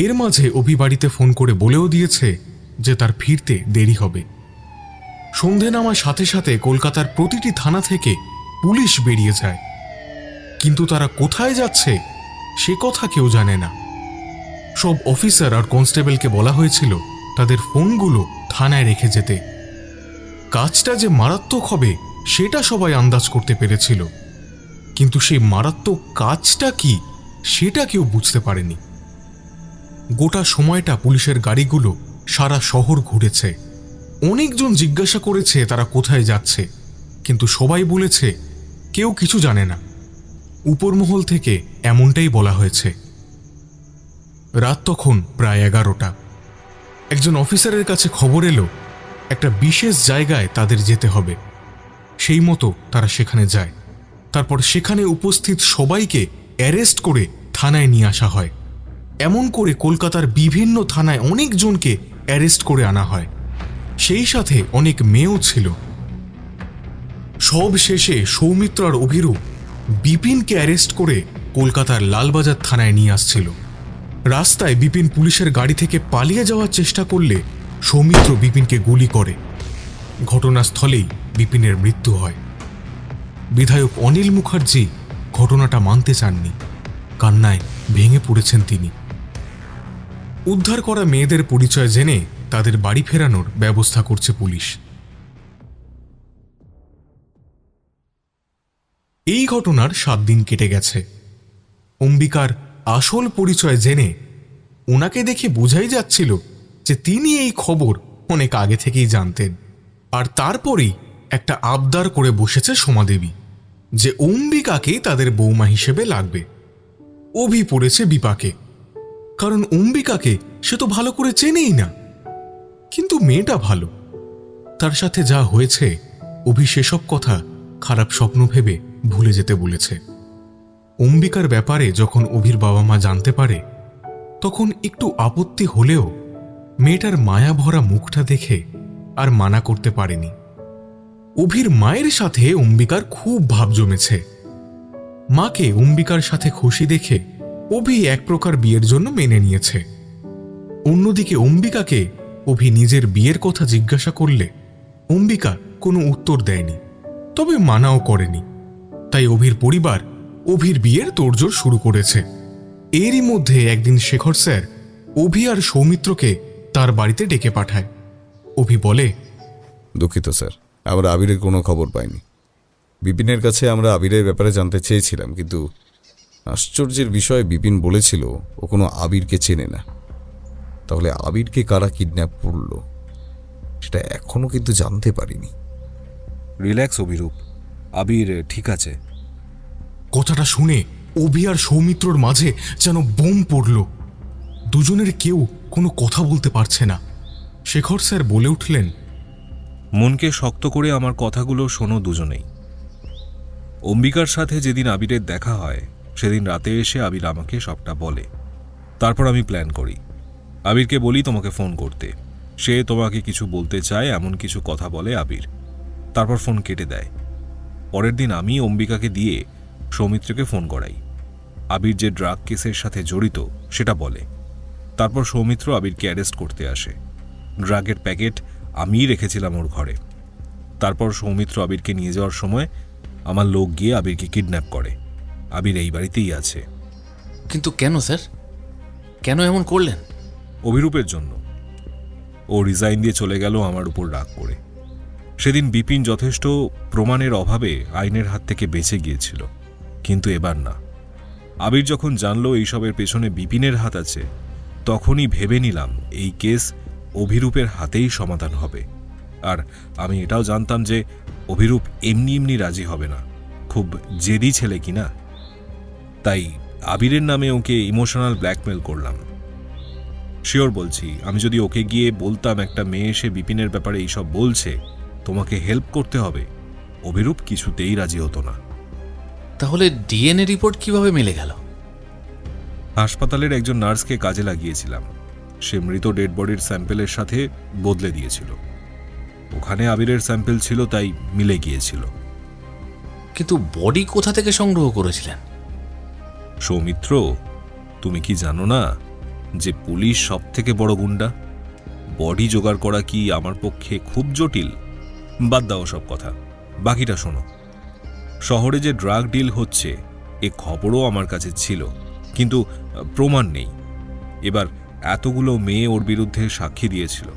এর মাঝে অভি বাড়িতে ফোন করে বলেও দিয়েছে যে তার ফিরতে দেরি হবে। সন্ধে নামার সাথে সাথে কলকাতার প্রতিটি থানা থেকে পুলিশ বেরিয়ে যায়, কিন্তু তারা কোথায় যাচ্ছে সে কথা কেউ জানে না। সব অফিসার আর কনস্টেবলকে বলা হয়েছিল তাদের ফোনগুলো থানায় রেখে যেতে। কাজটা যে মারাত্মক হবে সেটা সবাই আন্দাজ করতে পেরেছিল, কিন্তু সেই মারাত্মক কাজটা কি সেটা কেউ বুঝতে পারেনি। গোটা সময়টা পুলিশের গাড়িগুলো সারা শহর ঘুরেছে। অনেকজন জিজ্ঞাসা করেছে তারা কোথায় যাচ্ছে, কিন্তু সবাই বলেছে কেউ কিছু জানে না। উপরমহল থেকে এমনটাই বলা হয়েছে। রাত তখন প্রায় 11টা। একজন অফিসারের কাছে খবর এলো একটা বিশেষ জায়গায় তাদের যেতে হবে। সেই মতো তারা সেখানে যায়। তারপর সেখানে উপস্থিত সবাইকে অ্যারেস্ট করে থানায় নিয়ে আসা হয়। এমন করে কলকাতার বিভিন্ন থানায় অনেকজনকে অ্যারেস্ট করে আনা হয়, সেই সাথে অনেক মেয়েও ছিল। সব শেষে সৌমিত্র আর অভিরু বিপিনকে অ্যারেস্ট করে কলকাতার লালবাজার থানায় নিয়ে আসছিল। রাস্তায় বিপিন পুলিশের গাড়ি থেকে পালিয়ে যাওয়ার চেষ্টা করলে সৌমিত্র বিপিনকে গুলি করে। ঘটনাস্থলেই বিপিনের মৃত্যু হয়। বিধায়ক অনিল মুখার্জি ঘটনাটা মানতে চাননি, কান্নায় ভেঙে পড়েছেন তিনি। উদ্ধার করা মেয়েদের পরিচয় জেনে তাদের বাড়ি ফেরানোর ব্যবস্থা করছে পুলিশ। এই ঘটনার 7 দিন কেটে গেছে। অম্বিকার আসল পরিচয় জেনে ওনাকে দেখে বোঝাই যাচ্ছিল যে তিনি এই খবর অনেক আগে থেকেই জানতেন। আর তারপরেই একটা আবদার করে বসেছে সোমাদেবী যে অম্বিকাকে তাদের বৌমা হিসেবে লাগবে। অভি পড়েছে বিপাকে, কারণ অম্বিকাকে সে তো ভালো করে চেনেই না। কিন্তু মেয়েটা ভালো, তার সাথে যা হয়েছে অভি সেসব কথা খারাপ স্বপ্ন ভেবে ভুলে যেতে বলেছে। অম্বিকার ব্যাপারে যখন অভির বাবা মা জানতে পারে তখন একটু আপত্তি হলেও মেয়েটার মায়া ভরা মুখটা দেখে আর মানা করতে পারেনি। অভির মায়ের সাথে অম্বিকার খুব ভাব জমেছে। মাকে অম্বিকার সাথে খুশি দেখে অভি এক প্রকার বিয়ের জন্য মেনে নিয়েছে। অন্যদিকে অম্বিকাকে অভি নিজের বিয়ের কথা জিজ্ঞাসা করলে অম্বিকা কোনো উত্তর দেয়নি, তবে মানাও করেনি। তাই অভির পরিবার অভির বিয়ের তোড়জোড় শুরু করেছে। এরই মধ্যে একদিন শেখর স্যার অভি আর সৌমিত্রকে তার বাড়িতে ডেকে পাঠায়। অভি বলে, দুঃখিত স্যার, আমরা আবিরের কোনো খবর পাইনি। বিপিনের কাছে আমরা আবিরের ব্যাপারে জানতে চেয়েছিলাম, কিন্তু আশ্চর্যের বিষয় বিপিন বলেছিল ও কোনো আবিরকে চেনে না। তাহলে আবিরকে কারা কিডন্যাপ করলো সেটা এখনো কিন্তু জানতে পারিনি। রিল্যাক্স অভিরূপ, আবির ঠিক আছে। কথাটা শুনে অভি আর সৌমিত্রর মাঝে যেন বোম পড়ল। দুজনের কেউ কোনো কথা বলতে পারছে না। শেখর স্যার বলে উঠলেন, মনকে শক্ত করে আমার কথাগুলো শোনো দুজনেই। অম্বিকার সাথে যেদিন আবিরের দেখা হয় সেদিন রাতে এসে আবির আমাকে সবটা বলে। তারপর আমি প্ল্যান করি, আবিরকে বলি তোমাকে ফোন করতে। সে তোমাকে কিছু বলতে চায় এমন কিছু কথা বলে আবির, তারপর ফোন কেটে দেয়। পরের দিন আমি অম্বিকাকে দিয়ে সৌমিত্রকে ফোন করাই। আবির যে ড্রাগ কেসের সাথে জড়িত সেটা বলে। তারপর সৌমিত্র আবিরকে অ্যারেস্ট করতে আসে। ড্রাগের প্যাকেট আমিই রেখেছিলাম ওর ঘরে। তারপর সৌমিত্র আবিরকে নিয়ে যাওয়ার সময় আমার লোক গিয়ে আবিরকে কিডন্যাপ করে। আবির এই বাড়িতেই আছে। কিন্তু কেন স্যার, কেন এমন করলেন? অভিরূপের জন্য। ও রিজাইন দিয়ে চলে গেল আমার উপর রাগ করে। সেদিন বিপিন যথেষ্ট প্রমাণের অভাবে আইনের হাত থেকে বেঁচে গিয়েছিল, কিন্তু এবার না। আবির যখন জানলো এইসবের পেছনে বিপিনের হাত আছে, তখনই ভেবে নিলাম এই কেস অভিরূপের হাতেই সমাধান হবে। আর আমি এটাও জানতাম যে অভিরূপ এমনি এমনি রাজি হবে না, খুব জেদি ছেলে কিনা। তাই আবিরের নামে ওকে ইমোশনাল ব্ল্যাকমেল করলাম। শিওর বলছি, আমি যদি ওকে গিয়ে বলতাম একটা মেয়ে এসে বিপিনের ব্যাপারে এইসব বলছে, তোমাকে হেল্প করতে হবে, অভিরূপ কিছুতেই রাজি হতো না। তাহলে ডিএনএ রিপোর্ট কিভাবে মিলে গেল? হাসপাতালের একজন নার্সকে কাজে লাগিয়েছিলাম। সে মৃত ডেড বডির স্যাম্পেলের সাথে বদলে দিয়েছিল। ওখানে আবিরের স্যাম্পেল ছিল, তাই মিলে গিয়েছিল। কিন্তু বডি কোথা থেকে সংগ্রহ করেছিলেন? সৌমিত্র, তুমি কি জানো না যে পুলিশ সব থেকে বড় গুন্ডা? বডি জোগাড় করা কি আমার পক্ষে খুব জটিল? বাদ দাও সব কথা, বাকিটা শোনো। শহরে যে ড্রাগ ডিল হচ্ছে এ খবরও আমার কাছে ছিল, কিন্তু প্রমাণ নেই। এবার এতগুলো মেয়ে ওর বিরুদ্ধে সাক্ষী দিয়েছিল,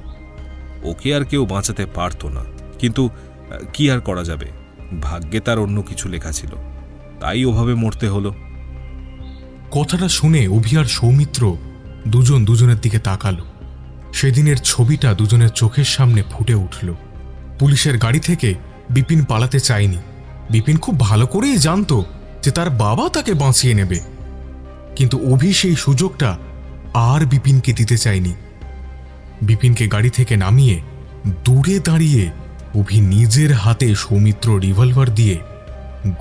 ওকে আর কেউ বাঁচাতে পারত না। কিন্তু কি আর করা যাবে, ভাগ্যে তার অন্য কিছু লেখা ছিল, তাই ওভাবে মরতে হলো। কথাটা শুনে অভি আর সৌমিত্র দুজন দুজনের দিকে তাকালো। সেদিনের ছবিটা দুজনের চোখের সামনে ফুটে উঠল। পুলিশের গাড়ি থেকে বিপিন পালাতে চায়নি। বিপিন খুব ভালো করেই জানতো যে তার বাবা তাকে বাঁচিয়ে নেবে, কিন্তু অভি সেই সুযোগটা আর বিপিনকে দিতে চায়নি। বিপিনকে গাড়ি থেকে নামিয়ে দূরে দাঁড়িয়ে অভি নিজের হাতে সৌমিত্র রিভলভার দিয়ে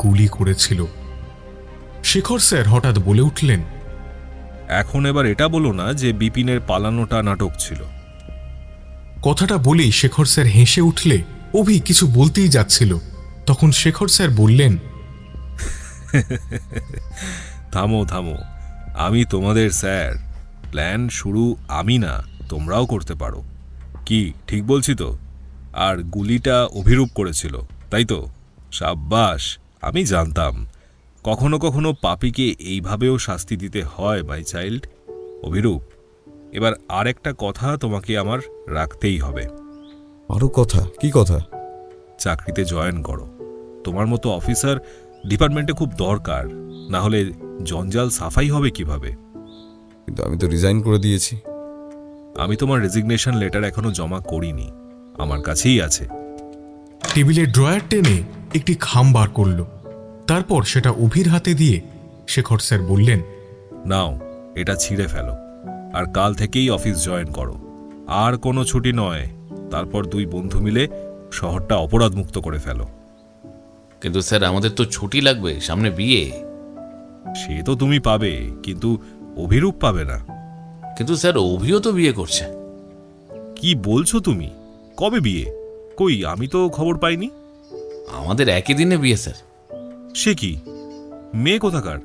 গুলি করেছিল। শেখর স্যার হঠাৎ বলে উঠলেন, এখন এবার এটা বলো না যে বিপিনের পালানোটা নাটক ছিল। কথাটা বলেই শেখর স্যার হেসে উঠলে অভি কিছু বলতেই যাচ্ছিল, তখন শেখর স্যার বললেন, থামো থামো, আমি তোমাদের স্যার। প্ল্যান শুরু আমি না, তোমরাও করতে পারো। কি ঠিক বলছি তো? আর গুলিটা অভিরূপ করেছিল, তাই তো? সাব্বাস, আমি জানতাম কখনো কখনো পাপীকে এইভাবেও শাস্তি দিতে হয় মাই চাইল্ড। অভিরূপ, এবার আর একটা কথা তোমাকে আমার রাখতেই হবে। আরো কথা? কি কথা? চাকরিতে জয়েন করো। তোমার মতো অফিসার ডিপার্টমেন্টে খুব দরকার, না হলে জঞ্জাল সাফাই হবে কিভাবে? কিন্তু আমি তো রিজাইন করে দিয়েছি। আমি তোমার রেজিগনেশন লেটার এখনো জমা করিনি, আমার কাছেই আছে। টেবিলের ড্রয়ার টেনে একটি খাম বার করল, তারপর সেটা অভির হাতে দিয়ে শেখর স্যার বললেন, নাও, এটা ছিঁড়ে ফেলো, আর কাল থেকেই অফিস জয়েন করো। আর কোনো ছুটি নয়। তারপর দুই বন্ধু মিলে শহরটা অপরাধমুক্ত করে ফেলো। কিন্তু স্যার, আমাদের তো ছুটি লাগবে, সামনে বিয়ে। সে তো তুমি পাবে, কিন্তু অভিরূপ পাবে না। কিন্তু স্যার, অভিও তো বিয়ে করছে। কি বলছো তুমি? কবে বিয়ে? কই, আমি তো খবর পাইনি। আমাদের একই দিনে বিয়ে স্যার। সে কি? মেয়ে কোথাকার?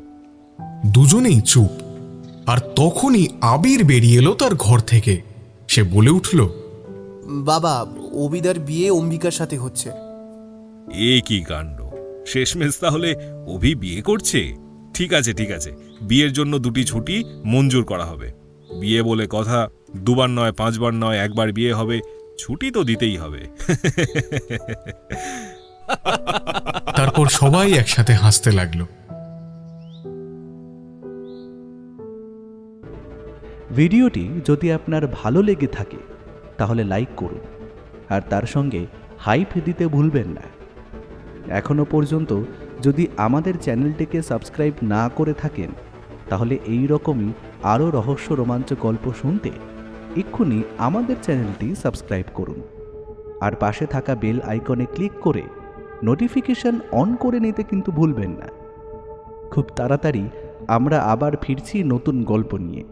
দুজনেই চুপ। আর তখনই আবির বেরিয়ে এলো তার ঘর থেকে। সে বলে উঠল, বাবা, অবিদার বিয়ে অম্বিকার সাথে হচ্ছে। এ কি কাণ্ড! শেষমেশ তাহলে অভি বিয়ে করছে? ঠিক আছে, ঠিক আছে, বিয়ের জন্য 2টি ছুটি মঞ্জুর করা হবে। বিয়ে বলে কথা, 2বার নয়, 5বার নয়, 1বার বিয়ে হবে, ছুটি তো দিতেই হবে। তারপর সবাই একসাথে হাসতে লাগলো। ভিডিওটি যদি আপনার ভালো লেগে থাকে তাহলে লাইক করুন, আর তার সঙ্গে হাইপ দিতে ভুলবেন না। এখনও পর্যন্ত যদি আমাদের চ্যানেলটিকে সাবস্ক্রাইব না করে থাকেন তাহলে এই রকমই আরও রহস্য রোমাঞ্চ গল্প শুনতে এক্ষুনি আমাদের চ্যানেলটি সাবস্ক্রাইব করুন, আর পাশে থাকা বেল আইকনে ক্লিক করে নোটিফিকেশন অন করে নিতে কিন্তু ভুলবেন না। খুব তাড়াতাড়ি আমরা আবার ফিরছি নতুন গল্প নিয়ে।